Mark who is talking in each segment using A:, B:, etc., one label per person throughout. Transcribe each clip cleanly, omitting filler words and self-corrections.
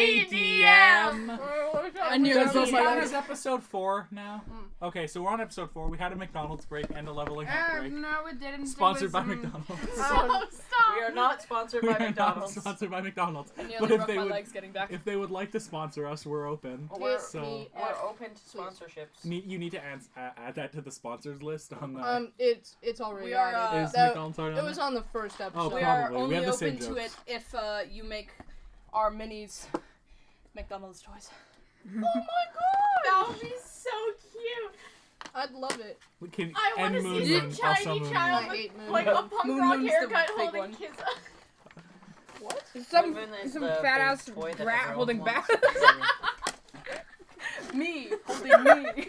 A: Hey, DM!
B: I knew
A: Does
B: it
A: this
B: was
A: count as episode 4 now? Okay, so we're on episode 4. We had a McDonald's break and a leveling up break.
B: No, it didn't.
A: Sponsored by McDonald's.
C: Oh, stop!
D: We are not sponsored
A: We
D: by
A: are not
D: McDonald's.
A: sponsored by McDonald's.
B: I nearly
A: But if
B: broke
A: they
B: my
A: would,
B: legs getting back.
A: if they would like to sponsor us, we're open.
D: We're
A: So
D: open to sponsorships.
A: you need to add that to the sponsors list on the.
C: It's already
B: We are,
C: on it.
A: is
C: That-
A: McDonald's already
C: It
A: on
C: was
A: there?
C: on the first episode.
A: Oh,
B: We
A: probably.
B: are
A: We
B: only
A: have the same
B: open to
A: jokes.
B: it if you make our minis McDonald's toys.
C: Oh my god!
E: That would be so cute.
C: I'd love it.
A: We can
E: I want
A: end
E: to
A: Moon
E: see
A: Moon,
E: some
A: also
E: tiny
A: Moon
E: child
A: Moon.
C: I hate
E: with
C: Moon
E: like
C: Moon.
E: a punk
B: Moon
E: rock
B: Moon's the
E: haircut
B: big
E: holding
B: one.
E: kids.
C: What?
B: Some
D: Moon is
B: some
D: the
B: fat
D: big
B: ass
D: toy that
B: rat
D: everyone
B: holding
D: wants.
B: back. Me holding me.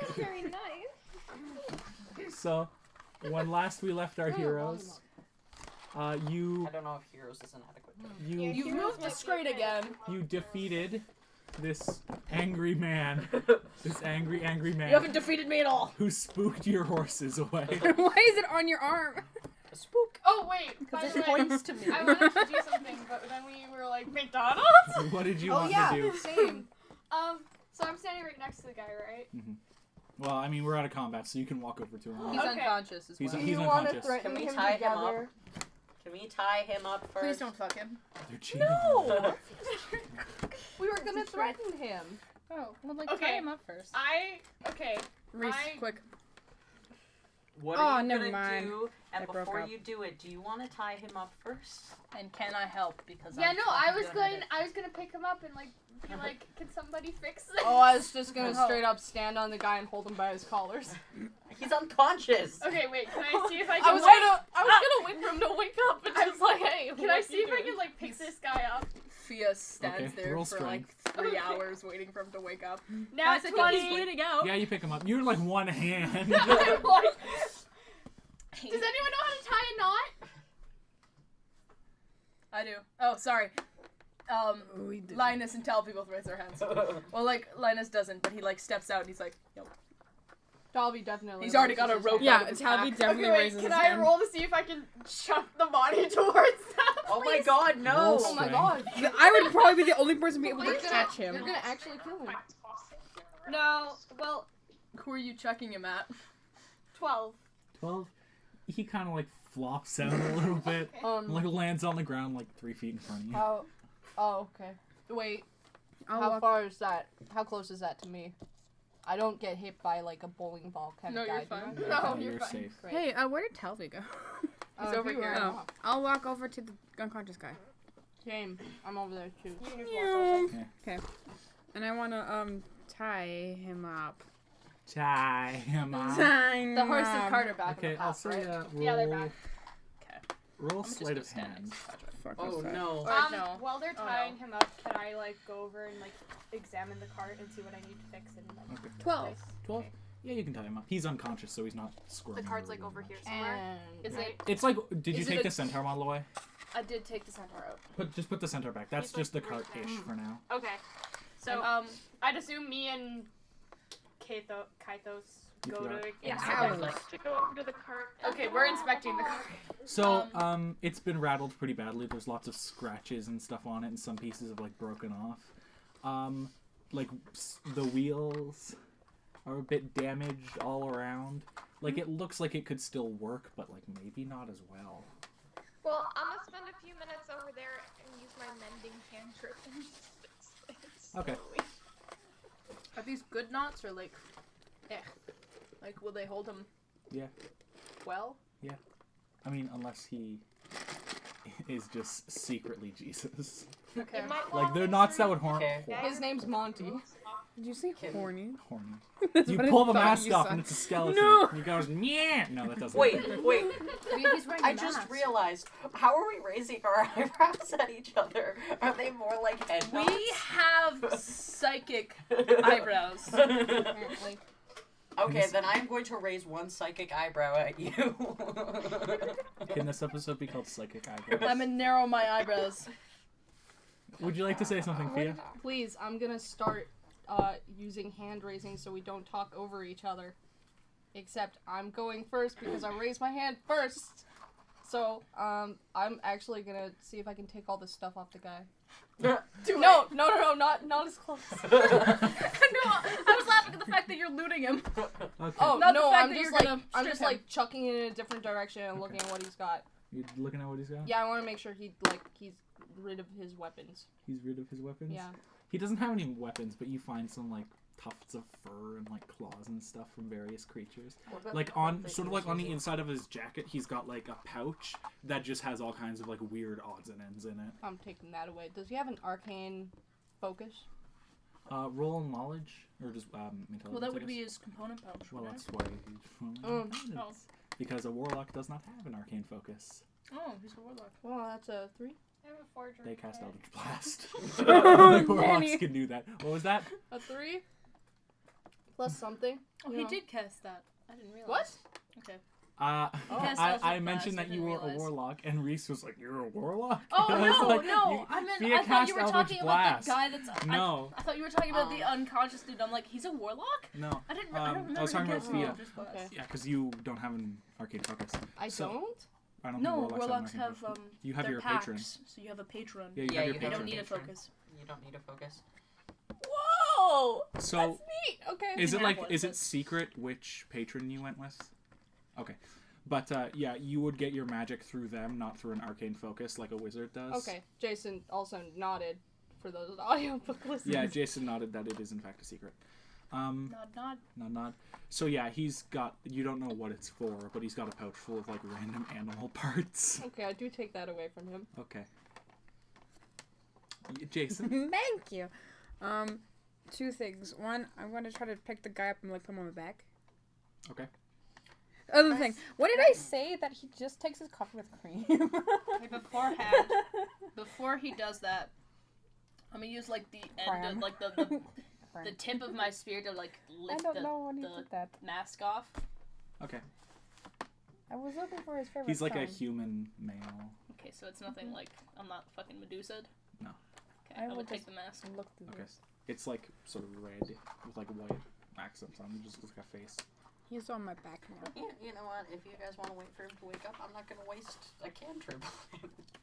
E: That's very nice.
A: So, when last we left our heroes, you
D: I don't know if heroes is inadequate.
A: you
B: You've moved the screen again.
A: you defeated this angry man. This angry man.
B: You haven't defeated me at all.
A: who spooked your horses away.
B: Why is it on your arm?
D: A spook.
E: Oh wait, by
B: Because
E: the
B: it
E: way,
B: points to me.
E: I wanted to do something, but then we were like McDonald's.
A: What did you
C: Oh
A: want
C: yeah,
A: to do?
C: same.
E: So I'm standing right next to the guy, right?
A: Well, I mean, we're out of combat, so you can walk over to him.
B: He's
E: Okay.
B: unconscious as
A: He's
B: well.
A: a-
C: You want to
A: unconscious.
C: threaten
D: Can we
C: him
D: tie him
C: together?
D: Can we tie him up first?
B: Please don't fuck him.
A: They're cheating.
C: No! We were gonna threaten him.
B: Oh, well, like
E: Okay.
B: tie him up first.
E: Okay.
B: Reese,
E: I-
B: quick.
D: What
B: Oh,
D: are you
B: never
D: gonna
B: mind.
D: do? And
B: I broke
D: before
B: up.
D: you do it, do you want to tie him up first?
B: And can I help? Because
E: Yeah,
B: I'm
E: no, I
B: fucking
E: was
B: good at
E: going.
B: it.
E: I was gonna pick him up and like be like, "Can somebody fix this?"
C: Oh, I was just gonna
B: Oh.
C: straight up stand on the guy and hold him by his collars.
D: He's unconscious.
E: Okay, wait. Can I see if I
C: I
E: can?
C: was
E: like,
C: gonna wait for him to wake up and just like, hey,
E: Can I see if I can like pick this guy up?
B: Fia stands
A: Okay,
B: there
A: roll
B: for like 3
E: Okay.
B: hours waiting for him to wake up.
E: Now
B: Guys, I think he's
E: 20.
B: bleeding out.
A: Yeah, you pick him up. You're like one hand.
E: I'm like, does anyone know how to tie a knot?
B: I do. Oh, sorry. Linus and Talby both raise their hands. Well, like, Linus doesn't, but he, like, steps out and he's like, yo.
C: Talby definitely.
B: He's already got a
C: raises
B: rope
C: his
B: out
C: hand.
B: of his
F: Talby
B: pack.
F: definitely
E: Okay, wait.
F: raises
E: Can
F: his
E: I
F: hand.
E: roll to see if I can chuck the body towards them?
D: Oh my
E: please?
D: god, no!
A: Roll
C: Oh my
A: strength.
C: god.
F: I would probably be the only person be able
C: You're
F: to
C: gonna-
F: catch him.
C: You're gonna actually kill him.
E: No. Well,
B: Who are you chucking him at?
E: 12.
A: 12. He kind of like flops out a little bit. Like lands on the ground like 3 feet in front of you.
C: How? Oh, okay. Wait. How far is that? How close is that to me? I don't get hit by like a bowling ball kind
B: No,
C: of guy.
B: you're
C: do
B: fine.
C: I?
E: No,
A: Okay,
E: you're
A: you're
E: fine.
A: safe.
C: Great.
F: Hey, where did Talby go?
B: He's over
C: you
B: here.
C: are-
F: Oh, I'll walk over to the unconscious guy.
C: Same. I'm over there too.
F: Okay. And I want to tie him up.
A: Tie him up.
F: Tie
C: The horse
F: him
C: and
F: up.
C: cart are back in
A: Okay,
C: the
A: I'll
C: path,
A: say
C: right?
A: roll.
E: Yeah, they're back.
A: Roll
B: I'm just
A: sleight
B: gonna
A: of
B: stand
A: hand.
F: Fuck
D: Oh
F: this
D: no.
B: Or no.
E: While they're
B: Oh, no.
E: tying him up, can I like go over and like examine the cart and see what I need to fix and like?
A: Okay.
F: 12.
E: fix?
A: 12?
E: Okay.
A: Yeah, you can tie him up. He's unconscious, so he's not squirming.
E: The cart's
A: or
E: like over
A: whatever.
E: here somewhere.
C: And
B: Is it?
A: It's like, did you
B: Is it
A: take
B: a-
A: the centaur model away?
B: I did take the centaur out.
A: Just put the centaur back. That's
E: He's like
A: just the
E: right
A: cart-ish
E: there.
A: for now.
E: Okay. So
B: And,
E: I'd assume me and Kaithos go
A: Yeah.
E: to
F: Yeah,
E: inspect
F: I
E: it.
F: would
E: to go over to the cart. Okay, we're inspecting the cart.
A: So, it's been rattled pretty badly. There's lots of scratches and stuff on it, and some pieces have like broken off. Like the wheels are a bit damaged all around. Like it looks like it could still work, but like maybe not as well.
G: Well, I'm gonna spend a few minutes over there and use my mending cantrip and fix things.
A: Okay.
B: Are these good knots or like, like will they hold him?
A: Yeah.
B: Well.
A: I mean, unless he is just secretly Jesus.
B: Okay.
G: It might
A: Like they're
G: not
A: knots
G: be
A: that would harm.
D: Okay.
C: his name's Monty.
F: Did you say
D: Can-
F: horny?
A: Horny.
F: That's
A: You
F: what I
A: pull the
F: thought
A: mask
F: you
A: off
F: said.
A: and it's a skeleton.
F: No.
A: He goes, yeah. No, that doesn't.
D: Wait.
C: He's wearing
D: I just realized, how are we raising our eyebrows at each other? Are they more like head
B: We
D: knots?
B: have psychic eyebrows.
C: apparently.
D: Okay, then I'm going to raise one psychic eyebrow at you.
A: Can this episode be called Psychic Eyebrows?
B: I'm gonna narrow my eyebrows.
A: Would you like to say something, Fia?
C: Please, I'm gonna start using hand raising so we don't talk over each other. Except I'm going first because I raised my hand first. So, I'm actually gonna see if I can take all this stuff off the guy.
B: Do
C: No, not as close.
B: No, I was laughing at the fact that you're looting him.
A: Okay.
C: Oh
B: Not the
C: no,
B: fact
C: I'm
B: that
C: just
B: you're gonna
C: like I'm
B: strip
C: just
B: him.
C: like chucking it in a different direction and looking at what he's got.
A: You looking at what he's got?
C: Yeah, I want to make sure he's rid of his weapons.
A: He's rid of his weapons?
C: Yeah.
A: He doesn't have any weapons, but you find some, like, tufts of fur and, like, claws and stuff from various creatures. Like, on the inside of his jacket, he's got, like, a pouch that just has all kinds of, like, weird odds and ends in it.
C: I'm taking that away. Does he have an arcane focus?
A: Roll knowledge? Or just, intelligence,
B: Well, that
A: I
B: would
A: guess?
B: be his component pouch.
A: Well,
B: wouldn't
A: that's why he's
B: Oh.
A: because a warlock does not have an arcane focus.
B: it? Oh, he's a warlock.
C: Well, that's a 3.
G: I have a forger.
A: They cast
G: kit.
A: Eldritch Blast.
F: Oh,
A: Warlocks
F: Danny.
A: can do that. What was that?
C: A 3? Plus something.
B: Oh,
C: You
B: he
C: know.
B: did cast that. I didn't realize.
C: What?
B: Okay.
A: I
B: cast Eldritch
A: mentioned
B: Blast,
A: that
B: I
A: you
B: didn't
A: were a
B: realize.
A: warlock, and Reese was like, "You're a warlock?"
B: Oh
A: And I was
B: no,
A: like,
B: no!
A: "You-
B: I meant
A: Fia
B: I thought
A: cast
B: you were
A: Eldritch
B: talking
A: Blast."
B: about the guy that's.
A: No,
B: I thought you were talking about the unconscious dude. I'm like, he's a warlock.
A: no.
B: I didn't.
A: I
B: I don't remember.
A: was talking
B: him
A: about
B: casting
A: Fia.
B: Eldritch Blast.
C: Okay.
A: Yeah, because you don't have an arcane focus.
C: I
A: So-
C: don't?
A: I don't
B: No,
A: think
B: warlocks
A: warlocks have an
B: have
A: arcane focus. You have
B: they're
A: your
B: packs,
A: patron.
B: so you have a patron.
A: Yeah, you
D: Yeah,
A: have your
D: you
B: They
D: have
A: patron.
B: don't need a
D: patron.
B: focus.
D: You don't need a focus.
C: Whoa!
A: So,
C: That's neat. Okay.
A: is it
B: have
A: like
B: one,
A: is
B: but-
A: it secret which patron you went with? Okay, but yeah, you would get your magic through them, not through an arcane focus like a wizard does.
C: Okay. Jason also nodded for those audiobook listeners.
A: Yeah, Jason nodded that it is in fact a secret.
B: Nod.
A: Nod. So yeah, he's got. You don't know what it's for, but he's got a pouch full of like random animal parts.
C: Okay, I do take that away from him.
A: Okay. Jason.
F: Thank you. Two things. One, I'm going to try to pick the guy up and like put him on the back.
A: Okay.
F: Other thing, what did I say that he just takes his coffee with cream?
B: Okay, before he does that, I'm gonna use like the end
F: Cram.
B: of like the tip of my spear to like
F: I
B: lift
F: don't
B: the
F: know when he did that.
B: mask off.
A: Okay.
F: I was looking for his favorite
A: He's like a
F: song.
A: human male.
B: Okay, so it's nothing like I'm not fucking Medusa.
A: No.
B: Okay,
F: I
B: I
F: will
B: would take
F: just-
B: the mask.
F: And look through
A: Okay.
F: this.
A: It's like sort of red with like white accents on it. Just looks like a face.
F: He's on my back now.
D: You know what? If you guys want to wait for him to wake up, I'm not gonna waste a cantrip.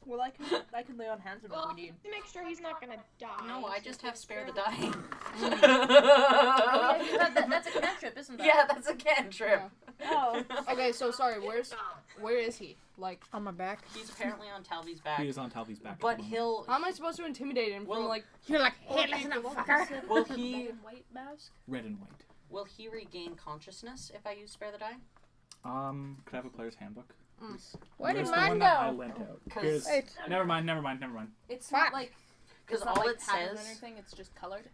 B: Well, I can lay on hands if
G: Well,
B: we need.
G: to make sure he's not gonna die.
D: No, I
G: so
D: just
G: we
D: have
G: can
D: spare the
G: the-
D: dying.
B: Oh, yeah, you have that. That's a cantrip, isn't that?
D: Yeah, that's a cantrip.
B: Oh.
C: Okay, so sorry, where is he? Like,
F: On my back.
D: He's apparently on Talvy's back.
A: He is on Talvy's back.
D: But
A: at the moment.
D: he'll.
C: how am I supposed to intimidate him
D: Well-
C: from like
F: You're like,
B: Or
F: hey,
B: do you
F: listen up,
B: go with
F: fucker.
B: the
D: Will
B: red
D: he-
B: and white mask?
A: Red and white.
D: Will he regain consciousness if I use spare the dying?
A: Could I have a player's handbook?
C: Mm.
A: Please?
F: Where did
A: Where's the
F: mine
A: one that I
F: go?
A: lent out?
D: 'Cause-
A: Here's-
F: Wait.
A: Never mind.
B: It's
F: Fuck.
B: not like
D: Because
B: it's not
D: all
B: like
D: it
B: patterned or
D: says.
B: anything. It's just colored.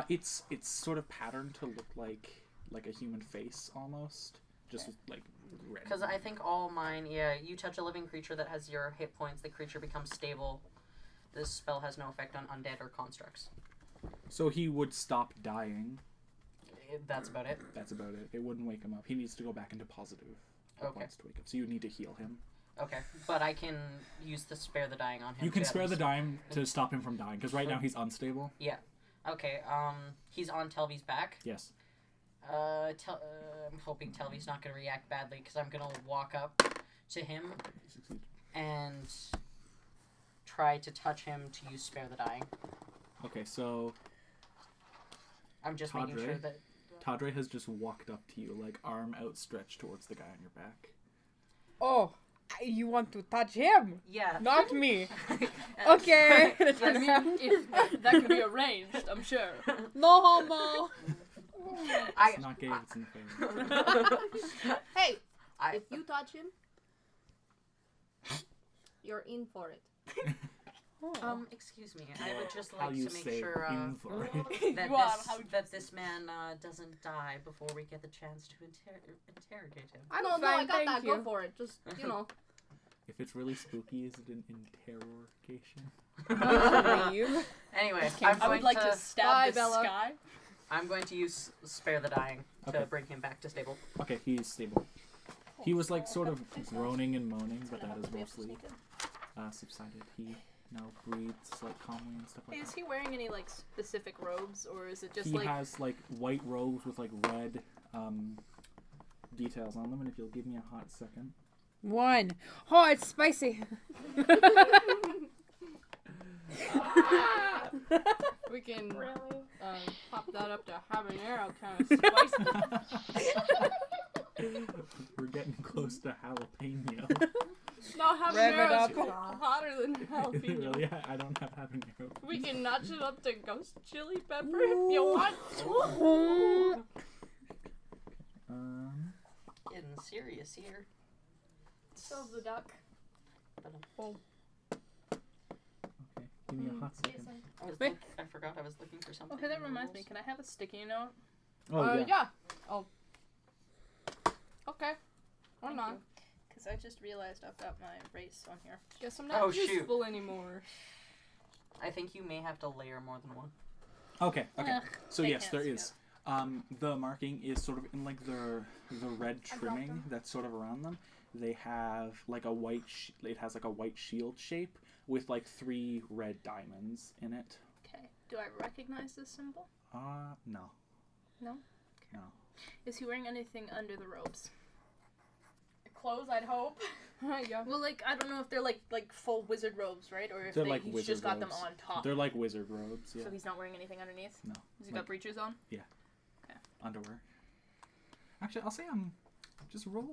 A: It's sort of patterned to look like a human face almost, just with, like red.
D: Because I think all mine, yeah, you touch a living creature that has 0 hit points, the creature becomes stable. This spell has no effect on undead or constructs.
A: So he would stop dying.
D: That's about it.
A: That's about it. It wouldn't wake him up. He needs to go back into positive hit
D: Okay.
A: points to wake up. So you need to heal him.
D: Okay, but I can use the spare the dying on him.
A: You can
D: to at
A: spare the
D: least-
A: dying to stop him from dying, because right now he's unstable.
D: Okay, he's on Telvy's back.
A: Yes.
D: I'm hoping Telvy's not gonna react badly because I'm gonna walk up to him
A: Okay, he succeeds.
D: and try to touch him to use spare the dying.
A: Okay, so
D: I'm just making sure
A: Tadre?
D: that.
A: Tadre has just walked up to you, like arm outstretched towards the guy on your back.
F: Oh, you want to touch him,
D: Yeah.
F: not me. Okay.
B: I mean, if that could be arranged, I'm sure.
F: No homo.
A: It's not gay, it's in favor.
C: hey,
D: I-
C: if you touch him, you're in for it.
D: Excuse me. I would just
A: How
D: like
A: you
D: to make
A: say
D: sure
A: in for it.
D: that
B: You are,
D: this,
B: how-
D: that this man doesn't die before we get the chance to interrogate him.
C: I
F: I'm
C: don't know, I
F: fine,
C: got
F: thank
C: that.
F: you.
C: Go for it. Just, you know.
A: If it's really spooky, is it an interrogation?
F: Leave.
D: Anyway,
B: I would like to stab
C: Bye,
B: this
C: Bella.
B: guy.
D: I'm going to use spare the dying to
A: Okay.
D: bring him back to stable.
A: Okay, he's stable. He was like sort of groaning and moaning, but that is mostly subsided. He now breathes like calmly and stuff like
B: Is
A: that.
B: he wearing any like specific robes, or is it just
A: He
B: like?
A: has like white robes with like red details on them, and if you'll give me a hot second.
F: 1. Oh, it's spicy.
C: We can
E: Really?
C: pop that up to habanero kind of spicy.
A: We're getting close to jalapeno.
C: No,
F: Rev it
C: habanero's
F: up.
C: hotter than jalapeno.
A: Really? I don't have habanero.
C: We can notch it up to ghost chili pepper if you want.
D: Getting serious here.
E: Sills the duck.
A: Okay, give me a hot second.
D: I forgot I was looking for something.
B: Okay, that
D: in the
B: reminds me.
D: rules.
B: Can I have a sticky note?
A: Oh, yeah.
C: Yeah. Oh. Okay. Or
B: Thank
C: not.
B: you. Because I just realized I've got my race on here.
C: Guess I'm not
D: Oh, shoot.
C: useful anymore.
D: I think you may have to layer more than one.
A: Okay.
B: Ugh,
A: So
B: I
A: yes,
B: can't
A: there
B: see
A: is. The marking is sort of in like the red trimming that's sort of around them. They have like a white. It has like a white shield shape with like 3 red diamonds in it.
B: Okay. Do I recognize this symbol?
A: No.
B: No?
A: No.
B: Is he wearing anything under the robes?
E: Clothes, I'd hope.
C: Yeah.
B: Well, like, I don't know if they're like full wizard robes, right? Or if
A: They're like
B: he's
A: wizard
B: just got them
A: robes.
B: on top.
A: They're like wizard robes. Yeah.
B: So he's not wearing anything underneath?
A: No.
B: Has he got breeches on?
A: Underwear. Actually, I'll say I'm just roll.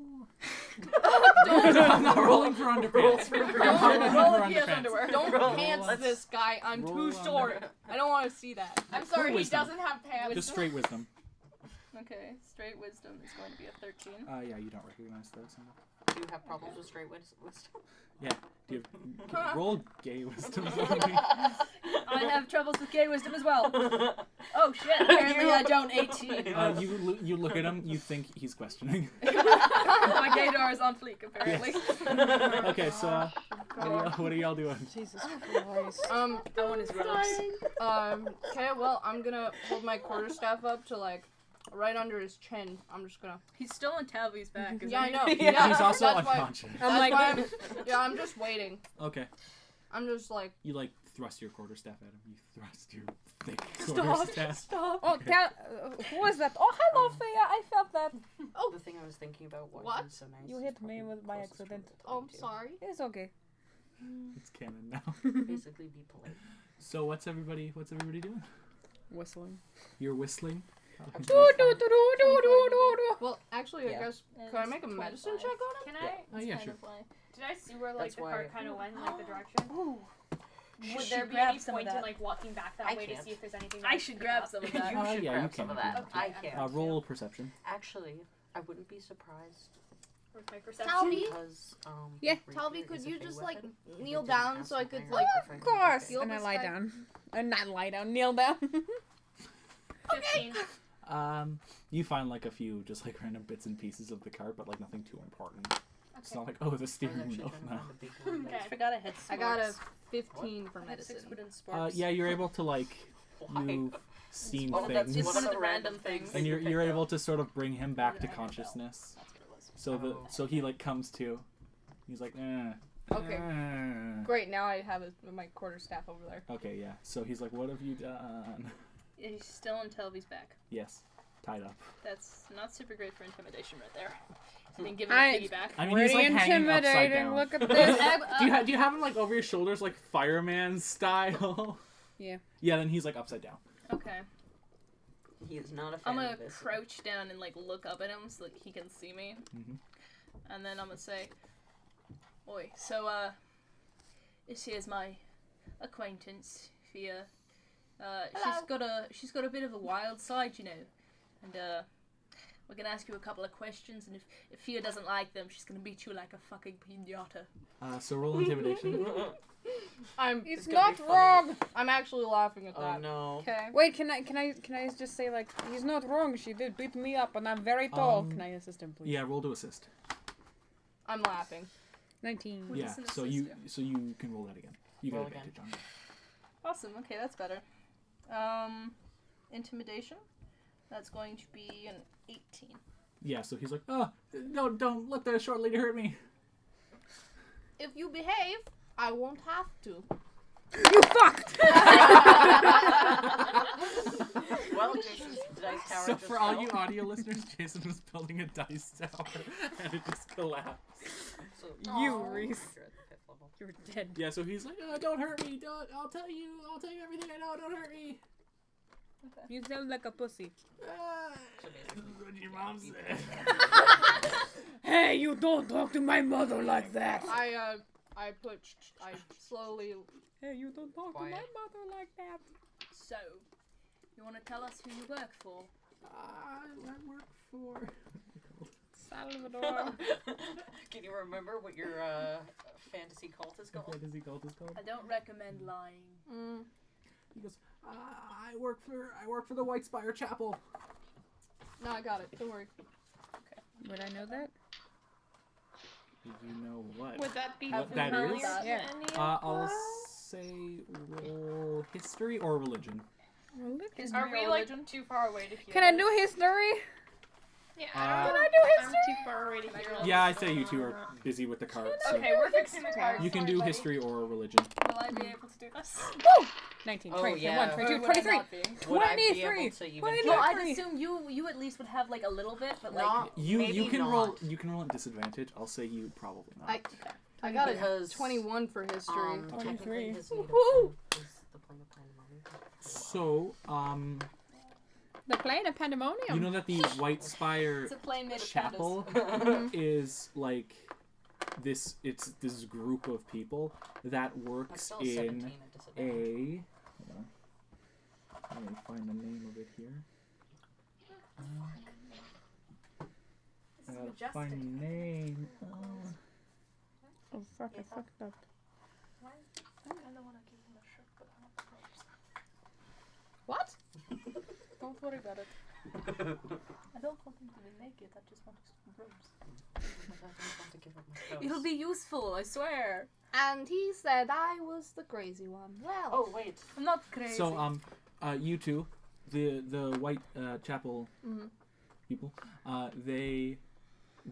B: Don't
A: I'm not rolling for underpants.
B: roll if he has underwear.
C: Don't
D: Roll.
C: pants this guy. I'm
A: Roll
C: too
A: on
C: short. I don't want to see that.
E: I'm sorry, he
A: wisdom.
E: doesn't have pants.
A: Just straight wisdom.
B: Okay, straight wisdom is going to be a 13.
A: Yeah, you don't recognize those.
D: Do you have problems with straight wisdom?
A: Do you have, roll gay wisdom for me?
B: I have troubles with gay wisdom as well. Oh shit, apparently I don't 18.
A: You look at him, you think he's questioning.
B: My gaydar is on fleek, apparently.
A: Okay, so what are y'all doing?
F: Jesus Christ.
B: I want his robes.
C: Okay, well, I'm gonna hold my quarterstaff up to like right under his chin. I'm just gonna.
B: He's still on Talvy's back, isn't
C: Yeah, I
B: he?
C: know.
A: He's
C: Yeah,
A: also
C: that's why-
A: unconscious.
C: That's
F: like-
C: why I'm just waiting.
A: Okay,
C: I'm just like.
A: you like thrust your quarterstaff at him. You thrust your thick quarterstaff.
C: Stop.
F: Oh, who was that? Oh, hello, Thea. I felt that.
D: Oh, the thing I was thinking about
C: What?
D: is so nice.
F: You
D: is
F: hit
D: probably
F: me with
D: the
F: by
D: closest
F: accident.
D: one to
C: Oh, I'm
D: talk to.
C: sorry.
F: It's okay.
A: It's canon now.
D: Basically, be polite.
A: So what's everybody doing?
F: Whistling.
A: You're whistling.
C: Well, actually, I guess. Could I make a medicine check on
E: Can
C: it?
E: I?
A: Oh yeah, sure.
E: Did I see where like
D: That's
E: the
D: why-
E: cart kind of went, like the direction?
B: Ooh.
E: Would
B: should
E: there be
B: grab
E: any
B: some of
E: point in
B: that.
E: like walking back that
D: I
E: way to
D: can't.
E: see if there's anything?
B: I
E: that
B: should
E: pick
B: grab
E: up?
B: some of
D: You
B: that.
D: should
A: yeah,
D: grab
A: you
D: some
A: can.
D: of that.
E: Okay,
D: I
E: I'm
D: can't.
A: Roll perception.
D: Actually, I wouldn't be surprised
E: With my perception.
C: Talby?
D: because
F: Yeah.
C: Talby, could you just like kneel down so I could like?
F: Of course.
C: Feel
F: And I
C: this
F: lie
C: guy.
F: down. Not lie down. Kneel down.
E: 15.
A: You find like a few just like random bits and pieces of the cart, but like nothing too important. It's
E: Okay.
A: not like, oh, the
D: I was
A: steering
D: actually
A: wheel.
D: trying to
A: No.
D: find a big one.
E: Okay.
B: I forgot I had
C: I got a
B: sparks.
C: 15 for
B: I had 6
C: medicine.
B: wooden sparks.
A: Yeah, you're able to like
D: Why?
A: you've seen
B: one of the-
A: things,
B: it's one of the random things.
A: and you're
D: picked
A: able
D: up?
A: to sort of bring him back to
B: I know.
A: consciousness.
B: That's what it was.
A: So so he like comes to. He's like,
C: Okay. Great, now I have my quarterstaff over there.
A: Okay, yeah. So he's like, what have you done?
B: Yeah, he's still on Telvy's back.
A: Yes, tied up.
B: That's not super great for intimidation right there. He's been given
F: I-
B: a piggyback.
A: I mean, he's
F: Pretty
A: like hanging upside
F: intimidating.
A: down.
F: Look at this.
A: Do you have him like over your shoulders like fireman style?
F: Yeah.
A: Yeah, then he's like upside down.
B: Okay.
D: He is not a fan
B: I'm gonna
D: of this.
B: crouch down and like look up at him so like he can see me.
A: Mhm.
B: And then I'm gonna say, "Oi, so this here's my acquaintance, Fia. She's got a bit of a wild side, you know. And we're gonna ask you a couple of questions, and if Fia doesn't like them, she's gonna beat you like a fucking piñata."
A: So roll intimidation.
F: It's
D: gonna
F: not
D: be funny.
F: wrong.
C: I'm actually laughing at
D: Oh
C: that.
D: no.
B: Okay.
F: Wait, can I just say like he's not wrong. She did beat me up, and I'm very tall. Can I assist him, please?
A: Yeah, roll to assist.
C: I'm laughing.
F: 19.
B: What
A: Yeah,
B: is an
A: so
B: assist
A: you can roll that again. You get
D: Roll
A: advantage on it.
B: Awesome. Okay, that's better. Intimidation. That's going to be an 18.
A: Yeah, so he's like, oh, no, don't let the short lady hurt me.
C: If you behave, I won't have to.
F: You fucked.
D: Well, Jason's dice tower
A: So
D: just
A: for all
D: fell.
A: you audio listeners, Jason was building a dice tower and it just collapsed.
D: So,
F: You,
D: Aw.
F: Reese.
D: You're at the 5th level.
F: You're dead.
A: Yeah, so he's like, don't hurt me. I'll tell you everything I know. Don't hurt me.
F: You sound like a pussy.
D: So basically,
A: This is what your mom said.
F: Hey, you don't talk to my mother like that.
C: I slowly.
F: Hey, you don't talk
D: Quiet.
F: to my mother like that.
B: So, you want to tell us who you work for?
A: I work for...
F: Salvador.
D: Can you remember what your fantasy cult is called?
A: What is he called?
B: I don't recommend lying.
A: He goes, I work for the White Spire Chapel.
C: No, I got it. Don't worry.
F: Would I know that?
A: Did you know what?
G: Would that be
A: What that
G: familiar
A: is?
G: to
F: Yeah.
G: any of
A: I'll
G: us?
A: say roll history or religion.
B: History
E: Are we
B: or
E: like
B: religion?
E: too far away to hear?
F: Can I
E: this?
F: do history?
G: Yeah,
A: Uh,
G: I don't
F: Can I
G: know.
F: do
G: I'm
F: history?
G: too far away to hear. all
A: Yeah, I
G: this
A: say
G: going
A: you two
G: on.
A: are busy with the carts. So
E: Okay, we're fixing the car.
A: you can
E: Sorry,
A: do
E: buddy.
A: history or religion.
B: Will I be able to do this?
F: Woo! 19,
D: Oh,
F: 20,
D: yeah.
F: 21,
B: Or
F: 22,
B: would I
F: 23.
B: not be?
D: Would I be
F: 23.
D: able to even
F: 23.
B: Well,
D: check?
B: I'd assume you at least would have like a little bit, but like
D: Not-
A: You
D: Maybe
A: can
D: not.
A: roll at disadvantage. I'll say you probably not.
C: I got a
D: Because,
C: 21 for history.
D: Technically,
F: 23.
D: his native
F: Woohoo!
D: tongue is the plane of pandemonium.
A: So,
F: The plane of pandemonium.
A: you know that the White Spire
B: it's a plane made of
A: Chapel
B: pandas.
A: is like this. It's this group of people that
D: I'm
A: works
D: still 17
A: in
D: at disadvantage.
A: a. Hold on. Let me find the name of it here. I gotta find the name.
F: Oh, fuck, I fucked up.
C: What?
B: Don't worry about it. I don't want him to be naked. I just want his robes.
D: I don't want to give up my spells.
B: It'll be useful, I swear.
C: And he said I was the crazy one. Well.
D: Oh, wait.
B: I'm not crazy.
A: So, you two, the White Chapel
C: Mhm.
A: people, they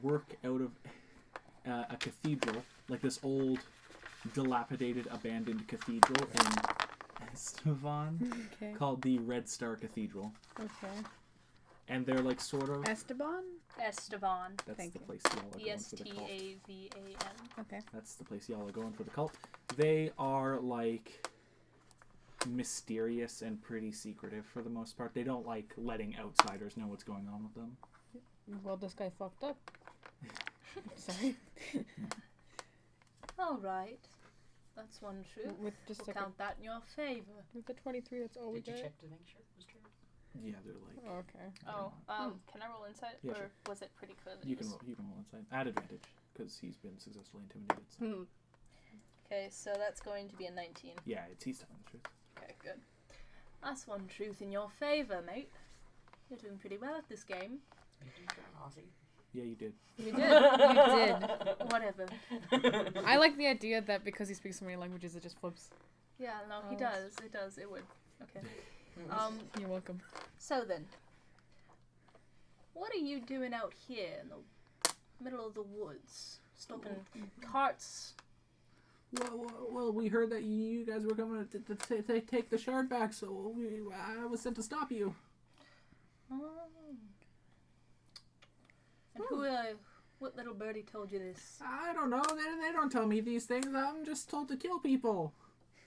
A: work out of a cathedral, like this old, dilapidated, abandoned cathedral in Estevan,
F: Okay.
A: called the Red Star Cathedral,
F: Okay.
A: and they're like sort of.
F: Esteban?
B: Estevan.
A: That's
F: Thank
A: the
F: you.
A: place y'all are going for the cult.
B: Estavan.
F: Okay.
A: That's the place y'all are going for the cult. They are like mysterious and pretty secretive for the most part. They don't like letting outsiders know what's going on with them.
F: Well, this guy fucked up. Sorry.
B: All right. That's one truth.
F: With just
B: We'll
F: like
B: count that in your favor.
F: with the 23, that's all we
D: Did you
F: get.
D: check to make sure it was true?
A: Yeah, they're like.
F: Oh, okay.
B: Oh, can I roll insight,
A: Yeah,
B: or
A: sure.
B: was it pretty clear that
A: You
B: it
A: can
B: was-
A: roll. You can roll inside at advantage because he's been successfully intimidated. So.
C: Hmm.
B: Okay, so that's going to be a 19.
A: Yeah, he's telling the truth.
B: Okay, good. That's one truth in your favor, mate. You're doing pretty well at this game.
D: You did get an Aussie.
A: Yeah, you did.
B: You did.
F: You did.
B: Whatever.
F: I like the idea that because he speaks so many languages, it just flips.
B: Yeah, no, he
F: Oh.
B: does. It does. It would. Okay.
F: You're welcome.
B: So then, what are you doing out here in the middle of the woods, stopping carts?
A: Well, we heard that you guys were coming to take the shard back, so I was sent to stop you.
B: Oh. And what little birdie told you this?
A: I don't know. They don't tell me these things. I'm just told to kill people.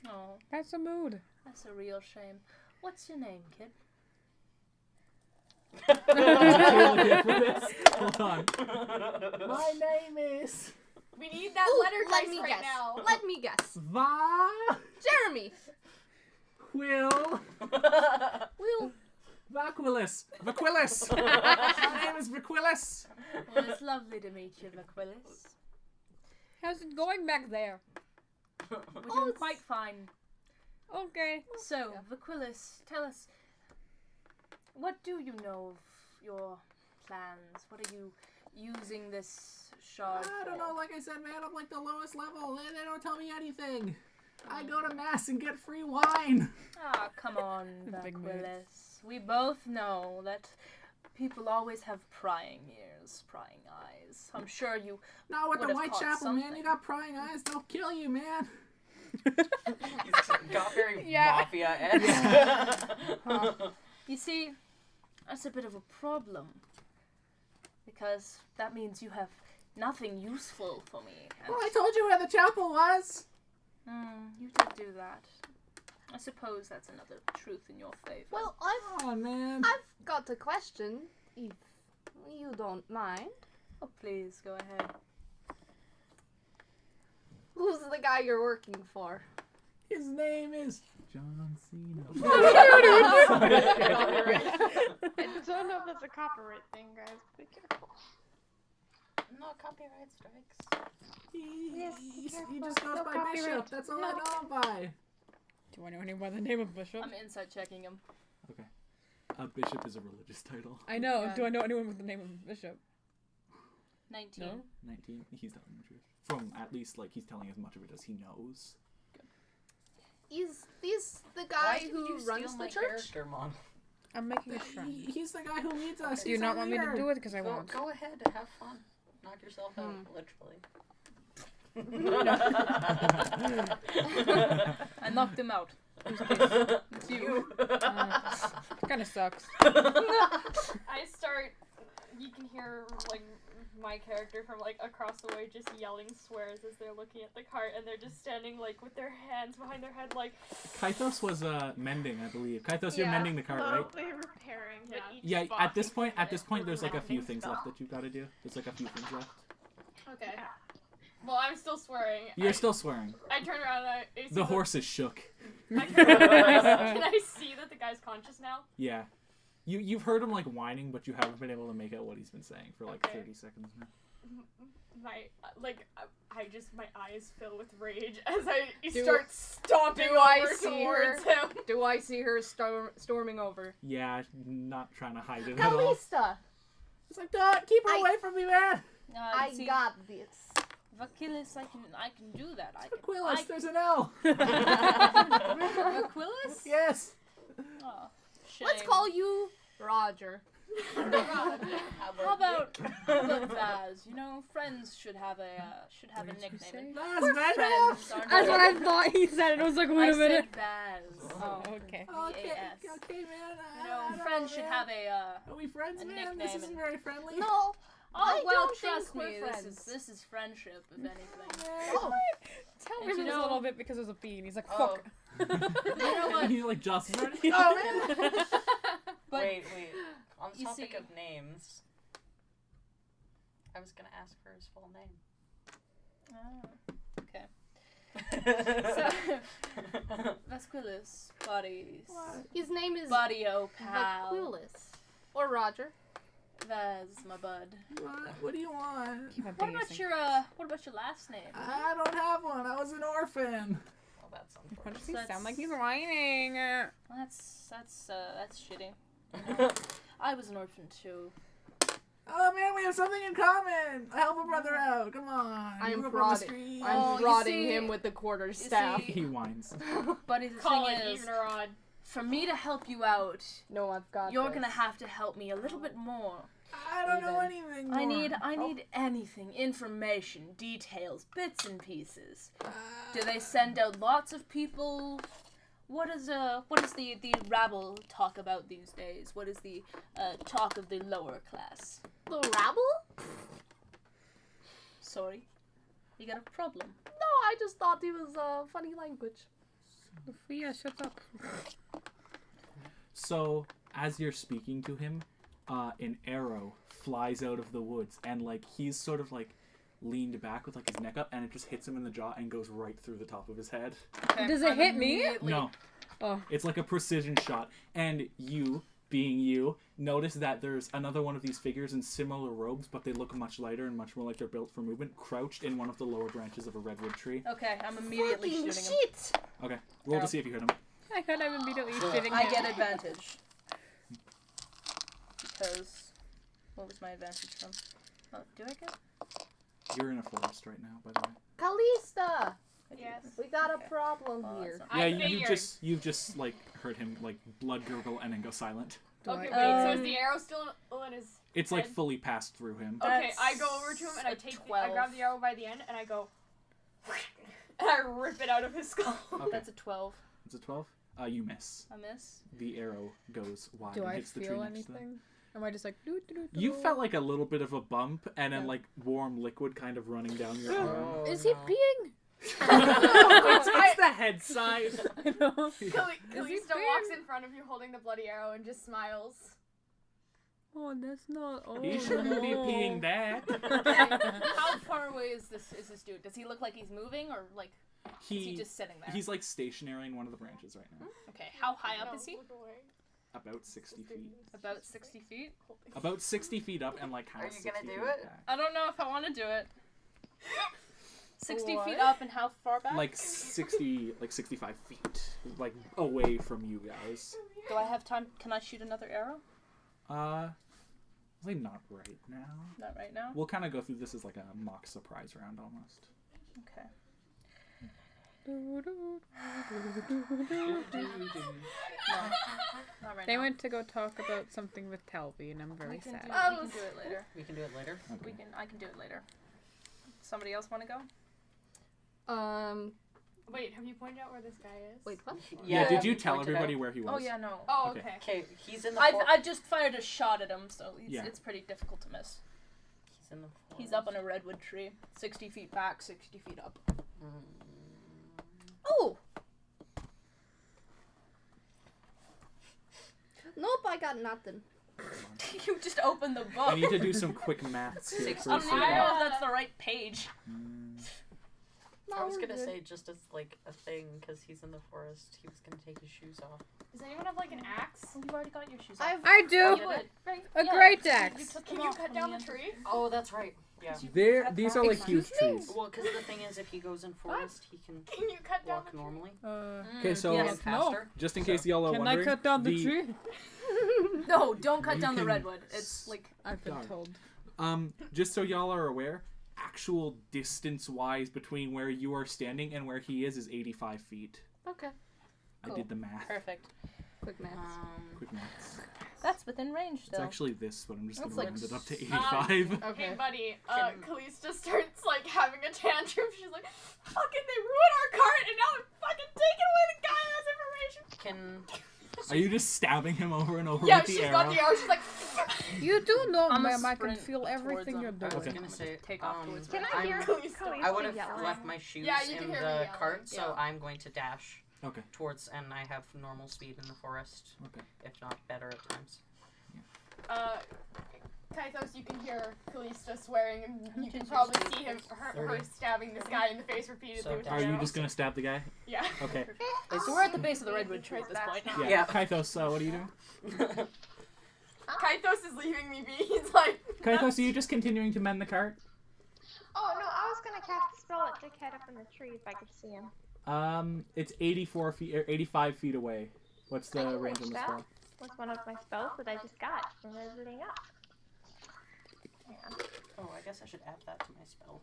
B: Oh,
F: That's a mood.
B: that's a real shame. What's your name, kid?
A: Hold on. My name is
E: We need that
C: Ooh,
E: letter
C: let
E: dice
C: me
E: right
C: guess.
E: now.
C: Let me guess. Jeremy.
A: Will
C: Will.
A: Vaquilis. Vaquilis. My name is Vaquilis.
B: Well, it's lovely to meet you, Vaquilis.
F: How's it going back there?
B: We're doing quite fine.
F: Okay.
B: So, Vaquilis, tell us, what do you know of your plans? What are you using this shard
A: I don't
B: for?
A: know. Like I said, man, I'm like the lowest level. They don't tell me anything. I go to mass and get free wine.
B: Ah, come on,
F: Big mood.
B: Vaquilis. We both know that people always have prying ears, prying eyes. I'm sure you
A: Not with the
B: Would've
A: White
B: caught
A: Chapel, man.
B: something.
A: You got prying eyes. They'll kill you, man.
D: He's got very
F: Yeah.
D: mafia-esque.
B: You see, that's a bit of a problem. Because that means you have nothing useful for me.
A: Well, I told you where the chapel was.
B: You did do that. I suppose that's another truth in your favor.
C: Well,
A: Come on, man.
C: I've got a question, if you don't mind.
B: Oh, please, go ahead.
C: Who's the guy you're working for?
A: His name is John Cena.
E: I don't know if that's a copyright thing, guys. Be careful.
D: No copyright strikes.
A: He
E: careful.
A: just goes
E: No
A: by
E: copyright.
A: Bishop. That's all I
E: No.
A: know him by.
F: Do I know anyone by the name of Bishop?
B: I'm inside checking him.
A: Okay. Bishop is a religious title.
F: I know.
C: Yeah.
F: Do I know anyone with the name of Bishop?
B: 19.
F: No.
A: 19. He's telling the truth. From at least, like, he's telling as much of it as he knows.
C: Is this the
D: Why
C: guy
D: did
C: who
D: you
C: runs
D: steal
C: the
D: my
C: church?
D: character, Mom?
F: I'm making a shrine.
A: He's the guy who leads us.
F: Do you not want me to do it? Because I
D: Go,
F: won't.
D: go ahead, have fun. Knock yourself out, literally.
B: I knocked him out.
D: It's you.
F: Kind of sucks.
E: I start. You can hear like my character from like across the way just yelling swears as they're looking at the cart, and they're just standing like with their hands behind their head, like.
A: Kythos was mending, I believe. Kythos, you're
E: Yeah,
A: mending the cart, right?
E: slowly repairing. But each
A: Yeah.
E: spot
A: At this
E: takes
A: point,
E: a minute.
A: there's like a few
G: Mending
A: things
G: spell.
A: left that you've got to do. There's like a few things left.
E: Okay. Well, I'm still swearing.
A: You're still swearing.
E: I turn around and I see
A: The horse is shook.
E: Can I see that the guy's conscious now?
A: Yeah. You've heard him like whining, but you haven't been able to make out what he's been saying for like
E: Okay.
A: 30 seconds now.
E: My my eyes fill with rage as I
C: Do-
E: start stomping
C: do I
E: over
C: see
E: towards
C: her?
E: him.
C: Do I see her storming over?
A: Yeah, not trying to hide it at all.
C: Kalista!
A: It's like, don't keep her
C: I-
A: away from me, man.
C: I
B: see,
C: got this.
B: Vakilus, I can do that.
A: Aquilus, there's an L.
B: Vakilus?
A: Yes.
B: Oh, shame.
C: Let's call you Roger.
B: How about Vaz? You know, friends should have a
F: What did you
B: nickname.
F: say?
A: Last
B: We're
A: man.
B: friends, aren't
F: That's
B: we?
F: what I thought he said, and I was like, wait
B: I
F: a minute.
B: said Vaz.
F: Oh, okay.
A: Okay,
B: VAS.
A: okay, man.
B: You know, friends should have a.
A: Are we friends,
B: a
A: man?
B: nickname
A: This isn't
B: and-
A: very friendly.
C: No,
B: Oh
C: I
B: well,
C: don't
B: trust
C: think
B: me.
C: we're
B: This
C: friends.
B: is friendship, if anything.
C: Oh.
F: Tell
B: And
F: me
B: you
F: this a
B: know-
F: little bit because there's a bee, and he's like,
D: Oh.
F: fuck.
B: You know what?
A: He like Justin. Oh man.
B: But
D: wait. On the
B: you
D: topic
B: see-
D: of names, I was gonna ask for his full name.
B: okay. Vasquilus, buddies.
C: His name is
B: Buddy-o, pal.
C: Vakilus. Or Roger.
B: Vaz, my bud.
A: What do you want?
F: Keep on
B: What
F: being
B: about your last name?
A: I don't have one. I was an orphan.
D: Well, that's
F: Why
D: unfortunate.
F: does he
B: That's-
F: sound like he's whining?
B: Well, that's shitty. I was an orphan too.
A: Oh man, we have something in common. I help a brother out. Come on.
C: I'm
A: You grew up on the
C: prodding.
A: street.
C: I'm
B: Oh, you
C: prodding
B: see-
C: him with the quarter
B: you
C: staff.
B: see-
A: He whines.
B: Buddy, the
E: Call
B: thing
E: it
B: is,
E: even or odd.
B: for me to help you out,
C: No, I've got
B: you're
C: this.
B: gonna have to help me a little bit more.
C: I don't know anything more.
B: I need anything, information, details, bits and pieces. Do they send out lots of people? What is the rabble talk about these days? What is the talk of the lower class?
C: The rabble?
B: Sorry, you got a problem?
C: No, I just thought it was a funny language.
F: Sophia, shut up.
A: So, as you're speaking to him, an arrow flies out of the woods, and like he's sort of like leaned back with like his neck up, and it just hits him in the jaw and goes right through the top of his head.
B: Okay,
F: Does it
B: I'm
F: hit me?
B: immediately-
A: No,
F: Oh.
A: it's like a precision shot, and you, being you, notice that there's another one of these figures in similar robes, but they look much lighter and much more like they're built for movement, crouched in one of the lower branches of a redwood tree.
B: Okay, I'm immediately
C: Fucking
B: shooting him.
C: shit!
A: Okay, roll to see if you hit him.
F: I heard I'm immediately shitting
B: I
F: him.
B: get advantage. Because, what was my advantage from? Oh, do I get?
A: You're in a forest right now, by the way.
C: Kalista!
B: I do.
E: Yes.
C: We got a
B: Okay.
C: problem
B: Well,
C: here.
B: that's
E: I
A: Yeah,
E: figured.
A: you've just like heard him like blood gurgle and then go silent.
F: Do
E: Okay,
F: I-
E: wait, so is the arrow still in his...
A: It's like
E: Head?
A: fully passed through him.
E: Okay, I
B: That's
E: go over to him and I
B: a
E: take I
B: 12.
E: grab the arrow by the end and I go... and I rip it out of his skull.
A: Okay,
B: That's a 12.
A: it's a 12. You miss.
B: I miss.
A: The arrow goes wide
F: Do
A: and
F: I
A: hits the tree
F: feel
A: next to them.
F: anything? Am I just like...
A: You felt like a little bit of a bump, and then like warm liquid kind of running down your arm.
D: Oh,
F: Is he peeing?
A: It's the head side.
F: I know.
E: Calista walks in front of you holding the bloody arrow and just smiles.
F: Oh, that's not... Oh,
A: He shouldn't be
F: no.
A: peeing that.
B: How far away is this dude? Does he look like he's moving or like is he just sitting there?
A: He's like stationary in one of the branches right now.
B: Okay, how high up is he?
E: Look away.
A: About 60 feet.
B: About 60 feet?
A: About 60 feet up and like kind
D: Are
A: of
D: you
A: 60
D: gonna do
A: feet
D: it?
A: back.
B: I don't know if I want to do it. 60
F: What?
B: feet up and how far back?
A: Like 65 feet, like away from you guys.
B: Do I have time? Can I shoot another arrow?
A: Like not right now.
B: Not right now.
A: We'll kind of go through this as like a mock surprise round almost.
B: Okay. Not right
F: They
B: now.
F: went to go talk about something with Talby, and I'm very sad.
B: We can do it later.
D: We can do it later.
A: Okay.
B: I can do it later. Somebody else want to go?
E: Wait, have you pointed out where this guy is?
C: Wait, what?
A: Yeah. Did you
D: we
A: tell
D: pointed
A: everybody
D: out.
A: where he was?
B: Oh yeah, no.
E: Oh,
A: Okay.
E: okay.
D: Okay, he's in the
B: I've just fired a shot at him, so
A: Yeah.
B: it's pretty difficult to miss.
D: He's in the
B: He's up on a redwood tree, 60 feet back, 60 feet up.
D: Mm.
B: Oh!
C: Nope, I got nothing.
B: You just opened the book.
A: I need to do some quick maths here.
D: 60
B: I
A: First
B: don't
A: of
B: even know
A: all.
B: if that's the right page.
C: No,
D: I was
C: we're
D: gonna
C: good.
D: say just as like a thing because he's in the forest. He was gonna take his shoes off.
E: Does anyone have like an axe?
B: You've already got your shoes on.
F: I do!
B: You did.
E: Right.
F: A
B: Yeah,
F: great
B: you
F: axe!
B: took
E: Can
B: them
E: you
B: off
E: cut
B: from
E: down
B: the
E: the
B: end.
E: tree?
D: Oh, that's right. Yeah.
A: These are like huge trees.
D: Well, because the thing is, if he goes in forest, he can
E: Can you cut down
D: walk
E: the tree?
D: normally.
A: Okay, so
B: Yes.
D: Faster.
A: just in case y'all are
F: Can I
A: wondering,
F: cut down the tree?
B: No, don't cut
A: You
B: down the
A: can
B: redwood. It's like
F: I've been
A: Done.
F: told.
A: just so y'all are aware, actual distance-wise between where you are standing and where he is 85 feet.
C: Okay.
A: I did the math.
B: perfect.
C: Quick maths.
A: Quick maths.
B: That's within range
A: It's
B: still.
A: actually this, but I'm just
B: That's
A: gonna
B: like
A: round it up to 85.
C: Okay.
E: Hey, buddy,
D: Can-
E: Calista starts, like, having a tantrum. She's like, fucking, they ruined our cart, and now they're fucking taking away the guy who has information.
D: Can
A: Are you just stabbing him over and over
E: Yeah,
A: with the
E: she's
A: arrow?
E: got the arrow. She's like,
F: You do know,
B: I'm a
F: ma'am, I can
B: sprint
F: feel everything
B: towards
F: you're
B: them.
D: I was
F: doing.
D: gonna say
B: Take off towards
G: Can
B: them.
G: I hear
E: Calista.
G: Calista
D: I would have
G: yelling?
D: left my shoes
E: Yeah, you can
D: in
E: hear me
D: the
E: yelling.
D: cart, so
B: Yeah.
D: I'm going to dash
A: Okay.
D: towards, and I have normal speed in the forest,
A: Okay.
D: if not better at times.
E: Kaithos, you can hear Calista swearing, and you can
B: Just
E: probably
B: speed.
E: see her
D: 30.
E: stabbing this guy in the face repeatedly
D: So
E: with
D: dash.
A: Are
E: the
A: you
E: arrow.
A: just gonna stab the guy?
E: Yeah.
A: Okay.
B: So we're at the base of the redwood tree at this point.
A: Yeah.
D: Yeah.
A: Kythos, what are you doing?
E: Kaithos is leaving me be. He's like,
A: Kythos, are you just continuing to mend the cart?
G: Oh no, I was gonna cast a spell at Dickhead up in the tree if I could see him.
A: It's 84 feet, or 85 feet away. What's
G: I
A: the
G: can
A: range
G: reach
A: on the
G: that.
A: spell?
G: Was one of my spells that I just got from visiting up.
D: Oh, I guess I should add that to my spell.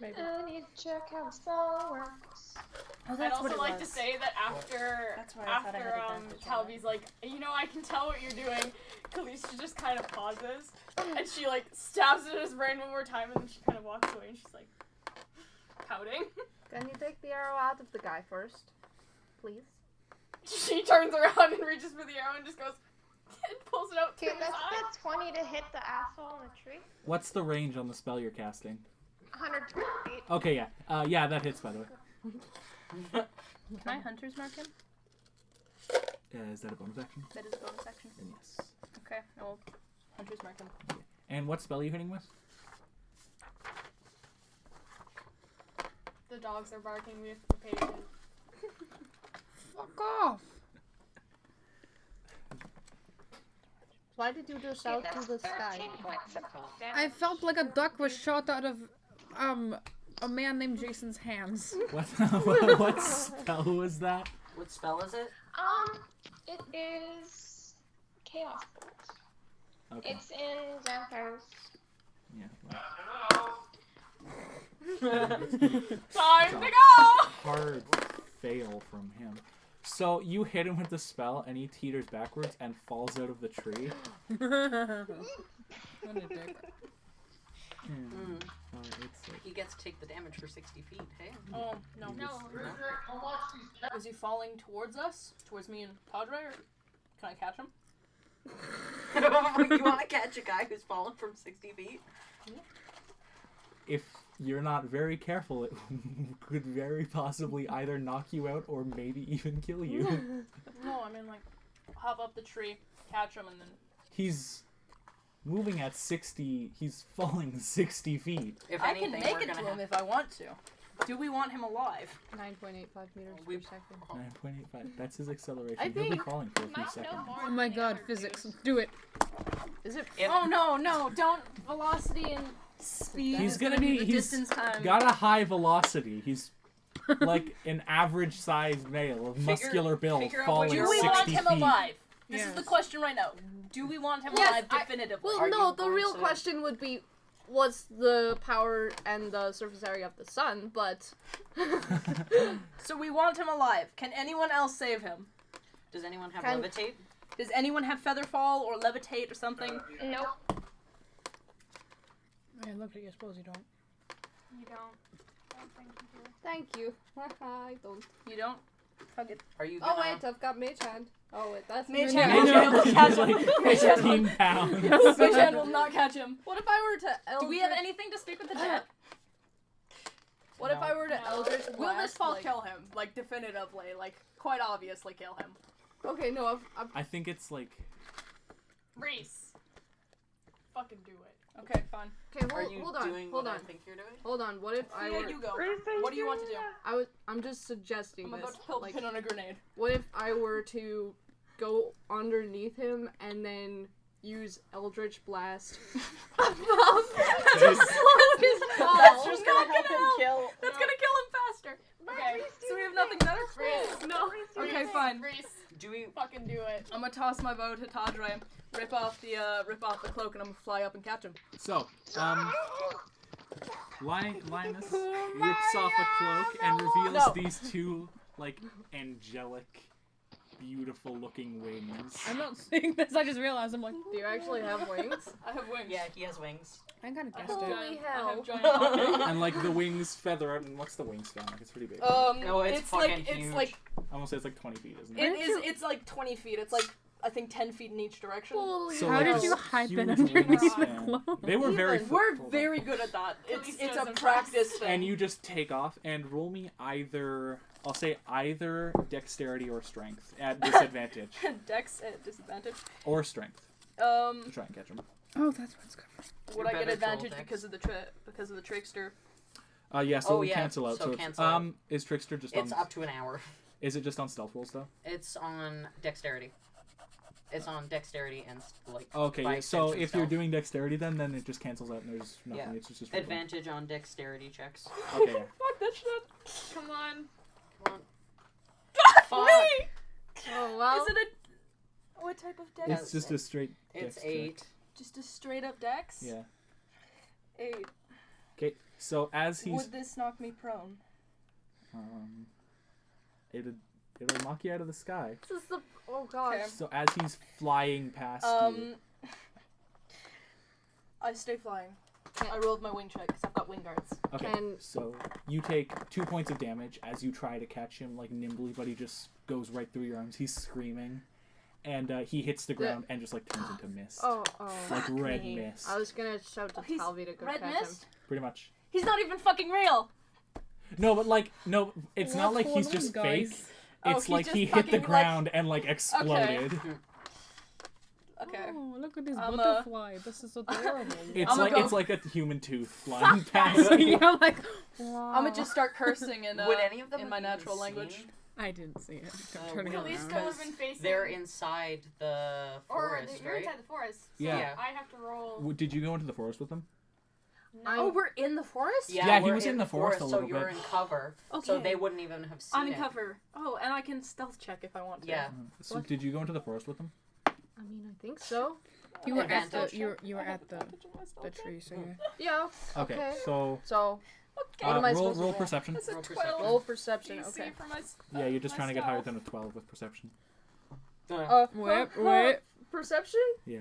C: Maybe.
G: I need to check how the spell works.
B: Oh,
E: I'd
B: that's
E: also
B: what it
E: like to
B: was.
E: say that after
B: That's why I thought I had advantage on
E: Talby's like, you know, I can tell what you're doing. Calista just kind of pauses, and she like stabs it at his brain one more time, and then she kind of walks away, and she's like pouting.
C: Can you take the arrow out of the guy first? Please?
E: She turns around and reaches for the arrow and just goes and pulls it out through
G: Okay,
E: his
G: that's
E: eye.
G: the 20 to hit the asshole in the tree.
A: What's the range on the spell you're casting?
G: 120 feet.
A: Okay, yeah. Yeah, that hits, by the way.
B: Can I hunter's mark him?
A: Is that a bonus action?
B: That is a bonus action.
A: Then yes.
B: Okay, I will hunter's mark him.
A: And what spell are you hitting with?
E: The dogs are barking. We have to be patient.
F: Fuck off!
C: Why did you just shout to the sky?
G: 13 points of damage.
F: I felt like a duck was shot out of, a man named Jason's hands.
A: What spell was that?
D: What spell is it?
G: It is Chaos Bolt.
A: Okay.
G: It's in Xanthos.
A: Yeah.
E: Time to go!
A: Hard fail from him. So you hit him with the spell, and he teeters backwards and falls out of the tree.
F: What a dick.
A: It's like,
D: He gets to take the damage for 60 feet, hey?
B: Oh, no. Is he falling towards us? Towards me and Padre? Or can I catch him?
D: You want to catch a guy who's fallen from 60 feet?
A: If you're not very careful, it could very possibly either knock you out or maybe even kill you.
C: No, I mean like, hop up the tree, catch him, and then.
A: He's moving at 60. He's falling 60 feet.
D: If
C: I
D: anything,
C: can make
D: we're
C: it
D: gonna
C: to
D: have...
C: him if I want to. Do we want him alive?
F: 9.85 meters
D: We-
F: per second.
A: 9.85. That's his acceleration.
C: I
A: He'll be
C: think-
A: falling for a few
G: Might know
A: seconds.
G: more
F: Oh
G: than
F: my
G: they
F: god,
G: ever
F: physics.
G: do.
F: Do it.
C: Is it?
D: If-
C: Oh no, don't velocity and speed.
A: He's
C: is
A: gonna be.
C: the
A: He's
C: distance time.
A: got a high velocity. He's like an average-sized male of muscular build
D: figure out what
A: falling
C: Do
D: you're
C: we
A: 60
C: want
A: feet.
C: him alive? This is
F: Yes.
C: the question right now. Do we want him
H: Yes,
C: alive
H: I-
C: definitively?
H: Well,
D: Are
H: no,
D: you
H: the
D: going
H: real
D: to-
H: question would be, what's the power and the surface area of the sun, but...
C: So we want him alive. Can anyone else save him?
D: Does anyone have
H: Can-
D: levitate?
C: Does anyone have feather fall or levitate or something?
G: Nope.
F: I looked at you, I suppose you don't.
E: You don't. I don't think you do.
H: Thank you. I don't.
C: You don't? Fuck it.
D: Are you gonna...
H: Oh wait, I've got mage hand. Oh wait, that's...
C: Mage
F: Yeah.
C: hand
A: Mage
C: will
A: hand
C: catch
A: is
C: him.
A: like
C: Mage hand will-
A: 15 pounds.
C: Mage hand will not catch him.
H: What if I were to
C: Do we have anything to speak with the dead?
H: What if I were to
E: No.
H: Eldritch
C: Will this
H: Blast,
C: fall
H: like...
C: kill him? Like, definitively. Like, quite obviously kill him.
H: Okay, no, I've...
A: I think it's like
E: Reese. Fucking do it.
C: Okay, fine.
H: Okay,
D: Are you
H: hold on,
D: doing
H: hold
D: what
H: on.
D: I think you're doing?
H: Hold on, what if I
C: Yeah,
H: were...
C: you go. What do you want to do?
H: I'm just suggesting
C: I'm
H: this.
C: about to pull the
H: Like,
C: pin on a grenade.
H: what if I were to go underneath him and then use Eldritch Blast?
C: That's
H: Just slow his fall.
C: That's just gonna
H: Not
C: help him kill. That's
E: No.
C: gonna kill him faster.
E: Okay.
C: So we have nothing better.
E: Reese.
H: No.
C: Okay, fine.
E: Reese.
D: Do we...
E: Fucking do it.
C: I'm gonna toss my bow to Tadre, rip off the cloak, and I'm gonna fly up and catch him.
A: so. Linus rips off a cloak and reveals
C: No.
A: these two like angelic, beautiful-looking wings.
F: I'm not saying this, I just realized I'm like,
H: Do you actually have wings?
C: I have wings.
D: Yeah, he has wings.
F: I kinda guessed
H: Holy
F: it.
E: I
H: hell.
E: have giant pockets.
A: And like the wings feather out, and what's the wingspan? Like it's pretty big.
D: No, it's
C: it's like
D: fucking
C: it's
D: huge.
C: like
A: I almost say it's like 20 feet, isn't it?
C: it is. It's like 20 feet. It's like I think 10 feet in each direction.
H: Holy
A: So,
F: How
A: like,
F: did
A: this
F: you hide that
A: huge
F: underneath the
A: wingspan.
F: cloak?
A: They were very.
H: Even-
C: We're
A: hold on.
C: very good at that. It's
E: Callisto's
C: a
E: impressed.
C: practice thing.
A: And you just take off and roll me either. I'll say either dexterity or strength at disadvantage,
C: Dex at disadvantage.
A: or strength
C: Um,
A: to try and catch them.
F: Oh, that's what it's good for.
C: would
D: You're
C: I get
D: better to roll
C: advantage
D: dex.
C: because of the trickster?
A: Yeah, so
D: Oh,
A: we
D: yeah,
A: cancel out.
D: so
A: So, it's,
D: cancel out.
A: is trickster just
D: It's
A: on?
D: up to an hour.
A: Is it just on stealth rolls though?
D: It's on dexterity. It's on dexterity and like.
A: Okay,
D: by
A: yeah, so
D: extension
A: if you're
D: stealth.
A: doing dexterity, then it just cancels out and there's nothing.
D: Yeah.
A: It's just straight roll.
D: Advantage on dexterity checks.
A: Okay, yeah.
C: Fuck that shit.
E: Come on.
D: Come on.
C: Fuck
D: Fuck.
C: me!
H: Oh, well.
C: Is it a what type of dex?
A: It's just a straight.
D: It's
A: dex check.
D: 8.
C: Just a straight up dex.
A: Yeah.
C: 8.
A: Okay, so as he's
C: Would this knock me prone?
A: it'll knock you out of the sky.
H: This is the... Oh, gosh.
C: Okay.
A: So as he's flying past you,
C: I stay flying. I rolled my wing check because I've got wing guards.
A: okay,
H: Can-
A: so you take 2 points of damage as you try to catch him like nimbly, but he just goes right through your arms. He's screaming, and he hits the ground and just like turns into mist,
H: Oh,
A: like red
C: me.
A: mist,
H: I was gonna shout to
C: Oh, he's
H: Talvi to go
C: red
H: catch
C: mist?
A: pretty much.
C: He's not even fucking real.
A: No, but like no, it's not
F: What's
A: like he's
F: going on,
A: just
F: guys?
A: fake.
C: Oh,
A: It's
C: he
A: like
C: just
A: he hit the
C: fucking, like-
A: ground and like exploded.
C: Okay.
F: Oh, look at this
C: I'm,
F: butterfly. This is adorable.
A: It's
C: I'm
A: like
C: gonna
A: it's like a human tooth flying past you.
F: yeah, I'm like, wow.
C: I'm gonna just start cursing in
D: Would any of them
C: in
D: have
C: my
D: even
C: natural
D: seen?
C: language.
F: I didn't see it. I'm
D: Uh,
F: turning
D: really?
F: around.
E: Callisto would have been facing.
D: They're inside the
E: Or
D: forest,
E: you're
D: right?
E: inside the forest. So
A: Yeah.
E: I have to roll.
A: Did you go into the forest with them?
E: No.
C: Oh, we're in the forest?
A: Yeah, he
D: we're
A: was in the forest a
D: so
A: little
D: you're
A: bit.
D: in cover.
C: Okay.
D: So they wouldn't even have seen
C: I'm in
D: it.
C: cover. Oh, and I can stealth check if I want to.
D: Yeah.
A: So
H: What?
A: did you go into the forest with them?
H: I mean, I think so.
F: You were at the
D: Advantage.
F: you were at the tree, so yeah.
H: Yeah.
A: Okay, so
H: So,
C: Okay.
H: What am I
A: roll
H: supposed to
A: roll
H: roll?
A: perception.
C: That's a
D: Roll
C: 12.
H: roll perception.
E: DC
H: Okay.
E: for my.
A: Yeah, you're just
E: my
A: trying to get higher
E: stealth.
A: than a 12 with perception.
F: Wait.
H: Perception?
A: Yeah.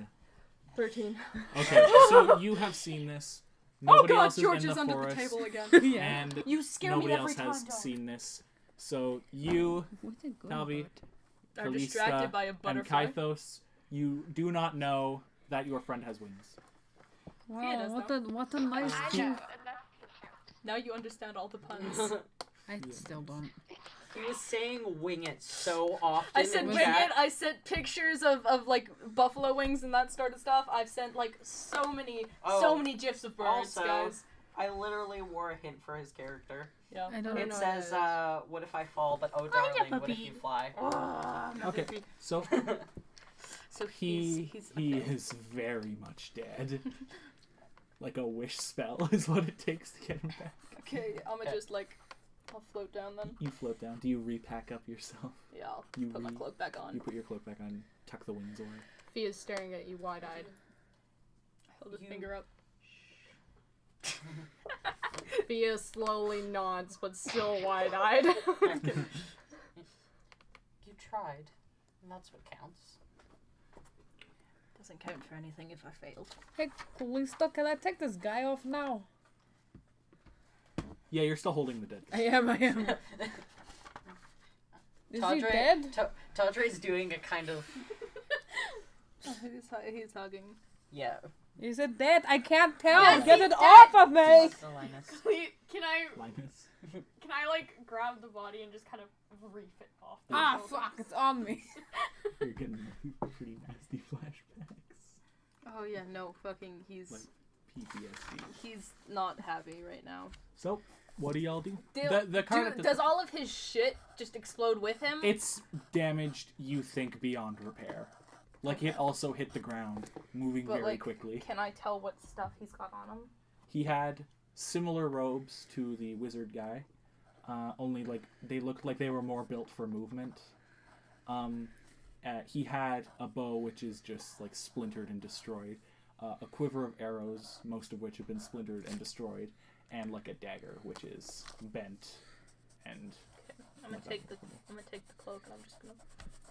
H: 13.
A: Okay, so you have seen this.
C: Oh
A: Nobody
C: god,
A: else is
C: George
A: in
C: is
A: the
C: under
A: forest,
C: the table again.
F: yeah.
A: and
C: You scare
A: nobody
C: me every
A: else
C: time,
A: has
C: dog.
A: seen this. So you,
F: What's it going
A: Talvi,
C: I'm
A: Callista,
C: distracted by a
A: and
C: butterfly.
A: Kythos, You do not know that your friend has wings.
F: Wow, what a nice
G: I
F: thing.
G: know, and that's the count.
B: Now you understand all the puns.
F: I still don't.
D: He was saying wing it so often.
B: I said
D: in
B: wing
D: chat.
B: it. I sent pictures of like buffalo wings and that sort of stuff. I've sent like so many gifs of birds,
D: Also,
B: guys.
D: I literally wore a hint for his character.
B: Yeah.
F: I don't
D: It
F: know.
D: says, what if I fall, but oh darling, what if you fly?
A: Okay, so
B: So
A: he is very much dead. Like a wish spell is what it takes to get him back.
B: Okay, I'ma just like, I'll float down then.
A: You float down. Do you repack up yourself?
B: Yeah, I'll
A: You
B: put my cloak back on.
A: You put your cloak back on, tuck the wings away.
C: Fia's staring at you wide-eyed.
B: Hold his
D: You-
B: finger up.
C: Fia slowly nods, but still wide-eyed.
D: You tried, and that's what counts.
B: Doesn't count for anything if I failed.
F: Hey, Callisto, can I take this guy off now?
A: Yeah, you're still holding the dead.
F: I am. Is he dead?
D: Tadre's doing a kind of...
B: He's hugging.
D: Yeah.
F: Is it dead? I can't tell.
E: Yes,
F: Get
E: he's
F: it
E: dead.
F: off of me!
E: Can I
A: Linus.
E: like grab the body and just kind of reef it off? the
F: Ah,
E: shoulders?
F: fuck! It's on me.
A: You're getting pretty nasty flashbacks.
B: Oh yeah, no, fucking,
A: Like PTSD.
B: he's not happy right now.
A: So, what do y'all do?
B: Do-
A: The card at the
B: does all of his shit just explode with him?
A: It's damaged, you think, beyond repair. Like, it also hit the ground, moving
B: But,
A: very
B: like,
A: quickly.
B: Can I tell what stuff he's got on him?
A: He had similar robes to the wizard guy, only, like, they looked like they were more built for movement. He had a bow, which is just, like, splintered and destroyed. A quiver of arrows, most of which have been splintered and destroyed. And, like, a dagger, which is bent and...
B: I'm gonna take the cloak and I'm just gonna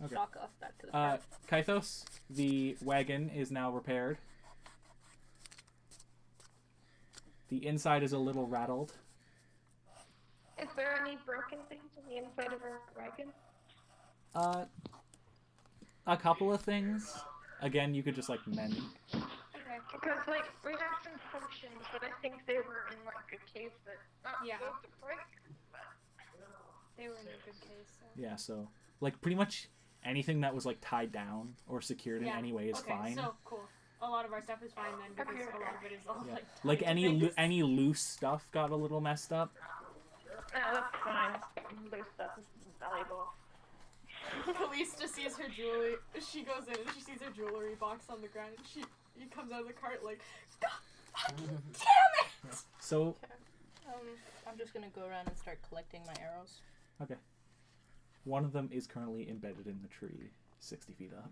A: Okay.
B: shock off back to the car.
A: Kythos, the wagon is now repaired. The inside is a little rattled.
G: Is there any broken things on the inside of our wagon?
A: A couple of things. Again, you could just, like, mend.
E: Okay.
G: Because, like, we have some functions, but I think they were in, like, a case that not
E: Yeah.
G: supposed to break.
E: They were in a good case. So.
A: Yeah, so, like, pretty much anything that was, like, tied down or secured in any way is
E: okay,
A: fine.
E: So cool. A lot of our stuff is fine then because a lot of it is all
A: Yeah.
E: like.
A: Like, any loose stuff got a little messed up.
G: No, that's fine. Loose stuff is valuable.
E: Calista sees her jewelry. She goes in and she sees her jewelry box on the ground and she comes out of the cart like, God fucking damn it!
A: So,
B: I'm just gonna go around and start collecting my arrows.
A: okay. One of them is currently embedded in the tree, 60 feet up.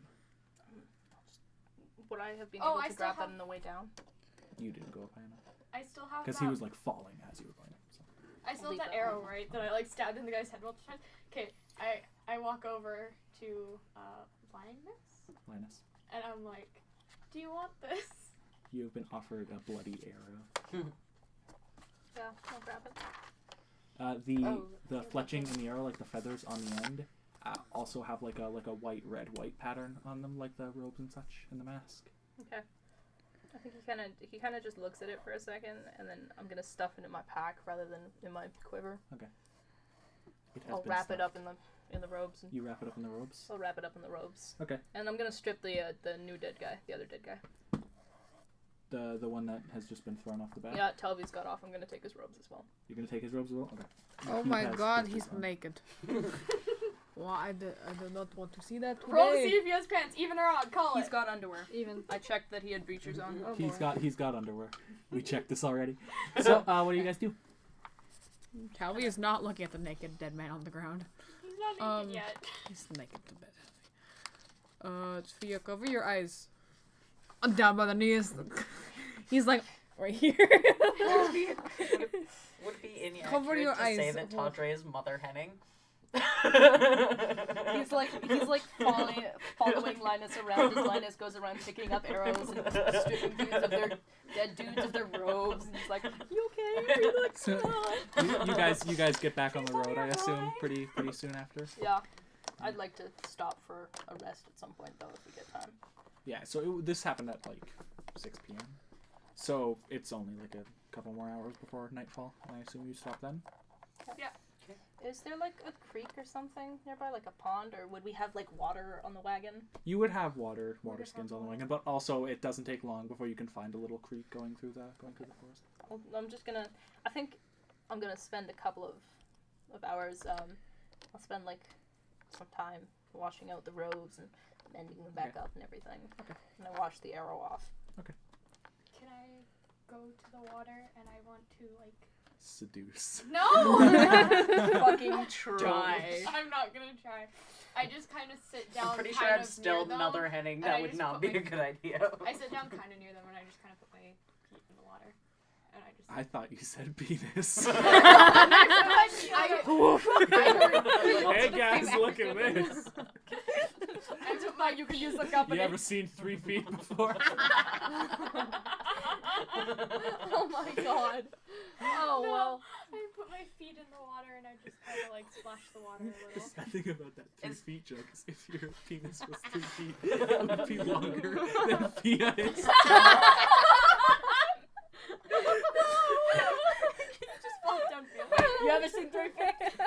B: Would I have been
E: Oh,
B: able
E: I
B: to
E: still
B: grab that
E: have-
B: on the way down?
A: You didn't go up high enough.
E: I still have
A: Because he was, like, falling as you were going up. So.
E: I still
B: Leave
E: have that
B: that
E: arrow,
B: one.
E: right? That I like stabbed in the guy's head multiple times. Okay, I walk over to
A: Linus,
E: and I'm like, do you want this?
A: you have been offered a bloody arrow.
B: Yeah, I'll grab it.
A: The fletching in the arrow, like the feathers on the end, also have like a white pattern on them, like the robes and such, and the mask.
B: Okay. I think he kind of just looks at it for a second, and then I'm gonna stuff it in my pack rather than in my quiver.
A: It has
B: I'll
A: been
B: wrap it
A: stuffed.
B: up in the robes. And
A: You wrap it up in the robes.
B: I'll wrap it up in the robes.
A: Okay.
B: And I'm gonna strip the new dead guy, the other dead guy.
A: The one that has just been thrown off the bat.
B: Yeah, Telby's got off. I'm gonna take his robes as well.
A: You're gonna take his robes as well. Okay.
F: Oh
A: He
F: my
A: has
F: god,
A: his
F: he's
A: on.
F: naked. Well, I do not want to see that
E: Roll to see
F: today.
E: if he has pants, even or odd. Call
B: He's
E: it.
B: got underwear.
C: Even.
B: I checked that he had breechers on.
C: Oh,
A: He's got underwear. We checked this already. So, what do you guys do?
F: Calvi is not looking at the naked dead man on the ground.
E: He's not naked
F: Um,
E: yet.
F: He's naked to bed. Sophia, cover your eyes. Down by the knees. He's like, right here.
D: Would it be inaccurate
F: Cover your
D: to say
F: eyes.
D: that Tadre is mother henning?
B: He's like following Linus around as Linus goes around picking up arrows and stripping dudes of their dead dudes of their robes, and he's like, "You okay? You look
A: So,
B: sad."
A: you guys get back on the road, I assume, pretty soon after.
B: Yeah. I'd like to stop for a rest at some point, though, if we get time.
A: Yeah, so this happened at like 6 p.m. So it's only like a couple more hours before nightfall. I assume you stop then?
B: Yeah. Okay. Is there like a creek or something nearby, like a pond, or would we have like water on the wagon?
A: You would have water skins on the wagon, but also it doesn't take long before you can find a little creek going through the forest.
B: I'm just gonna. I think I'm gonna spend a couple of hours. I'll spend like some time washing out the robes and mending them back up and everything.
A: Okay.
B: And I wash the arrow off.
A: Okay.
E: Can I go to the water and I want to like
A: seduce?
E: No.
B: Fucking try.
E: I'm not gonna try. I just kind of sit down.
D: I'm pretty sure I'm still mother henning. That would not be a good idea.
E: I sit down kind of near them and I just kind of put my feet in the water. And I just.
A: I thought you said penis. Hey guys, look at this.
E: I just thought you could use the company.
A: You ever seen 3 feet before?
C: Oh my god. Oh
E: No,
C: well.
E: I put my feet in the water and I just kind of like splash the water a
A: The
E: little.
A: sad thing about that 3 feet joke is if your penis was 3 feet, it would be longer than Pia is.
C: Just fall downfield.
B: You ever seen 3 feet?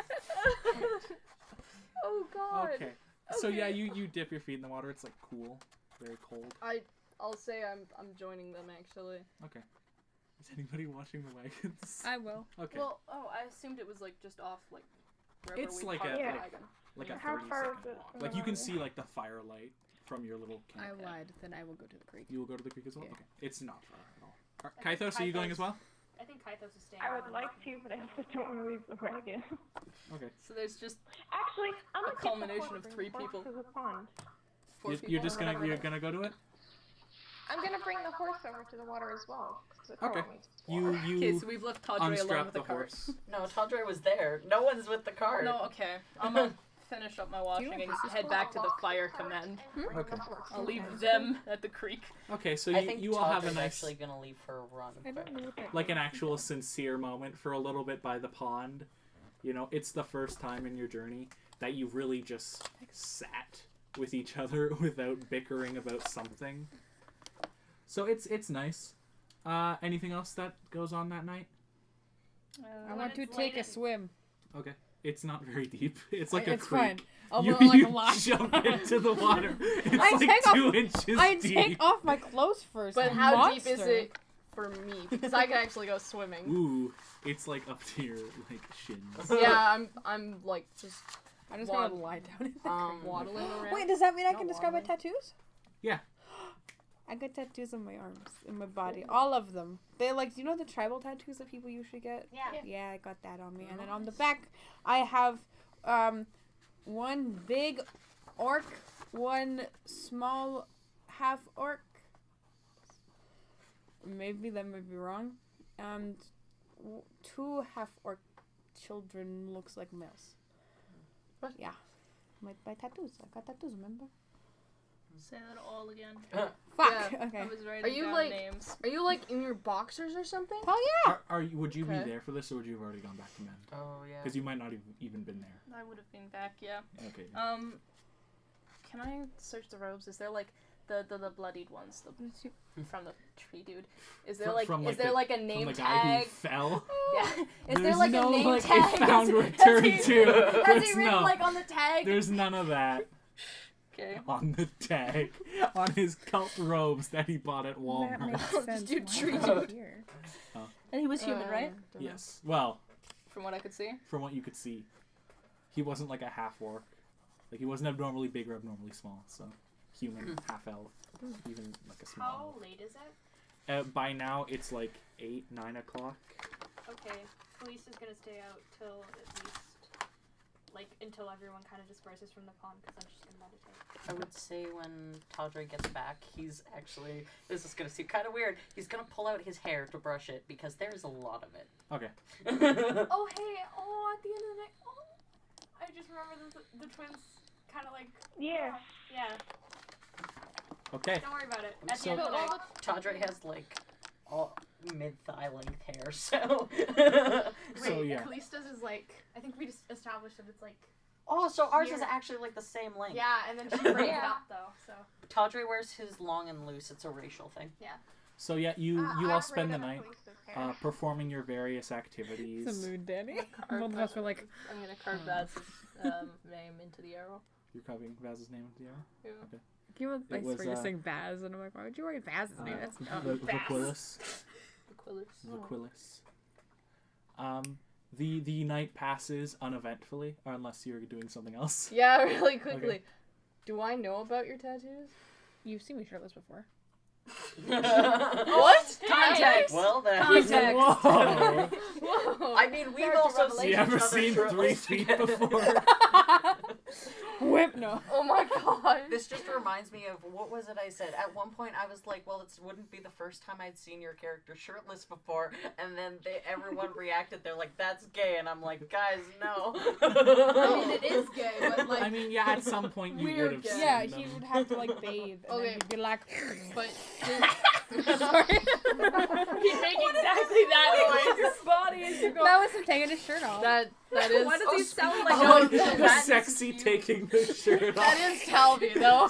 C: Oh god.
A: Okay. So yeah, you dip your feet in the water. It's like cool, very cold.
C: I'll say I'm joining them actually.
A: Okay. Is anybody watching the wagons?
F: I will.
A: Okay.
B: Well, I assumed it was like just off like wherever
A: It's
B: we
A: like
B: parked
A: a-
B: the
G: Yeah.
B: wagon.
A: like a
G: How
A: 30
G: far
A: second
G: is it
A: walk.
G: from
A: Like
G: the
A: you can
G: water?
A: see like the firelight from your little camp.
F: I lied. Then I will go to the creek.
A: You will go to the creek as well?
F: Yeah.
A: Okay. It's not far at all.
E: I think
A: Kythos, are you going as well?
E: I think Kythos is staying.
G: I
E: on.
G: would like to, but I also don't want to leave the wagon.
A: Okay.
B: So there's just
G: Actually, I'm
B: A
G: gonna
B: culmination of 3 people.
G: To the pond.
B: 4 people.
A: You're just
B: or whatever
A: you're
B: it is.
A: gonna go to it?
G: I'm gonna bring the horse over to the water as well. 'cause the
A: Okay.
G: girl needs water.
B: Okay,
A: You
B: so we've left Tadre alone
A: unstrap
B: with
A: the
B: the cart.
A: horse.
D: No, Taldre was there. No one's with the cart.
B: No, okay. I'm gonna finish up my washing and head back to the fire command.
A: Okay.
B: I'll leave them at the creek.
A: Okay, so
D: I think
A: you all have a
D: Taldre's
A: nice
D: actually gonna leave for a run.
F: I don't know what that
A: like an actual sincere moment for a little bit by the pond. You know, it's the first time in your journey that you've really just sat with each other without bickering about something. So it's nice. Anything else that goes on that night?
F: I want to take a swim.
A: Okay. It's not very deep. It's like a
F: It's
A: creek.
F: fine. I'll
A: You,
F: like
A: you
F: a lot.
A: jump into the water. It's
F: I
A: like
F: take off-
A: 2 inches
F: I
A: deep.
F: take off my clothes first.
C: But
F: I'm
C: how
F: monster.
C: deep is it for me? Because I can actually go swimming.
A: Ooh, it's like up to your like shins.
C: Yeah, I'm like just
F: I'm just gonna
C: Wad-
F: lie down in the creek.
C: waddling around.
F: Wait, does that mean I
C: Not
F: can describe my
C: waddling.
F: tattoos?
A: Yeah.
F: I got tattoos on my arms, in my body, all of them. They like, you know the tribal tattoos that people usually get?
E: Yeah.
F: Yeah, I got that on me. And then on the back, I have one big orc, one small half orc. Maybe that might be wrong. And 2 half orc children looks like males.
C: What?
F: Yeah. My tattoos. I got tattoos, remember?
B: Say that all again.
F: Fuck.
C: Yeah.
F: Okay.
B: I was writing
C: Are you
B: down
C: like-
B: names.
C: Are you like in your boxers or something?
F: Hell yeah.
A: Would you
C: Okay.
A: be there for this, or would you have already gone back to Mend?
D: Oh yeah.
A: Because you might not even been there.
B: I would have been back, yeah.
A: Okay.
B: Can I search the robes? Is there like the bloodied ones from the tree dude? Is there is there like a
A: From
B: name
A: the guy who
B: tag?
A: fell.
B: Yeah. Is there
A: There's
B: like
A: no,
B: a name
A: like,
B: tag?
A: a found
B: Has
A: return
B: he-
A: to.
B: Has
A: There's
B: he written
A: no.
B: like on the tag?
A: There's none of that
B: Okay.
A: on the tag on his cult robes that he bought at
F: That
A: Walmart.
F: makes
B: Just
F: sense.
B: do
F: Why
B: tree
F: is
B: dude.
F: it here?
B: And he was human, right?
A: Yes. Well,
B: From what I could see.
A: from what you could see, he wasn't like a half orc. Like he wasn't abnormally big or abnormally small. So human, half elf, even like a
E: How
A: small.
E: late is it?
A: By now it's like 8, 9 o'clock.
E: Okay, Felice is gonna stay out till at least, like, until everyone kind of disperses from the pond, because then she's gonna meditate.
D: I would say when Taldre gets back, he's actually, this is gonna seem kind of weird, he's gonna pull out his hair to brush it, because there's a lot of it.
A: Okay.
E: Oh, hey, at the end of the night, I just remember the twins kind of like,
G: Yeah.
E: yeah,
A: Okay.
E: don't worry about it. At
A: So-
E: the end of the night.
D: Taldre has, like, all mid-thigh length hair, so...
A: So
E: Wait,
A: yeah.
E: Callista's is like, I think we just established that it's like
D: Oh, so ours is
E: Here.
D: actually like the same length.
E: Yeah, and then she braids it up though. So
D: Tawdry wears his long and loose. It's a racial thing.
A: So yeah, you
G: I
A: all spend the
G: braided
A: night
G: up Lisa's hair.
A: performing your various activities.
F: It's a mood, Danny.
C: Carve-
F: Both of us are like,
C: I'm gonna carve Vaz's name into the arrow.
A: You're copying Vaz's name into the arrow?
C: Yeah.
F: I
A: It was,
F: swear you're saying Vaz, and I'm like, why would you write Vaz's name? That's
A: Vaquillus.
C: Aquilus.
A: Vaquillus. The night passes uneventfully, unless you're doing something else.
C: Yeah, really quickly.
A: Okay.
C: Do I know about your tattoos?
F: You've seen me shirtless before.
C: What?
D: Context. Well then.
C: Context.
A: Whoa!
C: Whoa.
D: I mean, we've
C: Character
D: also
C: revelation.
D: seen
A: You ever
D: each other
A: seen 3
D: shirtless.
A: feet before?
F: Whip, no.
C: Oh my god.
D: This just reminds me of what was it I said? At one point, I was like, "Well, it wouldn't be the first time I'd seen your character shirtless before," and then everyone reacted. They're like, "That's gay," and I'm like, "Guys, no."
C: I mean, it is gay, but like.
A: I mean, yeah, at some point you
C: Weird
A: would have
C: gay.
A: seen
F: Yeah,
A: them.
F: he would have to like bathe, and
C: Okay.
F: then he'd be like,
C: But
F: sorry.
E: he'd make exactly that noise.
F: body as you go. That was him taking his shirt off.
C: that is.
E: Why does he sound like
C: Oh,
E: a
A: The
C: that-
A: sexy taking the shirt off.
C: That is Talby, though.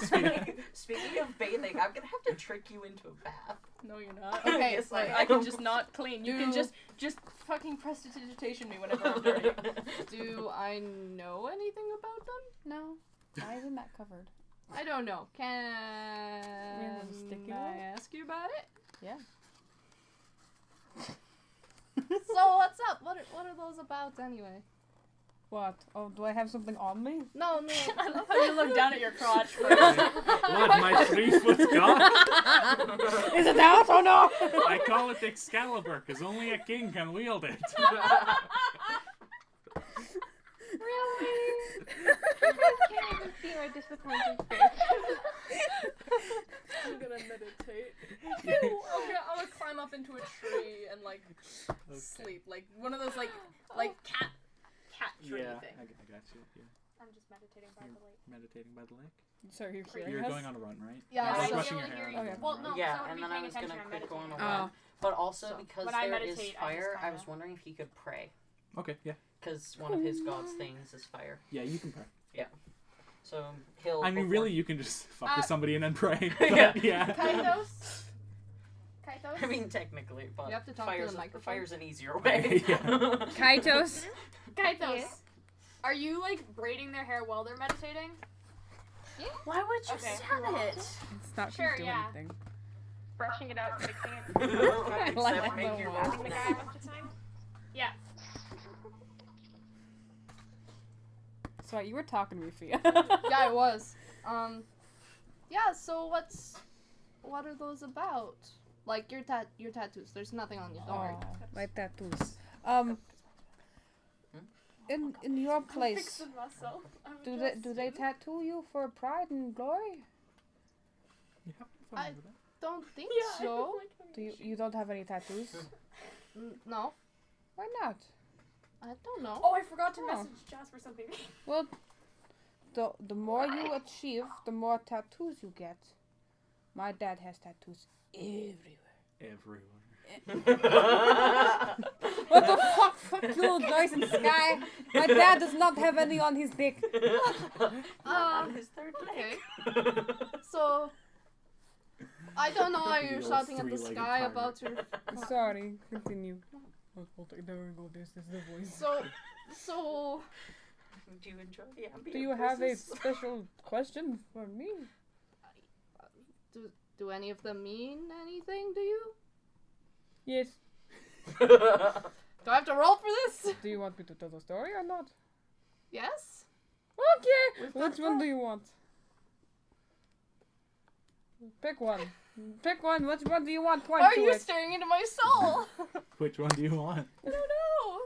D: Speaking of bathing, I'm gonna have to trick you into a bath.
B: No, you're not.
C: Okay,
D: Yes,
C: like,
B: I can just not clean. You can
C: Do-
B: just fucking prestidigitation me whenever I'm dirty.
C: Do I know anything about them?
F: No. Why isn't that covered?
C: I don't know. Can
F: Yeah, sticky
C: I
F: one?
C: ask you about it?
F: Yeah.
C: So what's up? What are those about anyway?
F: What? Oh, do I have something on me?
C: No, no.
B: I love how you look down at your crotch first.
A: What, my 3-foot cock?
F: Is it out? Oh no!
A: I call it Excalibur, because only a king can wield it.
G: Really? I can't even see my disappointed face.
B: I'm gonna meditate. I'm gonna climb up into a tree and like sleep, like one of those like cat tree
A: Yeah, I
B: thing.
A: got you. Yeah.
E: I'm just meditating by the lake.
A: Meditating by the lake.
F: Sorry, you're hearing
A: You're
F: us?
A: going on a run, right?
C: Yeah,
A: You're
C: so-
A: brushing
E: I
A: your
E: can
A: hair.
E: only
A: and
E: hear
A: going
E: you.
A: on a
E: Well,
A: run.
E: no.
D: Yeah,
E: so I
D: and
E: wouldn't
D: then
E: be
D: I
E: paying
D: was gonna
E: attention, I'm
D: quick go on a
E: meditating.
D: run. But also
C: So,
D: because
E: when I
D: there is
E: meditate, I
D: fire,
E: just
D: I was
E: kinda-
D: wondering if he could pray.
A: Okay, yeah.
D: Because one of his god's things is fire.
A: Yeah, you can pray.
D: So he'll.
A: I mean,
D: before-
A: really, you can just fuck with somebody and then pray.
D: Yeah.
A: But, yeah.
E: Kaitos? Kaitos?
D: I mean, technically, but
C: You have to talk to
D: fire's,
C: the microphone.
D: fire's an easier way.
A: Yeah.
F: Kaitos.
E: Kaitos.
G: Yeah.
E: Are you like braiding their hair while they're meditating?
D: Why would you
E: Okay.
D: say it?
F: It's not
E: Sure,
F: gonna do
E: yeah.
F: anything.
G: Brushing it out, fixing it,
F: I like
D: Except
F: that
D: make
F: so
D: your
F: much.
G: slapping the guy a bunch of times.
E: Yeah.
F: Sorry, you were talking to me, Fia.
C: Yeah, it was. Yeah. So what are those about? Like your tattoos. There's nothing on you. Don't worry.
F: Oh, my tattoos. In your place,
E: Fixing myself.
F: do they tattoo you for pride and glory?
A: You having fun
C: I-
A: over there?
C: Don't think
E: Yeah, I
C: so.
E: don't like how
F: Do
E: you
F: you don't have any tattoos?
C: No,
F: Why not?
C: I don't know.
E: Oh, I forgot to
F: Oh.
E: message Jasper something.
F: Well, the more you achieve, the more tattoos you get. My dad has tattoos everywhere.
A: Everywhere.
F: What the fuck? Fuck you, guys in the sky. My dad does not have any on his dick.
D: On his third
C: Okay.
D: leg.
C: So I don't know why
A: The
C: you're
A: old
C: shouting at the
A: three-legged
C: sky
A: pirate.
C: about your.
F: Sorry, continue. There we go. This is the voice.
C: So
D: Do you enjoy the ambient
F: Do you have a
D: voices?
F: special question for me?
C: do any of them mean anything to you?
F: Yes.
C: Do I have to roll for this?
F: Do you want me to tell the story or not?
C: Yes.
F: Okay.
C: With
F: Which
C: that
F: one do you want? Pick one. Pick one. Which one do you want? Point
C: Why are
F: to
C: you
F: it.
C: staring into my soul?
A: Which one do you want?
C: I don't know.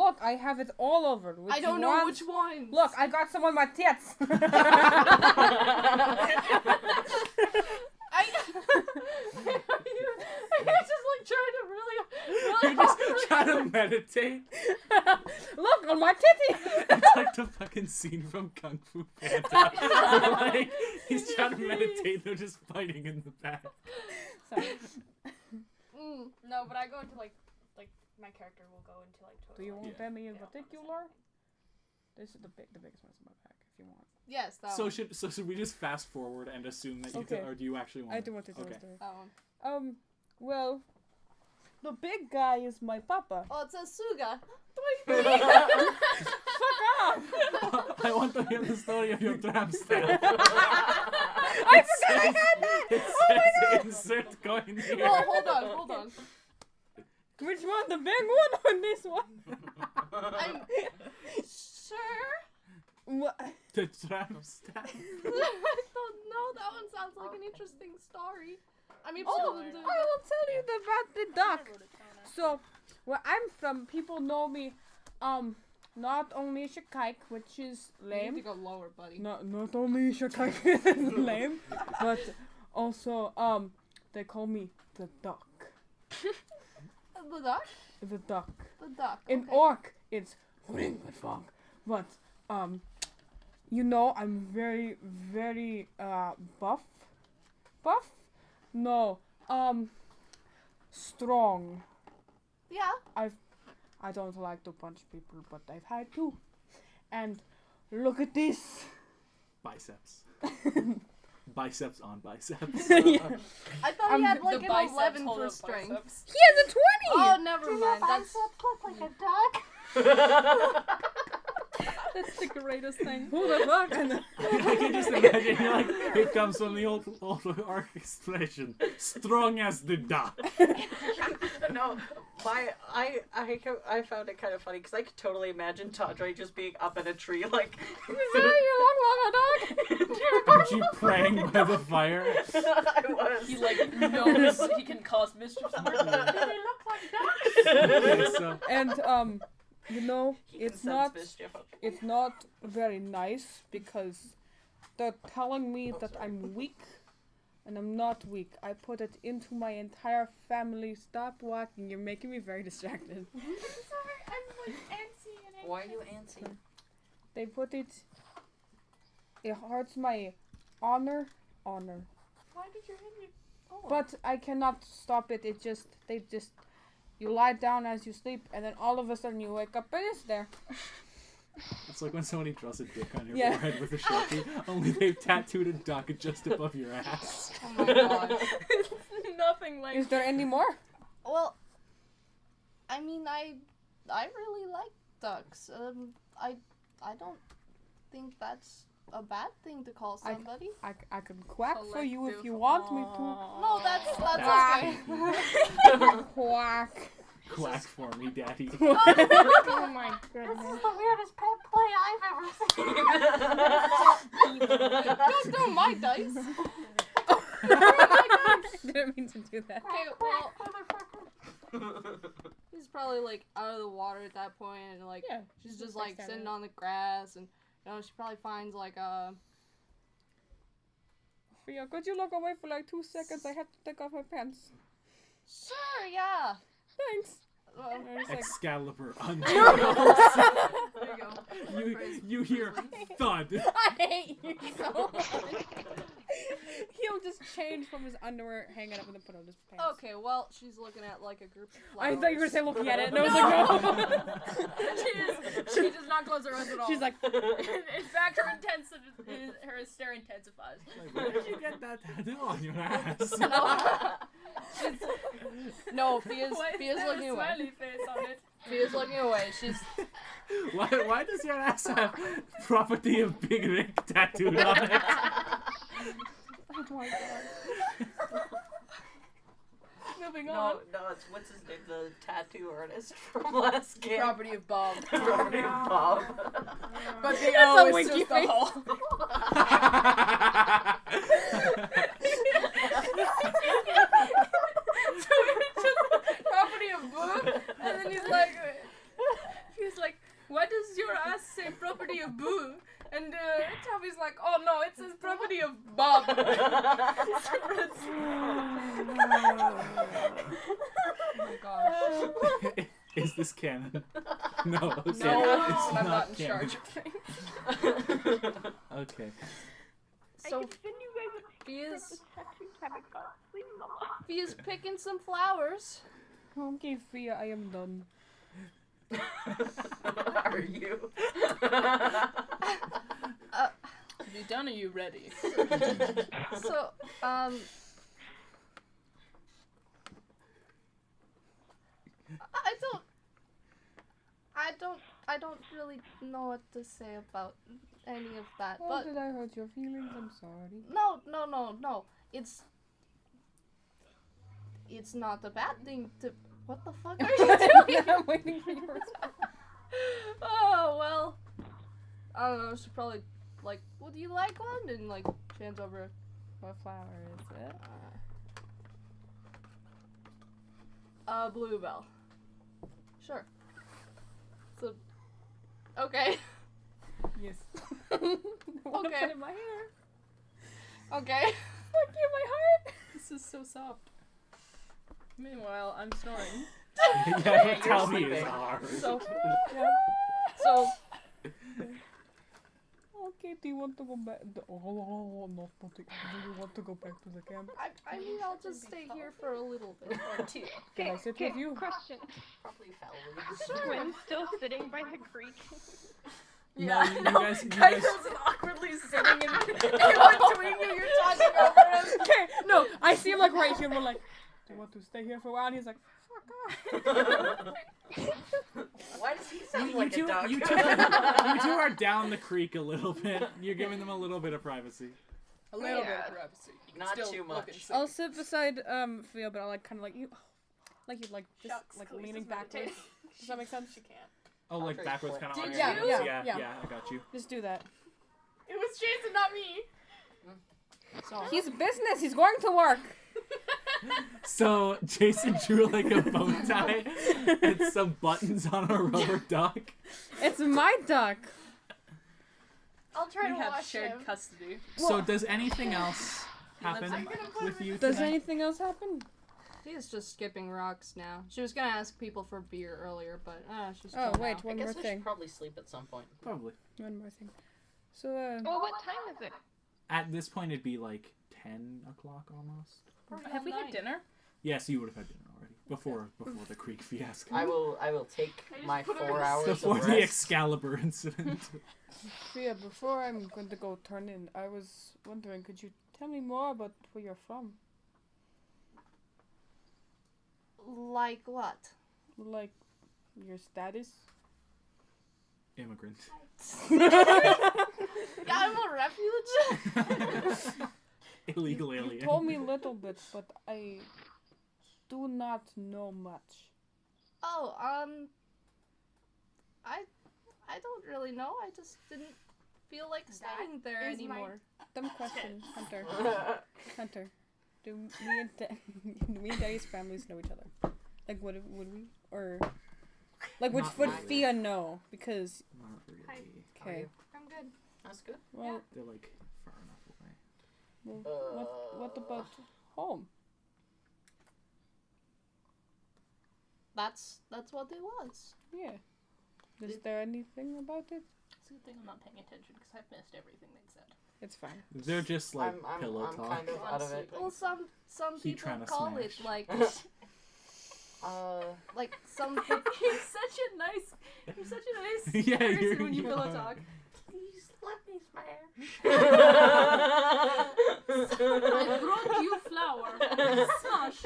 F: Look, I have it all over. Which
C: I don't know
F: one?
C: which one.
F: Look, I got some on my tits.
C: I guys just like trying to really
A: You're just trying to meditate.
F: Look on my titty.
A: It's like the fucking scene from Kung Fu Panda. Like, he's trying to meditate, they're just fighting in the back.
F: Sorry.
E: No, but I go into like my character will go into like total.
F: Do you want
A: Yeah.
F: any in
E: Yeah.
F: particular? This is the biggest one's in my bag. If you want.
C: Yes, that
A: So
C: one.
A: should we just fast forward and assume that you
F: Okay.
A: or do you actually want?
F: I do want to tell
A: Okay.
F: a story.
C: That one.
F: Well, the big guy is my papa.
C: Oh, it's a Suga.
F: Fuck off!
A: I want to hear the story of your tramp stamp.
F: I forgot I had that!
A: It
F: Oh my
A: says
F: god!
A: insert coin here.
C: Well, hold on.
F: Which one? The big one or this one?
C: I'm sure.
F: What?
A: The tramp stamp.
C: I don't know. That one sounds like an interesting story. I mean,
F: Oh,
C: people
F: I
C: do
F: will tell you about the duck. So, where I'm from, people know me, not only Shakaik, which is
C: You need to
F: lame.
C: go lower, buddy.
F: Not only Shakaik is lame, but also, they call me the duck.
C: The duck?
F: The duck.
C: The duck.
F: In
C: okay.
F: orc, it's Ringfang. But, you know, I'm very, very, buff. Buff? No, strong.
C: Yeah.
F: I don't like to punch people, but I've had to. And look at this.
A: Biceps. Biceps on biceps.
F: Yeah.
C: I thought he had like
B: The
C: an
B: biceps
C: 11
B: hold
C: for
B: up
C: strength.
B: biceps.
F: He has a 20!
C: Oh, never mind. That's
G: look like a duck.
H: That's the greatest thing.
F: Who the fuck? And
A: I can just imagine you're like, it comes from the old arc expression. Strong as the duck.
D: No, I found it kind of funny because I could totally imagine Tadre just being up in a tree like.
F: you look like a dog!
A: Aren't you praying by the fire?
D: I was.
B: He like knows he can cause mischief.
G: They look like ducks.
A: Okay, so
F: And, you know,
D: He can
F: it's
D: sense
F: not
D: mischief.
F: it's not very nice because they're telling me that I'm weak, and I'm not weak. I put it into my entire family. Stop walking. You're making me very distracted.
G: Sorry, I'm like antsy and anxious.
D: Why are you antsy?
F: They put it. It hurts my honor.
G: Why did you hit me? Oh.
F: But I cannot stop it. You lie down as you sleep, and then all of a sudden you wake up and it's there.
A: it's like when somebody draws a dick on your
F: Yeah.
A: forehead with a Sharpie, only they've tattooed a duck just above your ass.
C: oh my god.
E: Nothing like
F: Is there any more?
C: Well, I mean, I really like ducks. I don't think that's a bad thing to call somebody.
F: I can quack for you if you
E: Collective.
F: want me to.
C: No, that's
F: Quack.
C: okay.
F: Quack.
A: Quack for me, daddy.
F: Oh my
G: This
F: goodness.
G: is the weirdest pet play I've ever seen.
C: Don't do my dice.
F: Didn't mean to do that.
C: Okay, well, he's probably like out of the water at that point, and like
F: Yeah.
C: she's just like sitting on the grass, and you know she probably finds like a.
F: Fia, could you look away for like 2 seconds? I have to take off my pants.
C: Sure, yeah.
F: Thanks.
C: Well,
A: Excalibur
C: there you go.
A: you hear thud.
F: I hate you so much. He'll just change from his underwear, hang it up, and then put on his pants.
C: Okay, well, she's looking at like a group of flowers.
F: I thought you were gonna say looking at it, and I was like, no.
B: She does not close her eyes at all.
F: She's like,
B: in fact, her stare intensifies.
A: Like, where did you get that tattoo on your ass?
C: No, Fia's
B: Why is there
C: looking
B: a
C: away.
B: smiley face on it?
C: Fia's looking away. She's
A: Why does your ass have property of Big Rick tattooed on it?
F: oh my god.
C: moving
D: No, it's what's his name? The tattoo artist from last game.
C: Property of Bob.
D: Property of Bob.
C: But the
F: That's
C: O
F: a
C: is
F: wiki
C: just the
F: face.
C: hole. So it's just property of Boo, and then he's like, why does your ass say property of Boo? And Tommy's like, oh no, it says property of Bob.
F: Oh my gosh.
A: Is this canon? No. Okay.
C: No,
A: it's
C: I'm not in
A: canon.
C: charge of things.
A: Okay.
C: So Fia's picking some flowers.
F: Okay, Fia, I am done.
D: Are you?
B: Have you done? Are you ready?
C: So, I don't really know what to say about any of that.
F: Oh,
C: But
F: did I hurt your feelings? I'm sorry.
C: no. It's not a bad thing to. What the fuck are you doing?
F: I'm waiting for your response.
C: Oh well. I don't know. She probably like. Would you like one? And like hands over.
F: What flower is it?
C: Bluebell. Sure. So. Okay.
F: Yes. I want to
C: Okay.
F: put it in my hair.
C: Okay.
F: Fuck you, my heart.
B: This is so soft. Meanwhile, I'm snoring.
A: Yeah, tell me
D: sleeping.
A: it's hard.
C: So.
F: Yeah.
C: So.
F: Okay, do you want to go back? Not putting. Do you want to go back to the camp?
C: I mean, I'll just stay here for a little bit.
B: Or two.
F: Can I sit with you?
G: Question.
D: Probably fell.
G: Is Gwen still sitting by the creek?
A: No, you guys.
B: Kaiser's awkwardly sitting in between you. You're talking over him.
F: Okay, no, I see him like right here. We're like, do you want to stay here for a while? And he's like, fuck off.
D: Why does he sound
A: You
D: like
A: two,
D: a duck?
A: you two are down the creek a little bit. You're giving them a little bit of privacy.
B: A little bit
G: Yeah.
B: of privacy. You can
D: Not
B: still
D: too
B: look
D: much.
B: and see.
F: I'll sit beside Theo, but I'll like kind of like you, just
B: Shucks,
F: like
B: Khaleesi's
F: leaning backwards.
B: meditating.
F: Does that make sense?
B: She can't.
A: Oh, like
D: Andre
A: backwards,
D: flipped.
A: kind of on
B: Did
A: your
B: you?
A: heels?
F: Yeah.
A: Yeah, I got you.
F: Just do that.
B: It was Jason, not me.
C: So.
F: He's business. He's going to work.
A: So Jason drew like a bow tie and some buttons on a rubber duck.
F: It's my duck.
C: I'll try
B: We
C: to
B: have
C: wash
B: shared
C: him.
B: custody.
A: So does anything else happen
B: I'm gonna
A: with you
F: Does
A: tonight?
F: anything else happen?
C: She's just skipping rocks now. She was gonna ask people for beer earlier, but she's
F: Oh
C: chill
F: wait,
C: now.
D: I
F: one
D: guess
F: more
D: we
F: thing.
D: should probably sleep at some point.
A: Probably.
F: One more thing. So
G: Well, what time is it?
A: At this point, it'd be like 10 o'clock almost.
B: Have we had dinner?
A: Yes, you would have had dinner already before the creek fiasco.
D: I will take
B: just
D: my
B: put her
D: 4
B: in
D: hours
A: Before
D: of
A: the
D: rest.
A: Excalibur incident.
F: Thea, before I'm going to go turn in, I was wondering, could you tell me more about where you're from?
C: Like what?
F: Like your status?
A: Immigrant.
C: I'm a refuge.
A: Illegal
F: You
A: alien.
F: told me a little bit, but I do not know much.
C: Oh, I don't really know. I just didn't feel like staying there
G: is my-
C: anymore.
F: Dumb question, Hunter. Hunter, do me and do me and Daddy's families know each other? Like, would we, or like, would
A: Not
F: would
A: really.
F: Thea know? Because
A: Not really.
G: Hi.
F: okay,
G: I'm good.
D: That's good.
F: well,
A: They're like far enough away.
F: what about home?
C: That's what it was.
F: Yeah. Is there anything about it?
B: It's a good thing I'm not paying attention because I've missed everything they said.
F: It's fine.
A: They're just like
D: I'm
A: pillow
D: I'm
A: talk.
D: kind of out of it.
C: Well, some
A: He
C: people
A: tryna
C: call it
A: smash.
C: like some.
B: You're such a nice
A: Yeah,
B: person when you
A: you
B: pillow
A: are.
B: talk.
D: Please let me smash.
B: I brought you flour. Smash.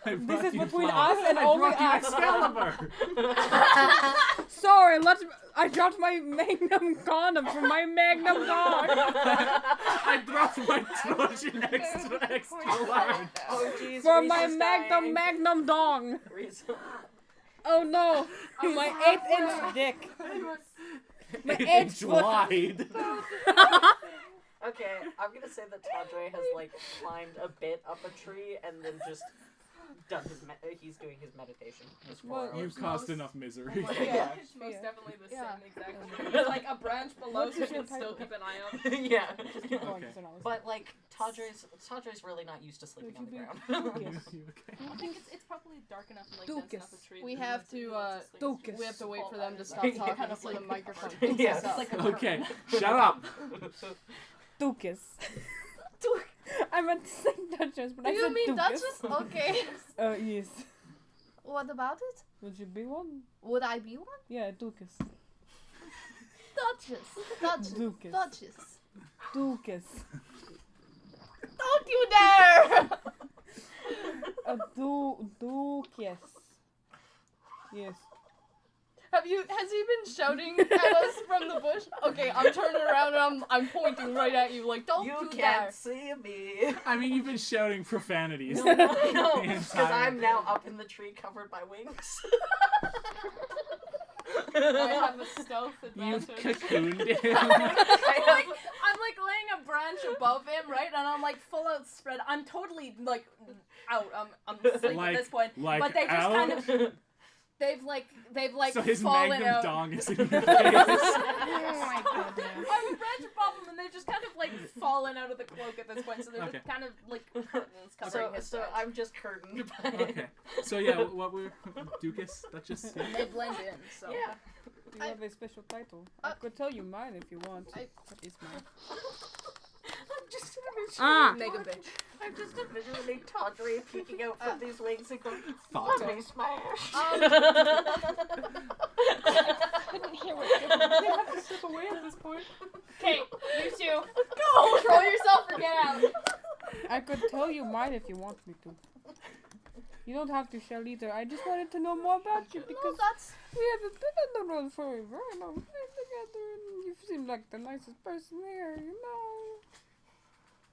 A: I
F: This
A: brought
F: is
A: you
F: between
A: flour.
F: us and
A: I
F: only
A: brought you
F: us.
A: Excalibur.
F: Sorry, I dropped my Magnum condom from my Magnum dog.
A: I dropped my Trojan extra large.
D: Oh jeez.
F: For my
D: Reese's
F: Magnum
D: dying.
F: dong.
D: Reese-
F: Oh no, my 8-inch dick. My
A: 8-inch
F: 8-foot.
A: wide.
D: Okay, I'm gonna say that Tadre has like climbed a bit up a tree and then just done he's doing his meditation. His 4
F: Well,
D: hours.
A: You've caused enough misery.
F: Yeah.
B: It's most
F: Yeah.
B: definitely the
C: Yeah.
B: same exact. There's like a branch below,
F: What
B: so you
F: is your
B: can still
F: title?
B: keep an eye out.
D: Yeah.
F: Keep going,
A: Okay.
F: 'cause they're not listening.
D: But like Tadre's really not used to sleeping on the
F: Would
D: ground.
A: You okay?
B: I think it's probably dark enough and like dense enough
F: Dukas.
B: a tree.
C: We
B: that
C: have
B: once it
C: to,
B: gets to sleep,
F: Dukas.
B: it's
C: We have to wait for them to
B: just
C: stop
D: Yeah.
C: talking
B: kind of
C: so the
B: like
C: microphone
B: covered.
C: picks
D: Yeah.
C: us up.
B: It's like a
A: Okay, shut up.
F: Dukas. I meant to say Duchess, but
C: Do
F: I
C: you
F: said
C: mean
F: Dukas.
C: Duchess? Okay.
F: Yes.
C: What about it?
F: Would you be one?
C: Would I be one?
F: Yeah, Dukas.
C: Duchess.
F: Dukas.
C: Duchess.
F: Dukas.
C: Don't you dare!
F: A Dukas. Yes.
H: Has he been shouting at us from the bush? Okay, I'm turning around and I'm pointing right at you like, don't
D: You
H: do
D: can't
H: that.
D: see me.
A: I mean, you've been shouting profanities.
D: No,
A: The
D: because
A: entire-
D: I'm now up in the tree covered by wings.
H: I have a stealth
A: You've
H: advantage.
A: cocooned him.
H: I'm like laying a branch above him, right? And I'm like full out spread. I'm totally like out. I'm asleep at this point.
A: Like
H: but they just
A: out?
H: kind of they've like
A: So his
H: fallen
A: magnum
H: out.
A: dong is in your face.
C: Oh my goodness.
H: I'm a branch above him, and they've just kind of like fallen out of the cloak at this point. So they're
A: Okay.
H: just kind of like curtains covering his
D: So
H: head.
D: I'm just curtained by
A: Okay. So yeah, what were Dukas, Duchess? Yeah.
H: They blend in. So
D: Yeah.
F: Do you have a special title? I could tell you mine if you want. What is mine?
D: I'm just envisioning
H: Mega bitch.
D: I'm just envisioning Tawdry peeking out from these wings and going,
A: Thought.
D: "Let me smash."
G: Couldn't hear what you were
F: You have to step away at this point.
E: Okay, you two.
H: Go! Control yourself or get out.
F: I could tell you mine if you want me to. You don't have to share either. I just wanted to know more about you
C: No,
F: because
C: that's...
F: we haven't been on the road for a very long time together, and you seem like the nicest person here, you know.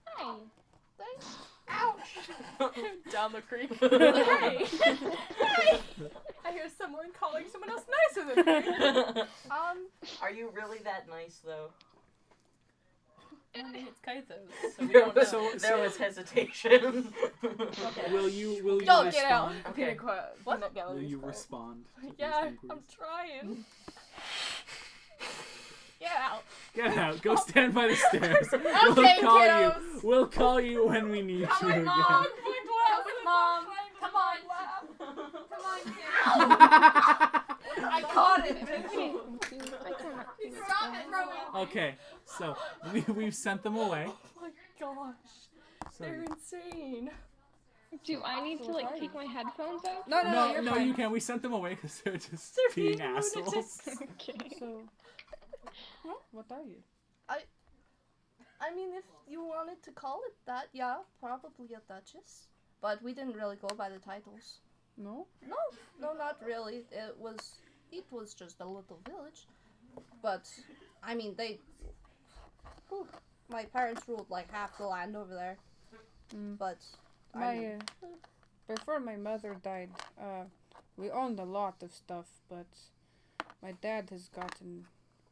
G: Hi.
C: Thanks.
H: Down the creek.
E: Hey. Hey. I hear someone calling someone else nicer than me.
D: Are you really that nice though?
H: I mean, it's Kaithos, so we don't know.
A: So-
D: There was hesitation.
A: Will you
H: Don't
A: respond?
H: get out.
D: Okay.
H: Peanut
A: Will
H: gallery.
A: you respond? to these
H: Yeah,
A: inquiries?
H: I'm trying. Get out.
A: Get out. Go stand by the stairs.
H: Okay,
A: call
H: kiddos.
A: you. We'll call you when we need
H: Come
A: you
H: with
A: again.
H: mom. Come with mom. Come on. Come on, kid. I caught it.
G: I cannot see this
H: Stop
G: guy.
H: it, throwing.
A: Okay, so we've sent them away.
H: Oh my gosh.
A: So
H: They're insane.
G: Do I need to like take my headphones out?
F: No, you're fine.
A: you can. We sent them away because they're just
H: They're
A: being
H: being
A: assholes.
H: lunatics.
G: Okay.
F: So, what are you?
C: I mean, if you wanted to call it that, yeah, probably a duchess. But we didn't really go by the titles.
F: No?
C: No, not really. It was just a little village. But, I mean, my parents ruled like half the land over there.
F: Mm.
C: But, I
F: My
C: mean,
F: before my mother died, we owned a lot of stuff, but my dad has gotten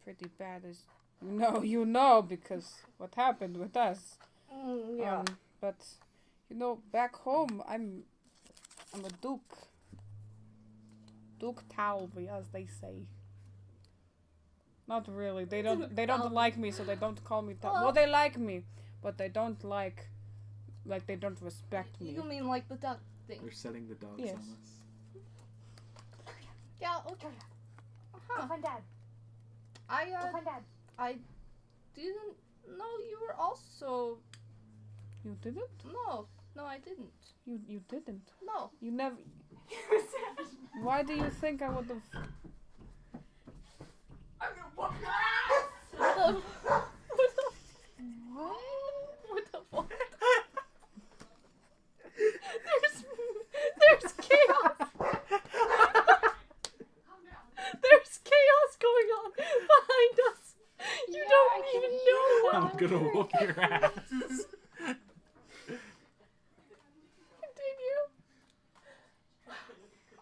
F: pretty bad, as you know, because what happened with us.
C: yeah.
F: But back home, I'm a duke. Duke Talvi, as they say. Not really. They don't like me, so they don't call me Talvi. Well, they like me, but they don't like they don't respect me.
C: You mean like the duck thing?
A: They're setting the dogs
F: Yes.
A: on us.
C: Yeah, okay. Huh.
E: Find Dad.
C: I
E: Dad.
C: I didn't know you were also...
F: You didn't?
C: No, I didn't.
F: You didn't.
C: No.
F: You never. Why do you think I would have?
H: What the fuck? There's chaos. There's chaos going on behind us. You don't even know.
A: I'm gonna whoop your ass.
H: Continue.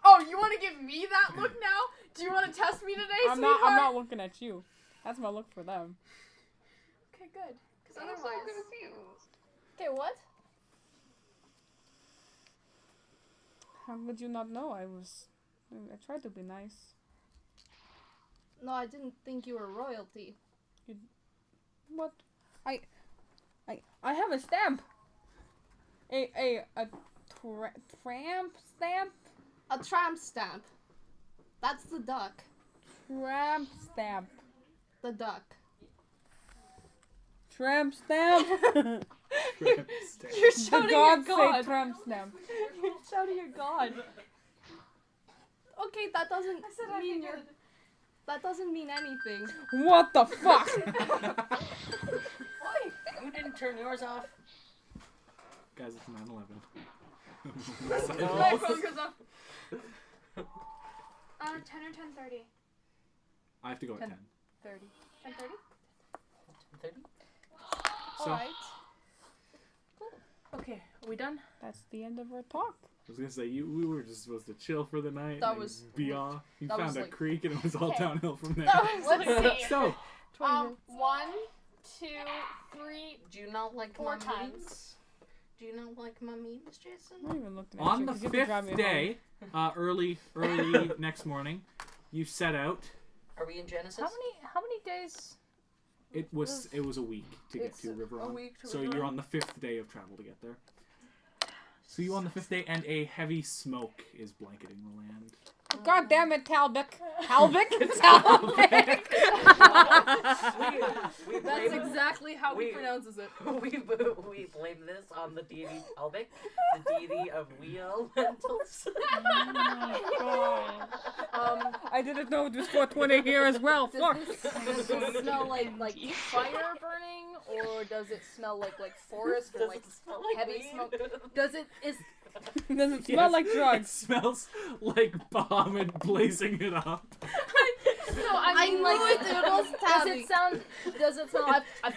H: Oh, you want to give me that look now? Do you want to test me today,
F: I'm
H: sweetheart?
F: not looking at you. That's my look for them.
H: Okay, good. Because
G: I'm so
H: otherwise.
G: confused.
C: Okay, what?
F: How would you not know? I tried to be nice.
C: No, I didn't think you were royalty.
F: What? I have a stamp. A tramp stamp.
C: A tramp stamp. That's the duck.
F: Tramp stamp.
C: The duck.
F: Tramp stamp.
H: You're
F: The
H: shouting
F: gods
H: at God.
F: say tramp stamp.
H: You're shouting at God.
C: Okay, that doesn't
E: I said I'd
C: mean
E: be
C: you're.
E: good.
C: That doesn't mean anything.
F: What the fuck?
D: You didn't turn yours off.
A: Guys, it's 9/11.
E: My phone goes off. 10 or 10:30.
A: I have to go at 10.
H: 30.
E: 10:30?
D: 30?
A: So,
C: Alright.
H: Okay, are we done?
F: That's the end of our talk.
A: I was gonna say we were just supposed to chill for the night.
H: That
A: and
H: was-
A: be off. You
H: that
A: found
H: was
A: a
H: like-
A: creek and it was all
E: Okay.
A: downhill from there.
E: Let's see.
A: So
F: 20
E: 1, 2, 3.
D: Do you not like
E: 4
D: my
E: times.
D: memes? Do you not like my memes, Jason?
F: I'm not even looking at
A: on
F: you,
A: the
F: 'cause you have to drive me
A: 5th day, early next morning, you set out.
D: Are we in Genesis?
H: How many days?
A: It was a week to get
H: It's
A: to River
H: a
A: Run.
H: week to
A: So
H: River
A: you're
H: Run.
A: on the 5th day of travel to get there. So you on the 5th day, and a heavy smoke is blanketing the land.
F: home. God damn it, Talbot. Talbot? Talbot.
D: We
H: That's
D: blame,
H: exactly how he
D: we-
H: pronounces it.
D: we blame this on the deity Pelvic, the deity of wheel lentils.
F: I didn't know it was 420 here as well. Fuck.
H: Does this smell like fire burning, or does it smell like forest or
D: Does
H: like
D: it smell like
H: heavy
D: weed?
H: smoke? Does it is
F: Does it smell
A: Yes,
F: like
A: It
F: drugs?
A: smells like Bahamut blazing it up.
H: no? I mean like
C: Doodles,
H: does
C: Tabby.
H: it sound? Does it sound? I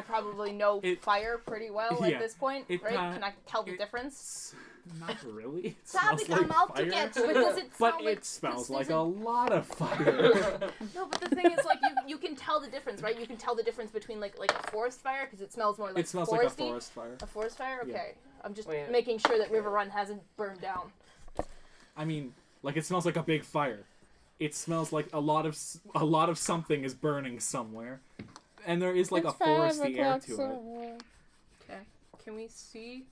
H: probably know fire pretty well
A: yeah,
H: at this point,
A: it,
H: right? Can I tell the
A: it-
H: difference?
A: Not really. It
C: Tabby,
A: smells like
C: I'm out to
A: fire.
C: get
H: But does it smell
A: But
H: like?
A: it smells
H: does
A: like
H: it-
A: a lot of fire.
H: No, but the thing is, like, you can tell the difference, right? You can tell the difference between like a forest fire because it smells more like
A: It smells
H: foresty.
A: like a forest fire.
H: A forest fire?
A: Yeah.
H: Okay. I'm just
D: Wait.
H: making sure that River Run hasn't burned down.
A: I mean, like it smells like a big fire. It smells like a lot of something is burning somewhere, and there is like
F: It's
A: a foresty
F: 5
A: air
F: o'clock
A: to it.
F: somewhere.
H: Okay. Can we see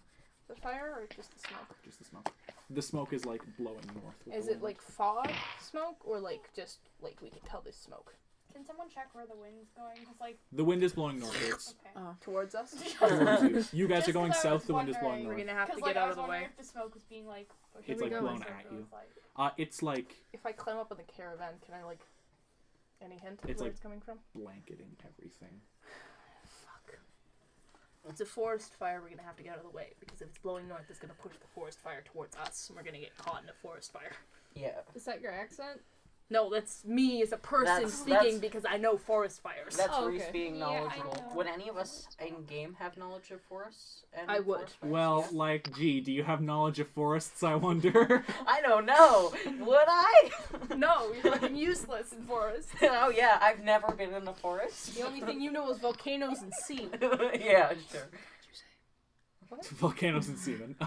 H: the fire or just the smoke?
A: Just the smoke. The smoke is like blowing north. with
H: Is
A: the
H: it
A: wind.
H: like fog smoke or like just like we can tell this smoke
E: Can someone check where the wind's going? Because, like,
A: The wind is blowing northwards.
E: okay.
H: towards us?
A: towards you. You guys
E: Just
A: are going
E: 'cause I
A: south.
E: was
A: The wind is blowing
E: wondering,
H: We're
A: north.
H: gonna have to
E: Because, like,
H: get
E: I
H: out
E: was
H: of the way.
E: wondering if the smoke was being, like, pushed
A: It's, like,
E: away,
A: blown
E: so
A: at
E: it
A: you.
E: was, like-
A: It's like
H: If I climb up on the caravan, can I like any hint of
A: It's
H: where
A: like-
H: it's coming from?
A: blanketing everything.
H: Fuck. It's a forest fire. We're gonna have to get out of the way because if it's blowing north, it's gonna push the forest fire towards us, and we're gonna get caught in a forest fire.
D: Yeah.
C: Is that your accent?
H: No, that's me as a person
D: That's-
H: speaking because I know forest fires.
D: That's
C: Oh,
D: Reese
C: okay.
D: being
E: Yeah, I
D: knowledgeable.
E: know.
D: Would any of us in game have knowledge of forests? And
H: I would.
D: forest fires?
A: Well,
D: Yeah.
A: like, gee, do you have knowledge of forests? I wonder.
D: I don't know. Would I?
H: No, you're fucking useless in forests.
D: Oh yeah, I've never been in a forest.
H: The only thing you know is volcanoes and sea.
D: Yeah, sure.
A: Volcanoes and semen.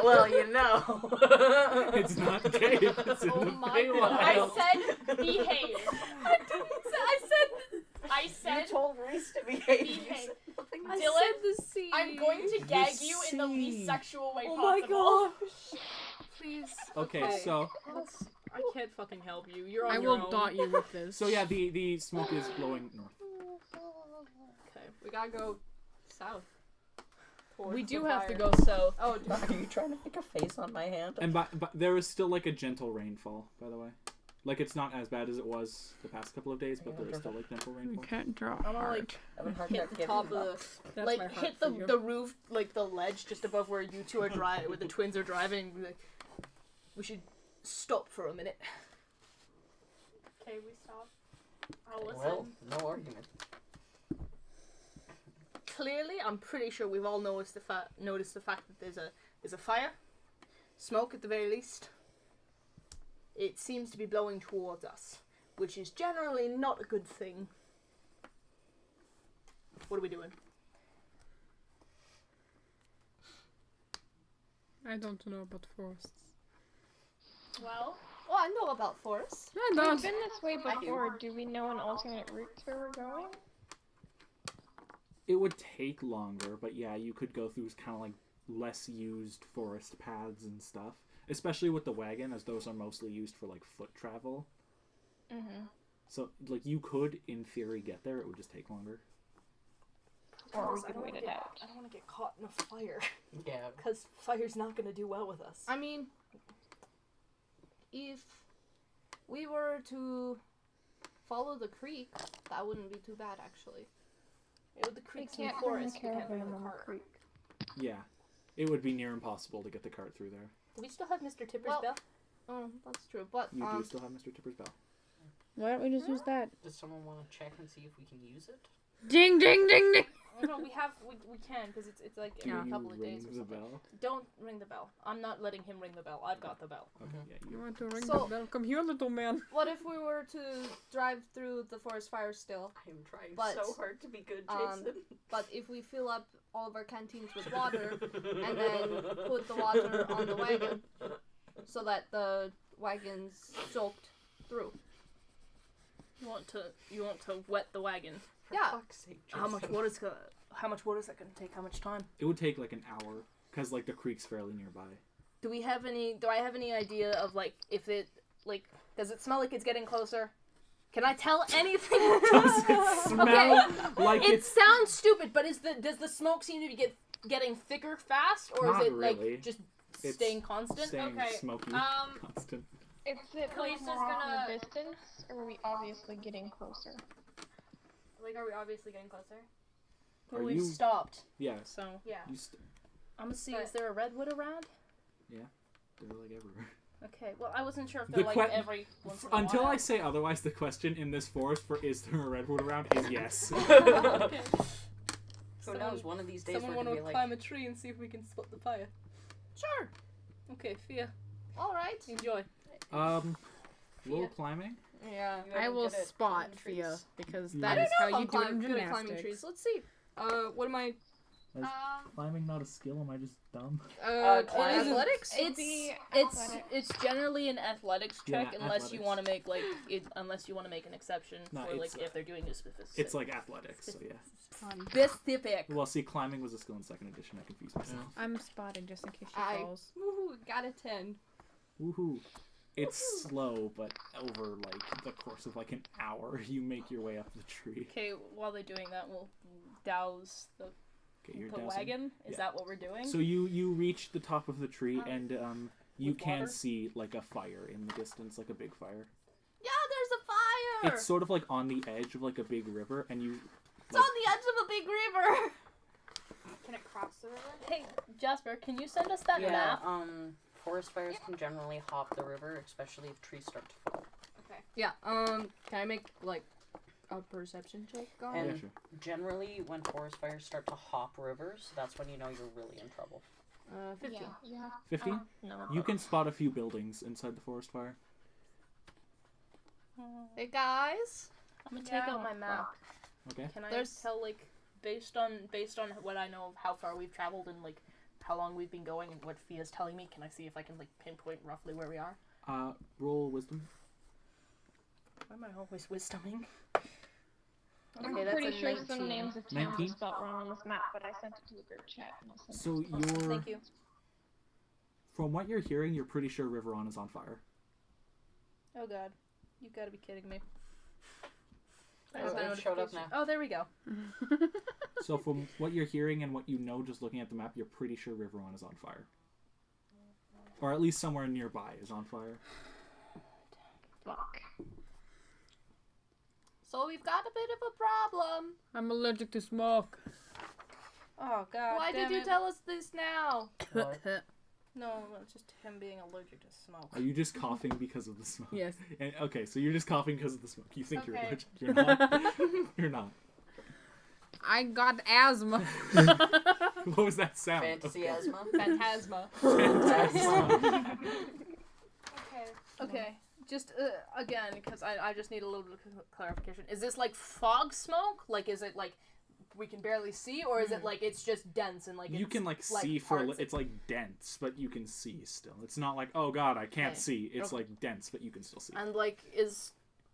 D: Well, you know.
A: It's not cave. It's in
C: Oh
A: the
C: my
A: Feywild.
C: God.
E: I said behave. I
D: You
E: said
D: told Reese to behave. You
E: behave.
D: said nothing.
C: I
E: Dylan,
C: said the sea.
E: I'm going to gag you in the
A: sea.
E: least sexual way
H: Oh my
E: possible.
H: gosh. Please.
A: Okay, so
H: I can't fucking help you. You're on
F: I
H: your
F: will
H: own.
F: dot you with this.
A: the smoke is blowing north.
H: Okay, we gotta go south. Towards
F: We
H: the
F: do have to
H: fire.
F: go south.
H: Oh,
D: Are you trying to make a face on my hand?
A: And but there is still like a gentle rainfall, by the way. Like it's not as bad as it was the past couple of days, but there is still like gentle
F: We
A: rainfall.
F: can't draw
H: I'm gonna
F: hard.
H: like
D: Having a hard
H: hit
D: time
H: the
D: getting
H: top of
D: up.
H: the
F: That's
H: like
F: my heart
H: hit
F: for
H: the
F: you.
H: the roof, like the ledge just above where you two are driving, where the twins are driving. And be like, we should stop for a minute.
E: Okay, we stop. I'll listen.
D: Well, no argument.
H: Clearly, I'm pretty sure we've all noticed the fact that there's a fire, smoke at the very least. It seems to be blowing towards us, which is generally not a good thing. What are we doing?
F: I don't know about forests.
E: Well,
C: Oh, I know about forests.
F: I
G: We've
F: don't.
G: been this way
D: I do.
G: before. Do we know an alternate route to where we're going?
A: It would take longer, but yeah, you could go through kind of like less used forest paths and stuff, especially with the wagon, as those are mostly used for like foot travel.
G: Mm-hmm.
A: So like you could, in theory, get there. It would just take longer.
G: Or we
H: I
G: could
H: don't
G: wait
H: wanna
G: it
H: get-
G: out.
H: I don't want to get caught in a fire.
D: Yeah.
H: Because fire's not going to do well with us.
C: I mean, if we were to follow the creek, that wouldn't be too bad, actually.
H: With the
G: We
H: creeks and
G: can't bring the
H: forests, we can't bring
G: caravan
H: the
G: on the
H: cart.
G: creek.
A: Yeah. It would be near impossible to get the cart through there.
H: Do we still have Mr. Tipper's
C: Well-
H: bell?
C: Oh, that's true. But
A: You do still have Mr. Tipper's bell.
F: Why don't we just use that?
D: Does someone want to check and see if we can use it?
F: Ding, ding, ding, ding.
H: No, we can because it's like
A: Do
H: in a
A: you
H: couple of
A: ring
H: days or
A: the
H: something.
A: bell?
H: Don't ring the bell. I'm not letting him ring the bell. I've got the bell.
A: Okay, yeah,
F: You
A: you.
F: want to ring
C: So-
F: the bell? Come here, little man.
C: what if we were to drive through the forest fire still?
D: I am trying
C: But,
D: so hard to be good,
C: um,
D: Jason.
C: But if we fill up all of our canteens with water and then put the water on the wagon so that the wagon's soaked through.
H: You want to wet the wagon?
D: For
C: yeah.
D: fuck's sake, Jason.
H: How much water is that gonna take? How much time?
A: It would take like an hour because like the creek's fairly nearby.
H: Do I have any idea of like if it like does it smell like it's getting closer? Can I tell anything?
A: Does it smell like
H: It
A: it's
H: sounds stupid, but does the smoke seem to be getting thicker fast, or
A: Not
H: is it
A: really.
H: like just
A: It's
H: staying constant?
A: staying
E: Okay,
A: smoky,
E: um,
A: constant?
G: Is it
E: Khalees
G: like
E: is
G: more on
E: gonna-
G: the distance, or are we obviously getting closer?
E: Like, are we obviously getting closer?
H: Well,
A: Are
H: we've
A: you-
H: stopped,
A: Yeah.
H: so
E: Yeah.
H: I'm gonna see.
E: But-
H: Is there a redwood around?
A: They're like everywhere.
H: Okay. Well, I wasn't sure if
A: The
H: they're like
A: que-
H: every once in a
A: Until
H: while.
A: I say otherwise, the question in this forest for is there a redwood around is yes.
H: Okay.
D: Who knows? One of these days
H: Someone
D: we're
H: want
D: gonna
H: to
D: be like,
H: climb a tree and see if we can spot the fire.
C: Sure.
H: Okay, Fia,
C: Alright.
H: enjoy.
A: Little
H: Yeah.
A: climbing.
C: Yeah.
D: "You
F: I
D: ain't
F: will
D: good at
F: spot
D: climbing trees."
F: Fia because
A: I
F: that
A: don't
F: is
C: I
F: how
C: don't know
F: you
C: if
F: do
C: I'm
F: it in
C: good at climbing
F: gymnastics.
C: trees. Let's see. What am I?
A: Climbing not a skill. Am I just dumb?
D: Climb.
C: Athletics?
G: It'd be
H: It's
G: athletics.
H: generally an athletics check
A: Yeah,
H: unless you
A: athletics.
H: want to make like unless you want to make an exception
A: No,
H: for like
A: it's,
H: if they're doing a specific.
A: It's like athletics. So yeah.
H: specific.
A: Well, see, climbing was a skill in second edition. I confused myself.
F: I'm spotting just in case she
C: I-
F: falls.
C: Woohoo! Got a 10.
A: Woohoo! It's slow, but over like the course of like an hour, you make your way up the tree.
H: Okay, while they're doing that, we'll douse the
A: Okay, you're
H: the
A: dousing.
H: wagon. Is
A: Yeah.
H: that what we're doing?
A: So you reach the top of the tree and you
H: With
A: can
H: water?
A: see like a fire in the distance, like a big fire.
C: Yeah, there's a fire!
A: It's sort of like on the edge of like a big river, and you.
C: It's on the edge of a big river!
E: Can it cross the river?
H: Hey, Jasper, can you send us that
D: Yeah,
H: map?
D: forest fires can generally hop the river, especially if trees start to fall.
C: Yeah, can I make, like, a perception check on
D: And
A: Yeah, sure.
D: generally, when forest fires start to hop rivers, that's when you know you're really in trouble.
C: 15.
G: Yeah.
A: 15?
H: No.
A: You can spot a few buildings inside the forest fire.
C: Hey, guys.
H: I'm gonna take out my map.
A: Okay.
H: Can I
C: There's-
H: tell like based on what I know of how far we've traveled and like how long we've been going and what Fia's telling me? Can I see if I can like pinpoint roughly where we are?
A: Roll wisdom.
H: Why am I always wisdoming?
G: I'm
H: Okay, that's
G: pretty
H: a
G: sure
H: 19.
G: some names of towns
A: 19?
G: are spelled wrong on this map, but I sent it to the group chat. And I sent
A: So
G: it to
A: you're,
H: Thank you.
A: from what you're hearing, you're pretty sure Riveron is on fire.
H: Oh god, you gotta be kidding me.
D: Oh, it showed up now.
H: Oh, there we go.
A: So from what you're hearing and what you know, just looking at the map, you're pretty sure Riveron is on fire. Or at least somewhere nearby is on fire.
G: Fuck.
C: So we've got a bit of a problem.
F: I'm allergic to smoke.
H: Oh god.
C: Why did you tell us this now?
D: What?
H: No, it's just him being allergic to smoke.
A: Are you just coughing because of the smoke?
F: Yes.
A: And, okay, so you're just coughing because of the smoke. You think you're
E: Okay.
A: allergic. You're not. You're not.
F: I got asthma.
A: What was that sound?
D: Fantasy asthma.
H: Phantasma.
A: Phantasma.
E: Okay.
H: Okay, just again, because I just need a little bit of clarification. Is this like fog smoke? Like, is it like we can barely see, or is it like it's just dense and like
A: You
H: it's,
A: can like see for
H: parts-
A: it's like dense, but you can see still. It's not like, oh god, I can't
H: Okay.
A: see. It's
H: Okay.
A: like dense, but you can still see.
H: and like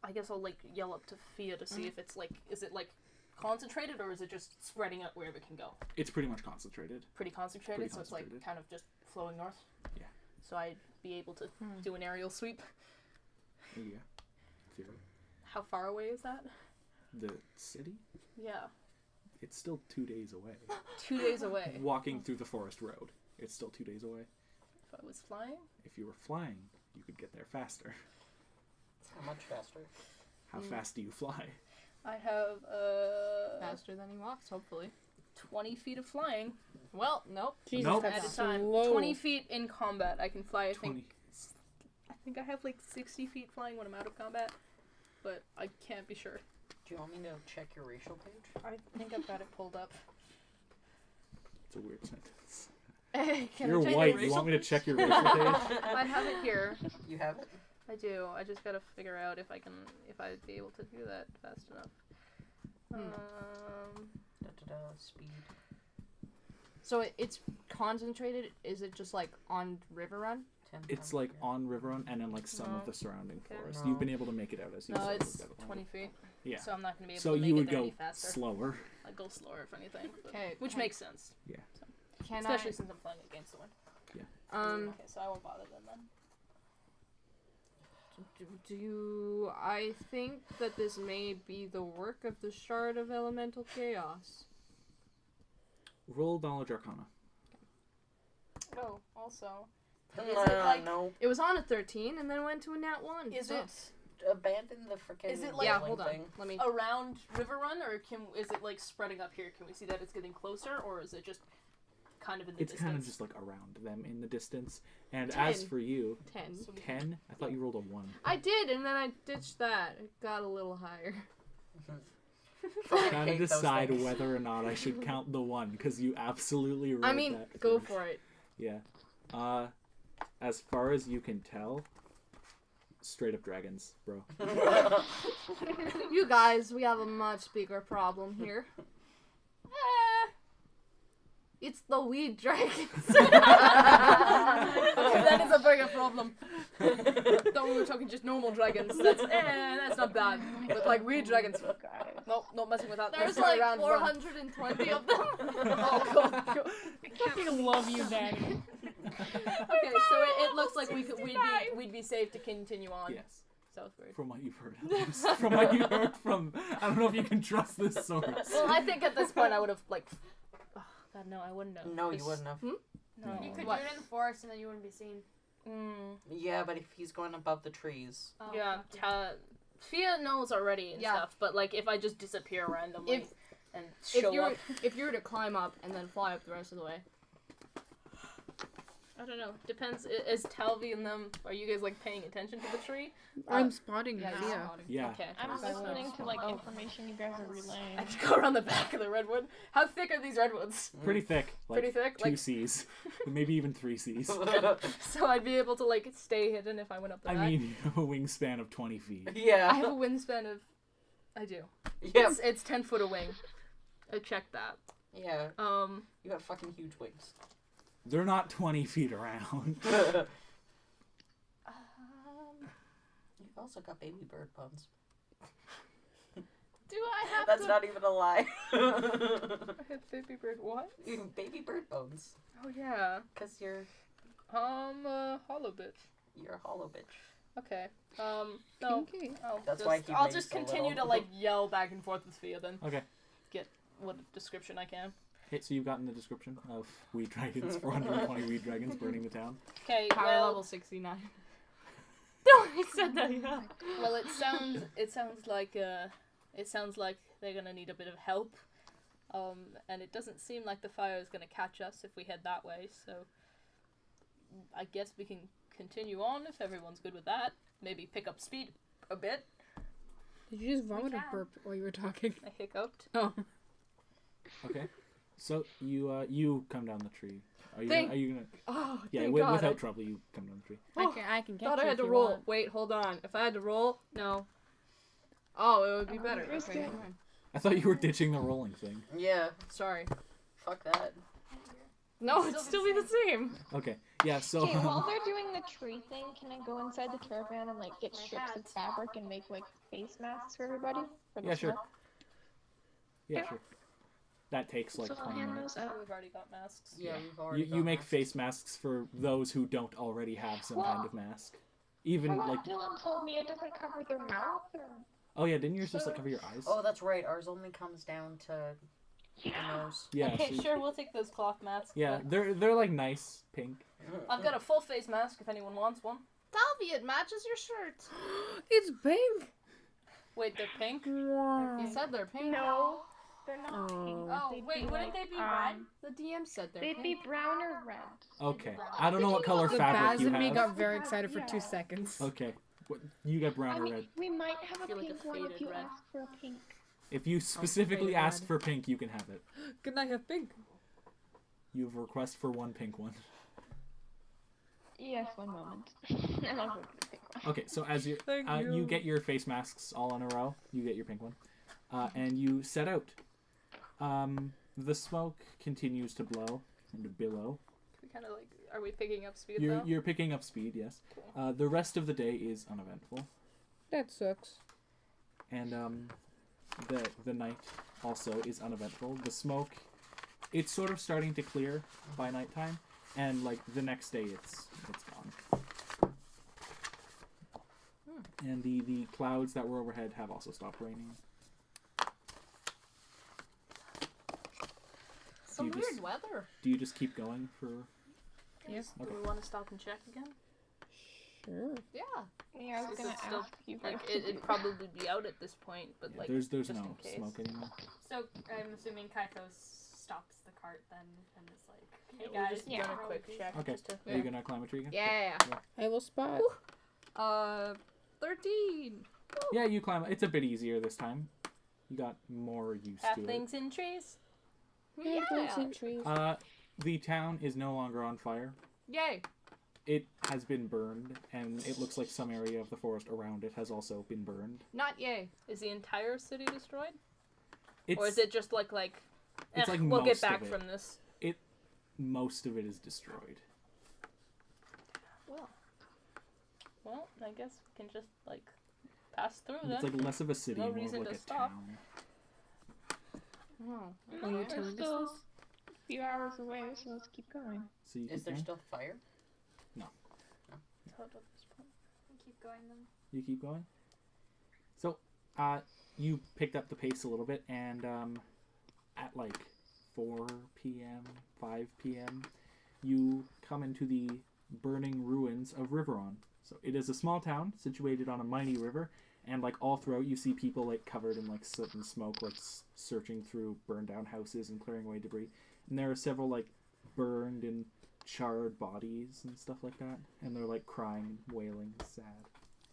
H: I guess I'll like yell up to Fia to see if it's like is it like concentrated or is it just spreading out wherever it can go?
A: It's pretty much concentrated.
H: Pretty concentrated,
A: Pretty
H: so it's like
A: concentrated.
H: kind of just flowing north.
A: Yeah.
H: So I'd be able to do an aerial sweep.
A: Yeah. Theory.
H: How far away is that?
A: The city?
H: Yeah.
A: It's still 2 days away.
B: 2 days away.
A: Walking through the forest road. It's still 2 days away.
B: If I was flying?
A: If you were flying, you could get there faster.
D: How much faster?
A: How fast do you fly?
B: I have,
C: Faster than he walks, hopefully.
B: 20 feet of flying.
C: Well, nope.
F: Jesus,
A: Nope.
B: At
F: that's
B: a time.
F: slow.
B: 20 feet in combat. I can fly, I
A: 20.
B: think I have like 60 feet flying when I'm out of combat. But I can't be sure.
D: Do you want me to check your racial page?
B: I think I've got it pulled up.
A: It's a weird sentence.
B: Can
A: You're
B: I check
A: white.
B: your
A: You
B: racial
A: want me to
B: page?
A: check your racial page?
B: I have it here.
D: You have it?
B: I do. I just gotta figure out if I'd be able to do that fast enough.
D: Speed.
C: So it's concentrated. Is it just like on River Run?
D: 10
A: It's like on River Run and then like some
B: No.
A: of the surrounding
B: Okay.
A: forest.
D: No.
A: You've been able to make it out as you
B: No,
A: said.
B: it's
A: You've got it
B: 20 feet.
A: Yeah.
B: So I'm not gonna be able
A: So
B: to make
A: you
B: it
A: would
B: there
A: go
B: any faster.
A: slower.
B: I'd go slower if anything. but-
C: 'Kay,
B: Which
C: can-
B: makes sense.
C: Can
B: Especially since I'm flying against the wind.
C: Okay,
B: So I won't bother them then.
C: do I think that this may be the work of the Shard of Elemental Chaos?
A: Roll Knowledge Arcana.
B: Oh, also.
D: No,
B: Is it like-
D: no.
C: It was on a 13 and then went to a nat 1.
B: Is
C: so-
B: it
D: Abandon the freaking
B: Is it like-
C: Yeah,
D: rolling
C: hold on.
D: thing.
C: Let me.
B: around River Run, or is it like spreading up here? Can we see that it's getting closer, or is it just kind of in the
A: It's
B: distance?
A: kind of just like around them in the distance. And as
C: 10.
A: for you,
C: 10.
B: So we-
A: 10? I thought you rolled a 1.
C: I did, and then I ditched that. It got a little higher.
D: Fucking
A: Trying to
D: hate those
A: decide
D: things.
A: whether or not I should count the 1, because you absolutely rolled
C: I mean,
A: that
C: go
A: first.
C: for it.
A: Yeah. As far as you can tell, straight up dragons, bro.
C: You guys, we have a much bigger problem here. It's the weed dragons.
B: That is a bigger problem. Though we were talking just normal dragons. That's not bad. But like weird dragons. Nope, not messing with that.
C: There's
B: Let's
C: like
B: turn around, run.
C: 420 of them.
B: Oh god.
F: I fucking love you, Danny.
B: Okay, so it looks like we'd be safe to continue on
A: Yes.
B: southward.
A: From what you've heard. From what you heard from... I don't know if you can trust this source.
B: Well, I think at this point I would have like. Oh god, no, I wouldn't have.
D: No, you wouldn't have.
B: No.
E: You could
B: What?
E: do it in the forest and then you wouldn't be seen.
D: Yeah, but if he's going above the trees.
E: Oh,
B: Yeah,
E: okay.
B: Fia knows already and
C: Yeah.
B: stuff, but like if I just disappear randomly
C: If-
B: and
C: If
B: show
C: you're
B: up,
C: if you were to climb up and then fly up the rest of the way.
B: I don't know. Depends. Is Talvi and them? Are you guys like paying attention to the tree?
F: I'm spotting
C: Yeah,
F: Via.
A: Yeah.
B: Okay.
G: I'm
B: So I will-
G: listening to like information you guys are relaying.
B: I can go around the back of the redwood. How thick are these redwoods?
A: Pretty thick. Like
B: Pretty thick.
A: 2
B: Like
A: C's. Maybe even 3 C's.
B: so, I'd be able to like stay hidden if I went up the
A: I
B: back.
A: mean, you have a wingspan of 20 feet.
D: Yeah.
B: I have a wingspan of. I do.
D: Yeah.
B: It's 10 foot a wing. I checked that.
D: Yeah.
B: Um.
D: You have fucking huge wings.
A: They're not 20 feet around.
D: You've also got baby bird bones.
B: Do I have
D: That's
B: to?
D: not even a lie.
B: I have baby bird. What?
D: Baby bird bones.
B: Oh yeah.
D: Cause you're
B: Hollow bitch.
D: a hollow bitch.
B: Okay. No.
F: Kinky.
D: That's why he
B: I'll
D: weighs
B: just
D: so
B: continue
D: little.
B: to like yell back and forth with Fia then.
A: Okay.
B: Get what description I can.
A: Okay, so you've gotten the description of weed dragons, 420 weed dragons burning the town.
B: Okay.
C: Power level 69.
B: No, I said that. Yeah. Well, it sounds like they're gonna need a bit of help. And it doesn't seem like the fire is gonna catch us if we head that way. So I guess we can continue on if everyone's good with that. Maybe pick up speed a bit.
F: Did you just vomit or
E: can.
F: burp while you were talking?
B: I hiccuped.
F: Oh.
A: Okay. So you come down the tree. Are you gonna
C: Oh,
A: Yeah,
C: thank
A: without
C: God.
A: trouble you come down the tree.
F: I can get
C: Thought I
F: you
C: had
F: if
C: to
F: you
C: roll.
F: want.
C: Wait, hold on. If I had to roll, no. Oh, it would be better.
G: risk
C: Okay,
G: it.
C: never mind.
A: I thought you were ditching the rolling thing.
D: Yeah.
C: Sorry.
D: Fuck that.
C: No, it'd still be the same.
A: Okay. Yeah, so
G: Okay, while they're doing the tree thing, can I go inside the caravan and like get strips of fabric and make like face masks for everybody? For the
A: Yeah, sure.
G: smoke?
A: yeah, sure. That takes like
G: So I'll
A: 20
G: hand
A: minutes.
G: those out.
B: We've already got masks.
D: Yeah, we've already.
A: You make face masks for those who don't already have some kind of mask. Even
G: Well,
A: like
G: Dylan told me it doesn't cover their mouth or...
A: oh yeah, didn't yours just like cover your eyes?
D: Oh, that's right. Ours only comes down to Who knows?
A: Yeah,
B: Okay,
A: so-
B: sure, we'll take those cloth masks.
A: yeah,
B: but
A: they're like nice pink.
B: I've got a full face mask if anyone wants one.
C: Talvi, it matches your shirt.
F: It's pink.
B: Wait, they're pink?
C: You said they're pink.
G: No, they're not pink.
E: Oh,
G: They'd
E: wait,
G: be
E: wouldn't
G: like,
E: they be red?
C: The DM said they're
G: They'd be
C: pink.
G: brown or red.
A: Okay, I don't know what color
F: The
A: fabric
F: Baz
A: you
F: and me
A: have.
F: got very excited for
G: Yeah.
F: 2 seconds.
A: Okay, what, you got brown
G: I
A: or
G: mean,
A: red.
G: we might have a
B: feel like a
G: pink one
B: faded
G: if you
B: red.
G: ask for a pink.
A: If you specifically
F: faded
A: ask
F: red.
A: for pink, you can have it.
F: Can I have pink?
A: You have a request for one pink one.
G: Yes, one moment. And I'll go for the pink one.
A: Okay, so as you
F: Thank
A: you
F: you.
A: get your face masks all in a row, you get your pink one, and you set out. The smoke continues to blow and to billow.
B: We kind of like, are we picking up speed
A: You're
B: now?
A: you're picking up speed, yes. The rest of the day is uneventful,
F: That sucks.
A: and the night also is uneventful. The smoke, it's sort of starting to clear by nighttime, and like the next day it's gone. And the clouds that were overhead have also stopped raining.
C: Some
A: you
C: weird
A: just-
C: weather.
A: Do you just keep going for?
F: Yes.
B: Do we want to stop and check again?
F: Sure.
C: Yeah.
G: Yeah, I was
B: Is
G: gonna
B: it still,
G: ask you guys.
B: Like, it'd probably be out at this point, but
A: Yeah,
B: like,
A: there's
B: just
A: no
B: in case.
A: smoke anymore.
E: So I'm assuming Kaithos stops the cart then and is like, hey
B: We'll
E: guys,
B: just
G: Yeah.
B: run a quick check
A: Okay.
B: just to.
A: Are you gonna climb a tree again?
C: Yeah.
F: I will spot.
C: 13.
A: Yeah, you climb. It's a bit easier this time. You got more used
B: Have
A: to
B: things in trees.
C: Yeah.
F: trees.
A: it. The town is no longer on fire.
C: Yay.
A: It has been burned, and it looks like some area of the forest around it has also been burned.
C: Not yay.
B: Is the entire city destroyed,
A: It's,
B: or is it just like
A: It's like
B: we'll get
A: most of
B: back
A: it.
B: from this?
A: most of it is destroyed.
B: Well, I guess we can just like pass through then.
A: It's like less of a city,
B: No
A: more of
B: reason
A: like
B: to
A: a
B: stop.
A: town.
C: Oh.
F: Are you
G: We're
F: telling us
G: still
F: this?
G: a few hours away, so let's keep going.
A: So you
D: Is
A: keep
D: there
A: going?
D: still fire?
B: How about this point?
E: keep going then.
A: You keep going. So, you picked up the pace a little bit, and at like 4 p.m., 5 p.m., you come into the burning ruins of Riveron. So it is a small town situated on a mighty river, and like all throughout you see people like covered in like soot and smoke, like searching through burned down houses and clearing away debris. And there are several like burned and charred bodies and stuff like that, and they're like crying, wailing, sad.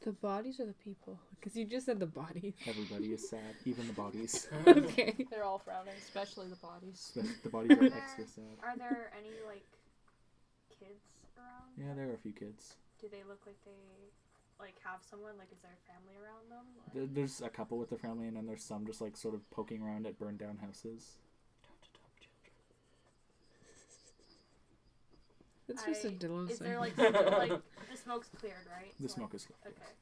F: The bodies or the people? Because you just said the bodies.
A: Everybody is sad, even the bodies.
F: Okay.
B: They're all frowning.
C: Especially the bodies.
A: The bodies are extra sad.
E: Are there any like kids around?
A: Yeah, there are a few kids.
E: Do they look like they like have someone? Like, is there family around them? Or...
A: There's a couple with their family, and then there's some just like sort of poking around at burned down houses.
F: It's just a Dylan
E: Is
F: thing.
E: there like the smoke's cleared, right?
A: The
E: So,
A: smoke is
E: like,
A: clear.
E: okay.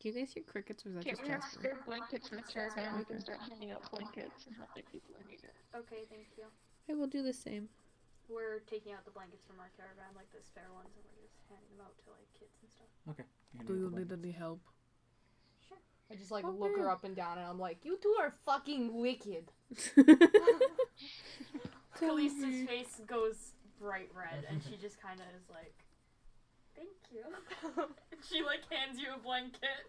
F: Do you guys hear crickets or is that
G: Okay,
F: just
G: we have
F: Jasper?
G: spare blankets in the caravan. We can start handing out blankets and helping people in need.
E: Okay, thank you.
F: I will do the same.
E: We're taking out the blankets from our caravan, like the spare ones, and we're just handing them out to like kids and stuff.
F: Do you need any help?
E: Sure.
C: I just like look her up and down, and I'm like, you two are fucking wicked.
E: Kalista's face goes bright red, and she just kind of is like, "Thank you." And she like hands you a blanket.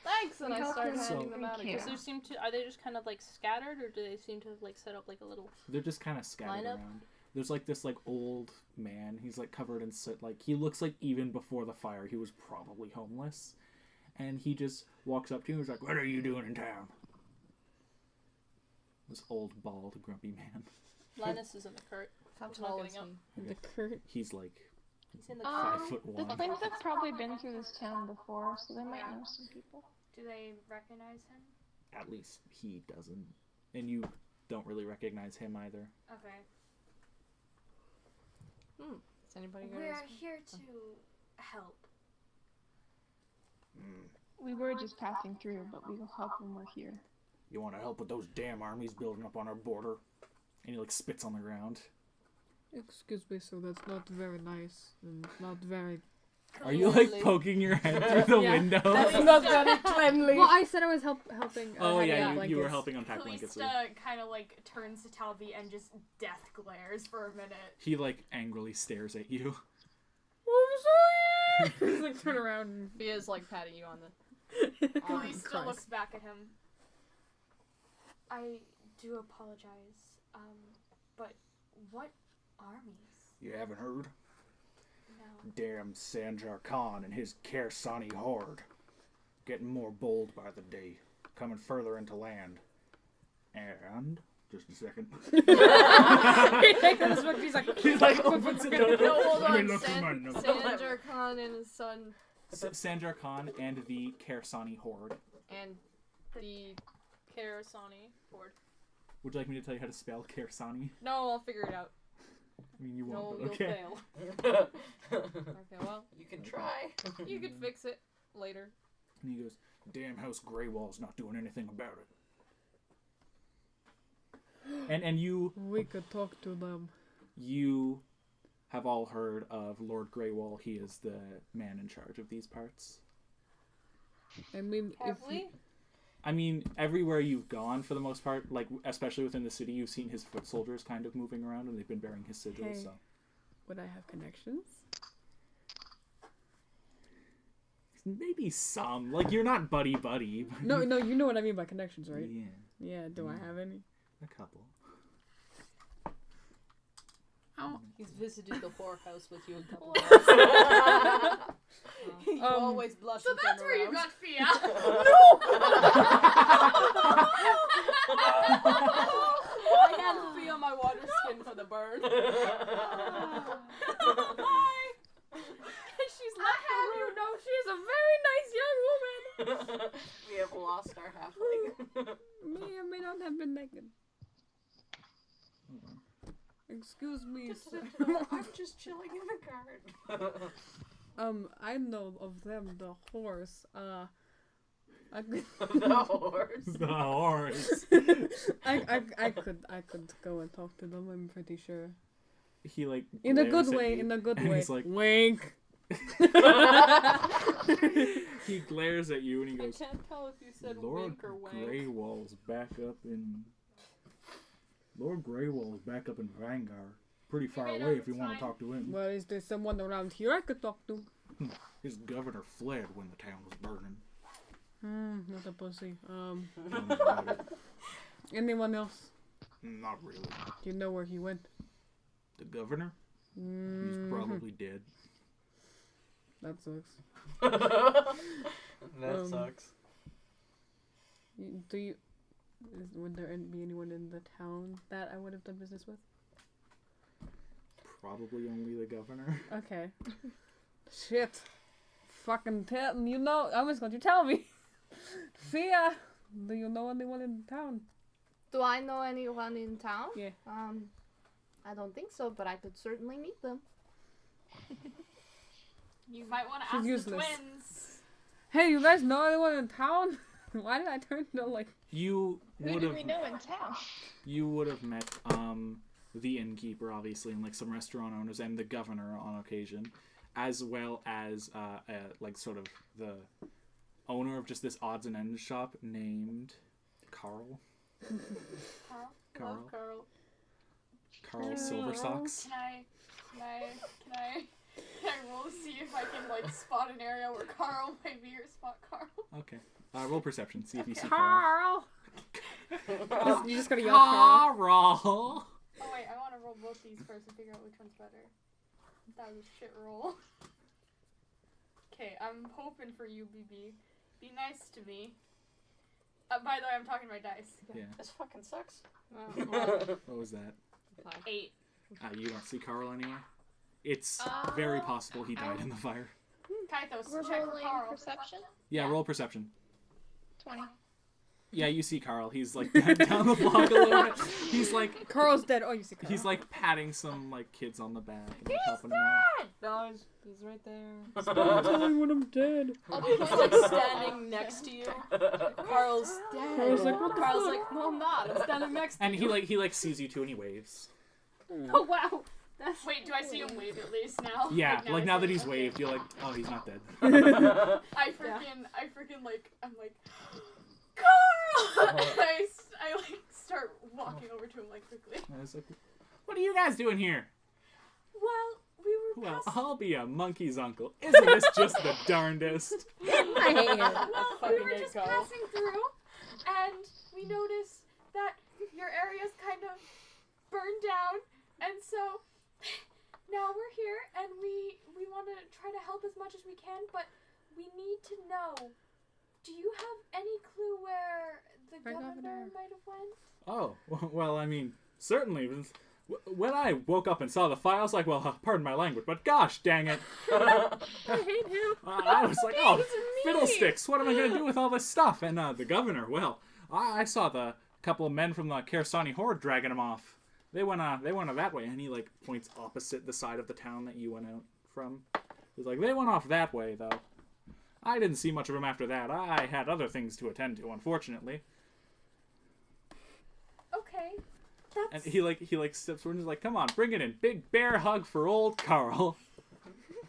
C: Thanks, and I
G: Help
C: start
G: them.
C: handing them out
G: Thank
C: again.
B: Does there seem to are they just kind of like scattered, or do they seem to have like set up like a little?
A: They're just kind of scattered
B: Lineup?
A: around. There's like this like old man. He's like covered in soot. Like he looks like even before the fire he was probably homeless, and he just walks up to you and is like, "What are you doing in town?" This old, bald, grumpy man.
B: Linus is in the cart.
C: How
B: He's not
C: tall
B: getting
C: is
B: up.
C: he?
F: The curt.
A: He's like
B: He's in the
A: five
B: cart.
A: foot
G: The
A: one.
G: twins have probably been through this town before, so they might know some people.
E: Do they recognize him?
A: At least he doesn't, and you don't really recognize him either.
E: Okay.
C: Is anybody gonna?
E: We're here to help.
G: We were just passing through, but we will help when we're here.
A: You want to help with those damn armies building up on our border? And he like spits on the ground.
F: Excuse me, so that's not very nice and not very
A: Are you like poking your head through the
F: Yeah.
A: window?
F: That's not very cleanly.
I: Well, I said I was helping.
A: Oh
I: hang
A: yeah,
I: out
A: you were
I: blankets.
A: helping unpack blankets. Lee.
E: Kalista kind of like turns to Talvi and just death glares for a minute.
A: He like angrily stares at you.
F: I'm sorry. Just like turn around. And...
C: He is like patting you on the.
E: Kalista looks back at him. I do apologize, but what armies?
A: You haven't heard?
E: No.
A: Damn Sanjar Khan and his Kersani horde. Getting more bold by the day. Coming further into land. And... Just a second.
F: He takes this book, he's like...
A: He's like, opens it up.
C: No, hold
A: Let me
C: on.
A: look through my notes.
C: Sanjar Khan and his son
A: Sanjar Khan and the Kersani horde.
C: and the
B: Karasani Ford.
A: Would you like me to tell you how to spell Kersani?
B: No, I'll figure it out.
A: I mean, you
B: No,
A: won't,
B: you'll
A: but okay.
B: fail. Okay, well,
D: You can try.
B: you could fix it later.
A: And he goes, damn House Greywall's not doing anything about it. And you
F: We could talk to them.
A: you have all heard of Lord Greywall. He is the man in charge of these parts.
F: I mean, if
B: Have
F: we...
B: we?
A: I mean, everywhere you've gone, for the most part, like, especially within the city, you've seen his foot soldiers kind of moving around, and they've been bearing his sigils,
F: Hey.
A: so...
F: Would I have connections?
A: Maybe some. Like, you're not buddy-buddy. but
F: No, no, you know what I mean by connections, right?
A: Yeah,
F: Yeah, do I have any?
A: a couple.
B: He's visited the whorehouse with you a couple times. You always blush.
E: So
B: and
E: that's
B: turn
E: where you
B: around.
E: got Fia.
B: I can't feel my water skin for the burn.
E: Hi. She's
F: I have you know she's a very nice young woman.
D: We have lost our halfling.
F: May or may not have been naked. Excuse me, sir.
D: I'm just chilling in the garden.
F: I know of them, the horse. I could,
D: The horse.
A: The horse.
F: I could go and talk to them. I'm pretty sure.
A: He, like,
F: In a
A: glares
F: good
A: at
F: way.
A: you,
F: In a good
A: and
F: way.
A: he's like...
F: Wink.
A: He glares at you and he
B: I
A: goes,
B: can't tell if you said
A: Lord
B: wink or wank.
A: Greywall's back up in... Lord Greywall's back up in Vanguard. Pretty far
E: Okay, no,
A: away if you
E: it's
A: want to
E: fine.
A: talk to him.
F: Well, is there someone around here I could talk to?
A: His governor fled when the town was burning.
F: Not a pussy.
A: Don't worry about it.
F: Anyone else?
A: Not really.
F: Do you know where he went?
A: The governor? He's probably dead.
F: That sucks.
D: That sucks.
F: Would there be anyone in the town that I would have done business with?
A: Probably only the governor.
F: Okay. Shit. Fucking tell you know. I was going to tell me. Fia, do you know anyone in town?
C: Do I know anyone in town?
F: Yeah.
C: I don't think so, but I could certainly meet them.
E: You might want to
F: She's
E: ask
F: useless.
E: the twins.
F: Hey, you guys know anyone in town? Why did I turn to like?
A: You
G: Who
A: would
G: do
A: have
G: we know in town?
A: you would have met the innkeeper, obviously, and like some restaurant owners and the governor on occasion, as well as like sort of the owner of just this odds and ends shop named Carl.
E: Carl?
B: Love Carl.
A: Carl Silversocks.
E: Can I roll to see if I can like spot an area where Carl might be or spot Carl?
A: Okay. Roll perception. See if you see Carl.
F: You just gotta yell Carl.
A: Carl.
E: Oh wait, I want to roll both these first and figure out which one's better. That was a shit roll. Okay, I'm hoping for you, BB. Be nice to me. By the way, I'm talking to my dice.
A: Yeah.
D: This fucking sucks.
A: What was that?
E: 8.
A: You don't see Carl anywhere? It's very possible he died in the fire.
E: Kythos,
G: We're
E: check for
G: rolling
E: Carl.
G: perception.
A: Yeah, roll perception.
G: 20.
A: Yeah, you see Carl. He's like down the block a little bit. He's like
F: Carl's dead. Oh, you see Carl.
A: he's like patting some like kids on the back and like, helping them out.
B: No, he's right there.
F: Tell me when I'm dead.
B: He's like standing next to you. Carl's dead.
F: Carl's like, what the
B: Carl's
F: fuck?
B: like, no, I'm not. I'm standing next to
A: And
B: you.
A: he sees you too and he waves.
B: Oh wow.
E: That's Wait, do I see him wave at least now?
A: Yeah, like now
E: I
A: that
E: see
A: he's
E: him.
A: waved, you're like, oh, he's not dead.
E: I freaking like, I'm like, Carl! I like start walking over to him like quickly.
A: I was like, what are you guys doing here?
E: Well, we were
A: Well,
E: passing.
A: I'll be a monkey's uncle. Isn't this just the darndest?
F: I hate it.
E: Well, we were just passing through, and we noticed that your area's kind of burned down, and so now we're here, and we want to try to help as much as we can, but we need to know. Do you have any clue where the governor might have went?
A: Oh, well, I mean, certainly. When I woke up and saw the file, I was like, well, pardon my language, but gosh dang it.
F: I hate him.
A: I was like, oh, fiddlesticks, what am I going to do with all this stuff? And the governor, well, I saw the couple of men from the Kersani Horde dragging him off. They went that way, and he, like, points opposite the side of the town that you went out from. He's like, they went off that way, though. I didn't see much of him after that. I had other things to attend to, unfortunately.
E: Okay.
A: And he steps forward and he's like, come on, bring it in. Big bear hug for old Carl.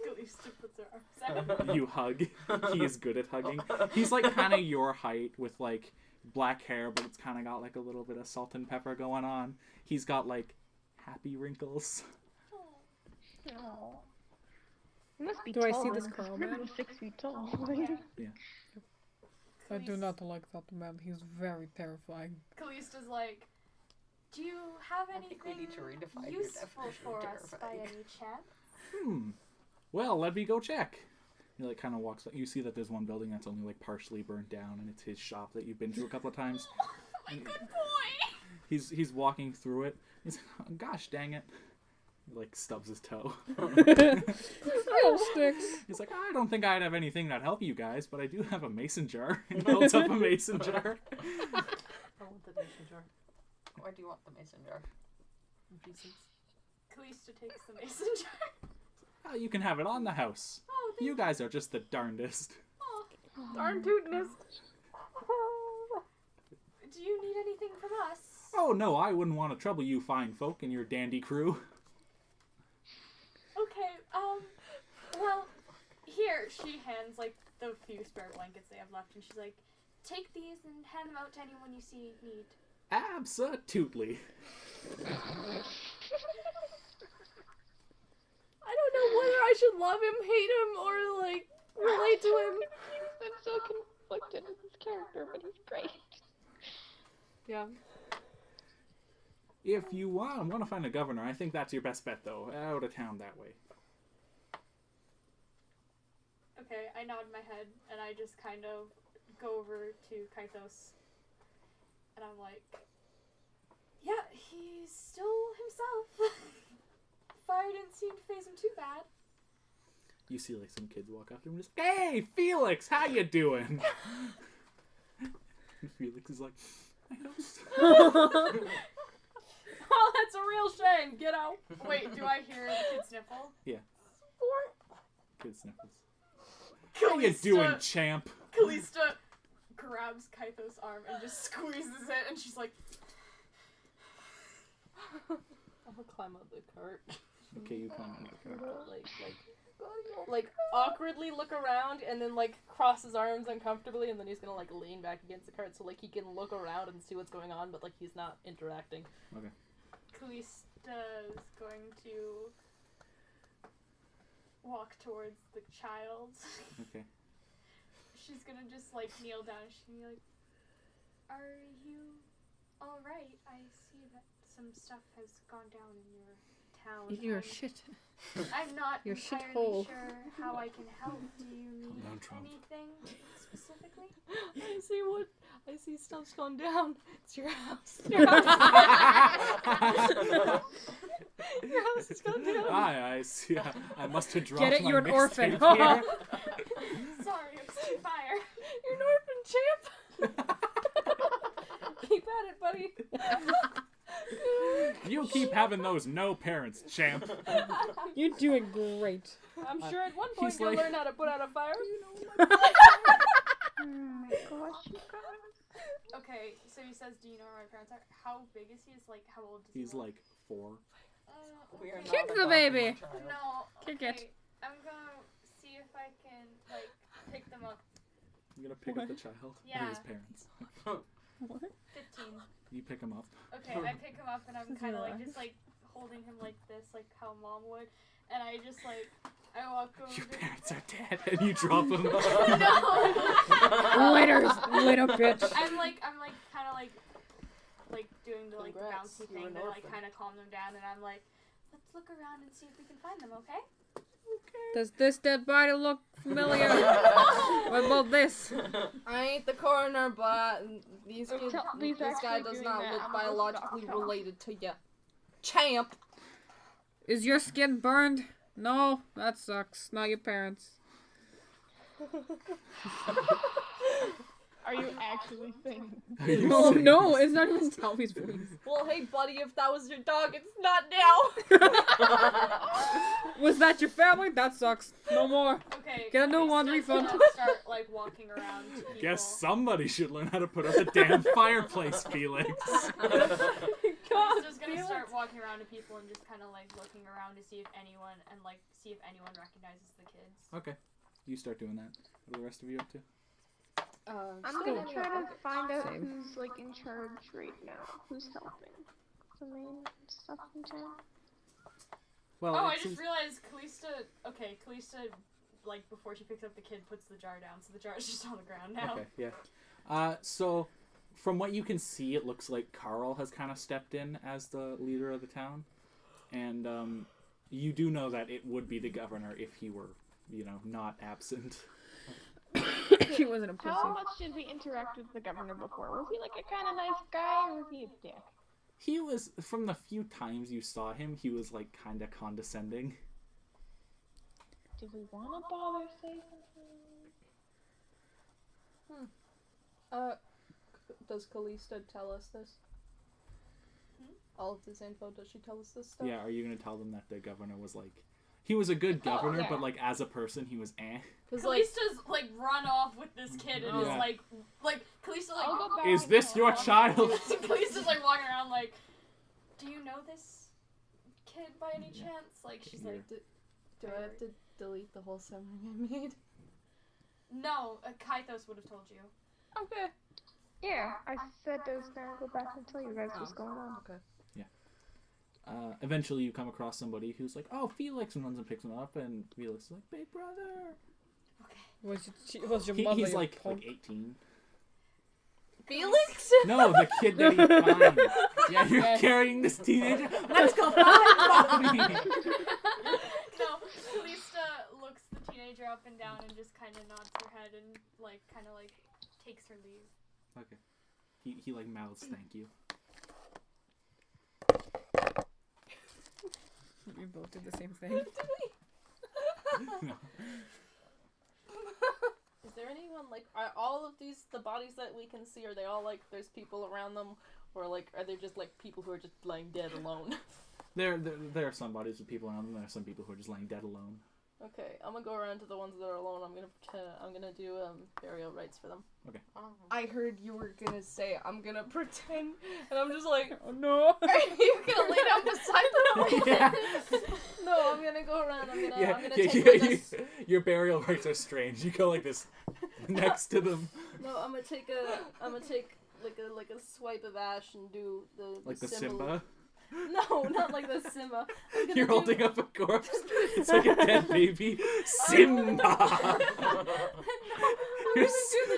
E: Kalista puts her arms out.
A: You hug. He is good at hugging. He's like kind of your height with like black hair, but it's kind of got like a little bit of salt and pepper going on. He's got like happy wrinkles.
G: Oh. He must be
F: Do
G: tall.
F: I see this
G: then.
F: Carl
G: He's
F: man?
G: 6 feet tall.
A: Yeah.
F: I do not like that man. He's very terrifying.
E: Kalista's like, do you have
D: I think we
E: anything
D: need to redefine your
E: useful
D: definition
E: for
D: of
E: us by
D: terrifying.
E: any chance?
A: Well, let me go check. He like kind of walks. You see that there's one building that's only like partially burnt down, and it's his shop that you've been to a couple of times.
E: My good boy!
A: He's walking through it. He's like, oh, gosh dang it. He like stubs his toe.
F: Fiddlesticks.
A: He's like, I don't think I'd have anything that'd help you guys, but I do have a mason jar. He holds up a mason jar.
D: I want the mason jar. Why do you want the mason jar?
E: Kalista takes the mason jar.
A: Oh, you can have it on the house.
E: Oh, thank
A: You guys are just the darndest.
F: Darn tootinest.
E: Do you need anything from us?
A: Oh no, I wouldn't want to trouble you fine folk and your dandy crew.
E: Okay, well, here, she hands, like, the few spare blankets they have left, and she's like, take these and hand them out to anyone you see need.
A: Absolutely.
H: I don't know whether I should love him, hate him, or, like, relate to him.
G: I'm so conflicted with his character, but he's great.
H: Yeah.
A: If you want to find a governor, I think that's your best bet, though. Out of town that way.
E: Okay, I nod my head, and I just kind of go over to Kythos, and I'm like, yeah, he's still himself. Fire didn't seem to phase him too bad.
A: You see, like, some kids walk up to him and just, hey, Felix, how you doing? And Felix is like, I know.
E: Oh, that's a real shame. Get out. Wait, do I hear the kid sniffle?
A: Yeah. Kid sniffles. How you doing, champ?
E: Kalista grabs Kythos' arm and just squeezes it, and she's like,
H: I'll climb up the cart.
A: Okay, you come on the car.
H: Like awkwardly look around and then like cross his arms uncomfortably, and then he's gonna like lean back against the cart so like he can look around and see what's going on, but like he's not interacting.
A: Okay.
E: Kalista's going to walk towards the child.
A: Okay.
E: She's gonna just like kneel down. She's gonna be like, are you alright? I see that some stuff has gone down in your town.
F: You're shit.
E: I'm not
F: Your
E: entirely
F: shithole.
E: sure how I can help. Do you need
A: down, Trump.
E: anything specifically?
H: I see stuff's gone down. It's your house.
E: Your
H: house has gone down.
A: I see. I must have dropped
F: Get it?
A: my
F: You're an orphan.
A: mixtape here.
E: Sorry, it was too fire.
H: You're an orphan, champ. Keep at it, buddy.
A: You keep having those no parents, champ.
F: You're doing great.
H: I'm sure at one point
A: he's
H: you'll
A: like-
H: learn how to put out a fire.
G: Oh my gosh, you guys.
E: Okay, so he says, do you know where my parents are? How big is he? Is like, how old is he?
A: He's like 4.
D: We are
E: okay.
D: not
F: Kick the
D: adopting
F: baby.
D: a child.
E: No.
F: Kick it.
E: okay. I'm gonna see if I can like pick them up.
A: I'm gonna pick up the child. Or
E: Yeah.
A: his parents.
F: What?
E: 15.
A: You pick him up.
E: Okay, I pick him up and I'm
F: This is
E: kind of
F: your
E: like
F: life.
E: just like holding him like this, like how mom would, and I just like I walk over.
A: Your
E: to-
A: parents are dead, and you drop him.
E: No.
F: Later, bitch.
E: I'm like kind of like doing the like the
D: Congrats,
E: bouncy
D: you're
E: thing
D: an
E: to like
D: orphan.
E: kind of calm them down, and I'm like, let's look around and see if we can find them, okay?
F: Does this dead body look familiar? What about this?
C: I ain't the coroner, but
G: These
C: this guy
G: actually
C: does
G: doing
C: not
G: that.
C: look
G: I'm gonna
C: biologically
G: stop him.
C: related to you. Champ!
F: Is your skin burned? No, that sucks. Not your parents.
G: Are you actually thinking?
A: Are you
F: Oh
A: saying
F: no,
A: this?
F: it's not even Talby's voice.
C: Well, hey, buddy, if that was your dog, it's not now!
F: Was that your family? That sucks. No more.
E: Okay.
F: Get a new
E: Lisa's
F: one,
E: gonna
F: refund.
E: Start like walking around to people.
A: Guess somebody should learn how to put out the damn fireplace, Felix.
E: Lisa's gonna start walking around to people and just kind of like looking around to see if anyone recognizes the kids.
A: Okay. You start doing that. What are the rest of you up to?
G: I'm
F: Still-
G: gonna try to find out
F: Same.
G: who's like in charge right now. Who's helping? The main stuff in town.
A: Well,
E: Oh,
A: it
E: I just
A: seems-
E: realized Kalista, like, before she picks up the kid, puts the jar down, so the jar is just on the ground now.
A: Okay, yeah. So, from what you can see, it looks like Carl has kind of stepped in as the leader of the town. And, you do know that it would be the governor if he were, not absent.
F: She wasn't a pussy.
G: How much did we interact with the governor before? Was he like a kind of nice guy, or was he a dick?
A: He was, from the few times you saw him, he was, like, kind of condescending.
G: Did we want to bother saying something?
C: Does Kalista tell us this? All of this info, does she tell us this stuff?
A: Yeah, are you going to tell them that the governor was, like... He was a good governor,
G: yeah.
A: but, like, as a person, he was eh.
C: Because, like,
E: Kalista's, like, run off with this kid and
A: Yeah.
E: is, like, Kalista,
G: I'll
E: like...
G: go back
A: Is
G: and
A: this
G: tell
A: your
G: him.
A: child?
E: Kalista's, like, walking around, like, do you know this kid by any chance? Like, she's like,
C: do I have to delete the whole summary I made?
E: no, Kaithos would have told you.
C: Okay.
G: Yeah, I said I was gonna go back and tell you guys what's going on.
C: Okay.
A: Eventually you come across somebody who's like, oh, Felix, and runs and picks him up, and Felix is like, big brother.
F: Was your
A: He's
F: mother your
A: like
F: punk?
A: 18.
C: Felix?
A: No, the kid that he finds. Yeah, you're
F: Yes.
A: carrying this teenager. Let's go find Bobby!
E: No, Kalista looks the teenager up and down and just kind of nods her head and, like, kind of, like, takes her leave.
A: Okay. He like mouths thank you.
F: We both did the same thing.
A: No.
C: Is there anyone, like, are all of these, the bodies that we can see, are they all, like, there's people around them? Or, like, are they just, like, people who are just lying dead alone?
A: There are some bodies with people around them. There are some people who are just laying dead alone.
C: Okay, I'm gonna go around to the ones that are alone. I'm gonna do, burial rites for them. I heard you were gonna say, I'm gonna pretend, and I'm just like,
F: Oh no!
C: are you gonna lay down beside them?
A: Yeah.
C: No, I'm gonna go around, I'm gonna
A: Yeah,
C: take like this.
A: your burial rites are strange. You go like this next to them.
C: No, I'm gonna take like a swipe of ash and do the
A: Like the
C: symbol.
A: Simba.
C: No, not like the Simba. I'm gonna
A: You're
C: do-
A: holding up a corpse. It's like a dead baby. Simba! You're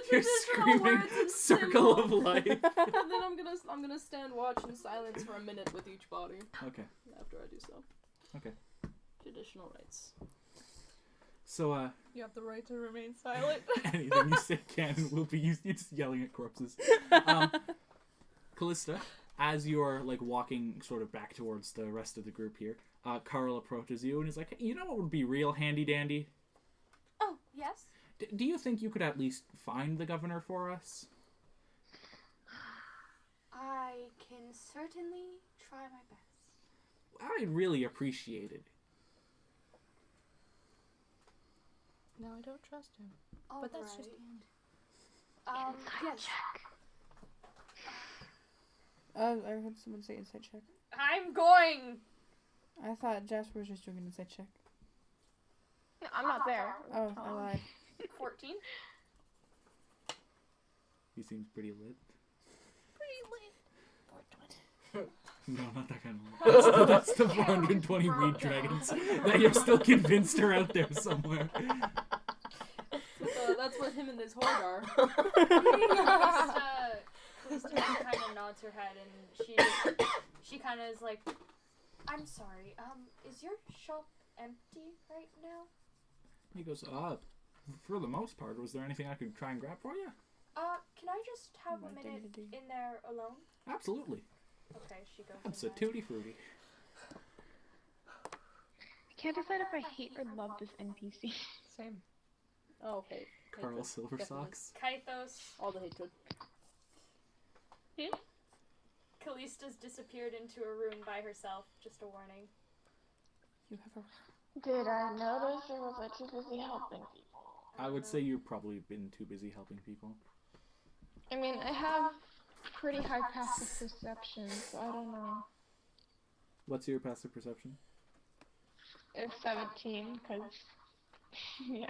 C: traditional
A: screaming
C: words in
A: circle
C: symbol.
A: of life.
C: And then I'm gonna stand watch in silence for a minute with each body
A: Okay.
C: after I do so.
A: Okay.
C: Traditional rites.
A: So,
C: You have the right to remain silent.
A: anything you say can will be used. You're just yelling at corpses. Callista, as you're like walking sort of back towards the rest of the group here, Carl approaches you and is like, hey, you know what would be real handy dandy?
E: Oh, yes?
A: Do you think you could at least find the governor for us?
E: I can certainly try my best.
A: I'd really appreciate it.
C: No, I don't trust him.
E: But
C: that's just
E: yes.
F: I heard someone say inside check.
E: I'm going
F: I thought Jasper was just doing an insight check.
G: No, I'm not there.
F: Oh, I lied.
E: 14.
A: He seems pretty lit.
B: Pretty lit.
A: No, not that kind of lit. That's the 420 reed dragons that you're still convinced are out there somewhere.
H: That's what him and his horde are.
E: Calista kind of nods her head and she kind of is like, I'm sorry, is your shop empty right now?
A: He goes, for the most part, was there anything I could try and grab for you?
E: Can I just have a minute in there alone?
A: Absolutely.
E: Okay, she goes
A: That's
E: in
A: a
E: there.
A: tutti frutti.
G: I can't decide if I hate or love this NPC.
H: Same. Oh, okay.
A: Carl
H: Hatred.
A: Silver
H: Definitely.
A: Socks.
E: Kythos,
H: All the hatred.
E: Callista's disappeared into a room by herself. Just a warning.
F: You have a...
G: Did I notice or was I too busy helping people?
A: I would say you've probably been too busy helping people.
G: I mean, I have pretty high passive perception, so I don't know.
A: What's your passive perception?
G: It's 17, because, yeah.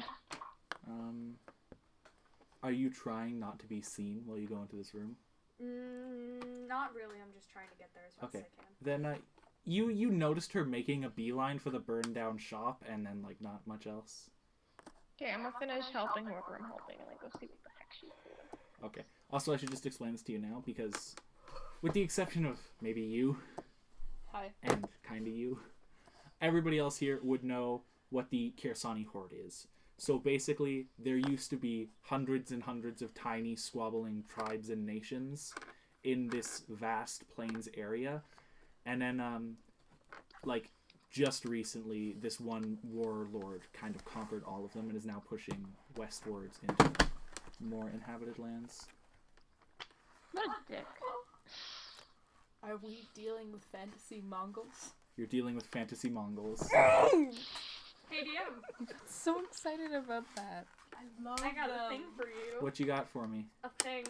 A: Are you trying not to be seen while you go into this room?
E: Not really. I'm just trying to get there as fast as I can.
A: Then you noticed her making a beeline for the burned down shop, and then like not much else.
G: Okay, I'm gonna finish helping whoever I'm helping and then go see what the heck she's doing.
A: Okay. Also, I should just explain this to you now because, with the exception of maybe you,
H: Hi.
A: and kinda you, everybody else here would know what the Kirsani Horde is. So basically, there used to be hundreds and hundreds of tiny squabbling tribes and nations in this vast plains area. And then, like, just recently, this one warlord kind of conquered all of them and is now pushing westwards into more inhabited lands.
G: What a dick.
H: Are we dealing with fantasy Mongols?
A: You're dealing with fantasy Mongols.
E: Hey, DM.
F: So excited about that.
E: I got a thing for you.
A: What you got for me?
E: A thing.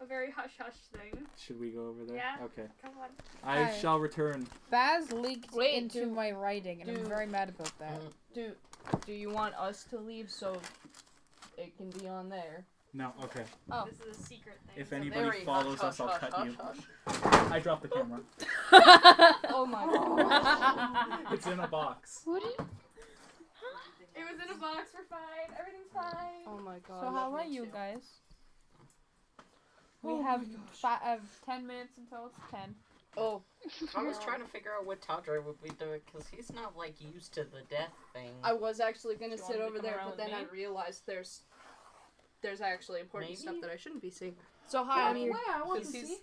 E: A very hush-hush thing.
A: Should we go over there?
E: Yeah.
A: Okay.
E: Come on.
A: I
F: Hi.
A: shall return.
F: Baz leaked
H: Wait,
F: into my writing, and I'm very mad about that.
H: Do you want us to leave so it can be on there?
A: No, okay.
H: Oh.
E: This is a secret thing.
A: If
E: so
A: anybody
D: Very
A: follows
D: hush,
A: us, I'll
D: hush,
A: cut
D: hush,
A: you.
D: hush.
A: I dropped the camera.
H: Oh my god.
A: It's in a box.
G: What did
E: It was in a box. We're fine. Everything's fine.
H: Oh my god.
F: So how are you guys? We have 10 minutes until it's 10.
H: Oh.
D: I was trying to figure out what Tadre would be doing because he's not like used to the death thing.
H: I was actually gonna
B: Do you
H: sit
B: want me to
H: over
B: come
H: there,
B: around
H: but
B: with
H: then I
B: me?
H: realized there's actually important
D: Maybe?
H: stuff that I shouldn't be seeing. So hi, I'm here.
F: I want
H: Because
F: to
H: he's-
F: see.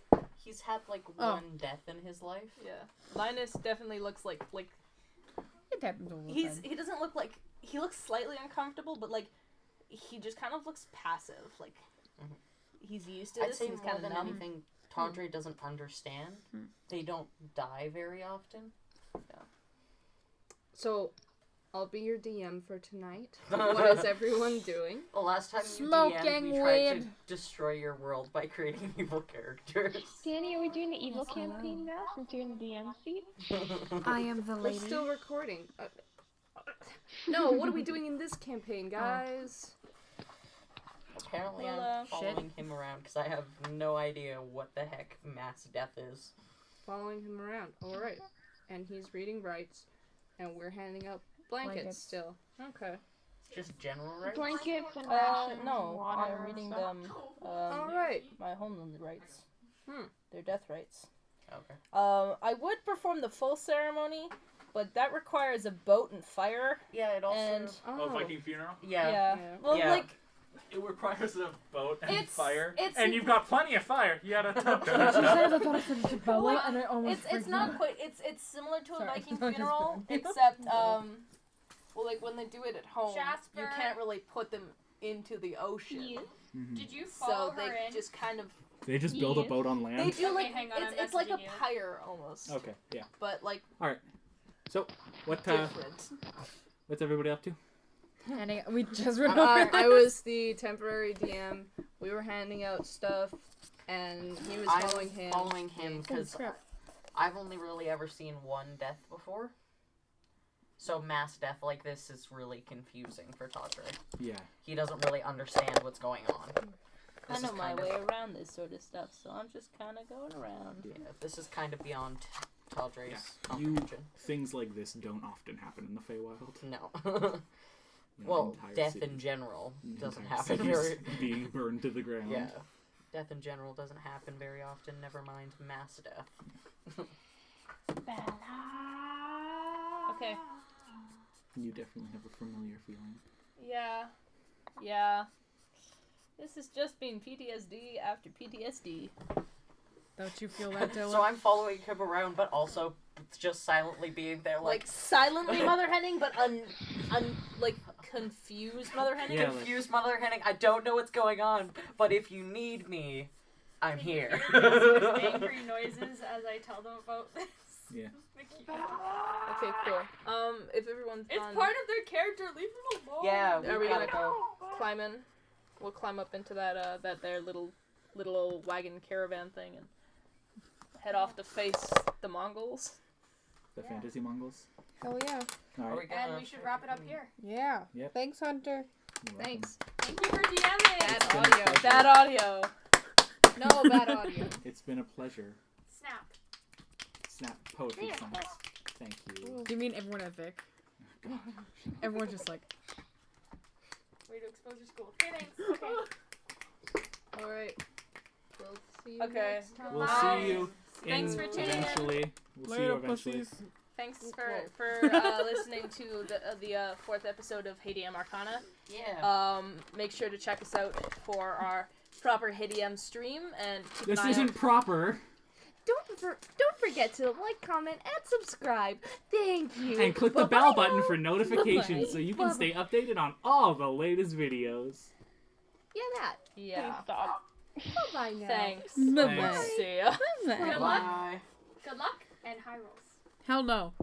D: He's had like
H: Oh.
D: one death in his life.
H: Yeah. Linus definitely looks like
F: It happens all the time.
H: he doesn't look like he looks slightly uncomfortable, but like he just kind of looks passive. Like
D: Mhm.
H: he's used to
D: I'd
H: this.
D: say
H: He's
D: more
H: kind of
D: than
H: numb.
D: anything, Tadre doesn't understand. They don't die very often.
H: So, I'll be your DM for tonight. What is everyone doing?
D: The last time you
F: Smoking
D: DM'd, we tried to
F: weed.
D: destroy your world by creating evil characters.
G: Danny, are we doing the evil campaign now since you're in the DM seat?
F: I am the
H: We're still recording. No, what are we doing in this campaign, guys?
D: Apparently
H: Well,
D: I'm following him around because I have no idea what the heck mass death is.
H: Following him around. Alright. And he's reading rights. And we're handing out blankets still. Okay.
D: Just general rights?
G: Blankets and rations
H: No,
G: and water.
H: I'm reading
G: and stuff.
H: them. Alright.
B: My homeland rights.
H: Hmm.
B: They're death rights.
D: Okay.
B: I would perform the full ceremony, but that requires a boat and fire.
D: Yeah, it also...
B: And
H: Oh.
A: funeral?
D: yeah.
B: yeah. Well,
D: Yeah.
B: like
A: It requires a boat and
B: It's-
A: fire,
B: it's-
A: and you've got plenty of fire. You gotta tub
F: She said I thought I said it's a belly,
B: Well,
F: and I almost
B: it's not quite. It's similar to a
F: Sorry.
B: Viking
F: I'm just
B: funeral,
F: kidding.
B: except well, like when they do it at home, you
E: Jasper.
B: can't really put them into the ocean.
G: Yes.
E: Did you
B: So
E: follow her
B: they
E: in?
B: just kind of
A: They just build a
G: Yes.
A: boat on
B: they
A: land.
B: do
E: Okay,
B: like
E: hang on, I'm
B: it's like a
E: messaging you.
B: pyre almost,
A: Okay, yeah.
B: but like
A: So, what's
B: different.
A: everybody up to?
F: And we just went over
H: I was the temporary DM. We were handing out stuff, and he was
D: I
H: following
D: was
H: him.
D: following him because I've only really ever seen one death before. So mass death like this is really confusing for Tadre.
A: Yeah.
D: He doesn't really understand what's going on.
B: I
D: This
B: know
D: is
B: my
D: kind
B: way
D: of,
B: around this sort of stuff, so I'm just kind of going around.
D: yeah, this is kind of beyond Tadre's
A: Yeah.
D: comprehension.
A: Things like this don't often happen in the Feywild.
D: No.
A: You know,
D: Well,
A: entire
D: death
A: cities-
D: in general doesn't
A: entire
D: happen
A: cities
D: very...
A: being burned to the ground.
D: Yeah. Death in general doesn't happen very often, never mind mass death.
B: Okay.
A: You definitely have a familiar feeling.
B: Yeah. Yeah. This has just been PTSD after PTSD.
F: Don't you feel that, Dylan?
D: So I'm following him around, but also just silently being there,
B: Like silently mother henning, but like confused mother henning.
A: Yeah,
D: confused mother henning. I don't know what's going on, but if you need me, I'm
E: Can you
D: here.
E: hear these angry noises as I tell them about this?
A: Yeah.
B: Okay, cool. If everyone's
E: It's
B: done,
E: part of their character. Leave them alone.
D: Yeah,
B: are we gonna
D: go?
B: climb in? We'll climb up into that their little old wagon caravan thing and head off to face the Mongols.
A: The fantasy Mongols.
F: Hell yeah.
A: All
D: Are we
A: right.
E: And we should wrap it up here.
F: Yeah.
A: Yep.
F: Thanks, Hunter.
A: You're welcome.
B: Thanks.
E: Thank you for DMing.
B: Bad
A: been a
B: audio.
A: pleasure.
B: Bad audio.
F: No bad audio.
A: It's been a pleasure.
E: Snap.
A: Snap poetry
E: Yeah.
A: songs. Thank you.
F: You mean everyone at Vic?
A: God.
F: Everyone's just like,
E: Way to expose your school. Okay, thanks. Okay.
B: All right. We'll see you
H: Okay.
B: next time.
A: We'll
E: Bye.
A: see you
E: Thanks for tuning in.
A: eventually. We'll see you eventually.
B: Thanks for listening to the fourth episode of Hadium Arcana.
D: Yeah.
B: Make sure to check us out for our proper Hadium stream and keep
A: This
B: an eye
A: isn't
B: out.
A: proper.
C: Don't forget to like, comment, and subscribe. Thank you.
A: And click the
C: Bye-bye.
A: bell button for notifications
C: Bye-bye.
A: so you can
C: Bye-bye.
A: stay updated on all the latest videos.
C: Yeah, that.
B: Yeah.
C: Bye-bye now.
B: Thanks.
A: Thanks.
B: See ya.
E: Good luck.
D: Bye.
E: Good luck and high rolls.
F: hell no.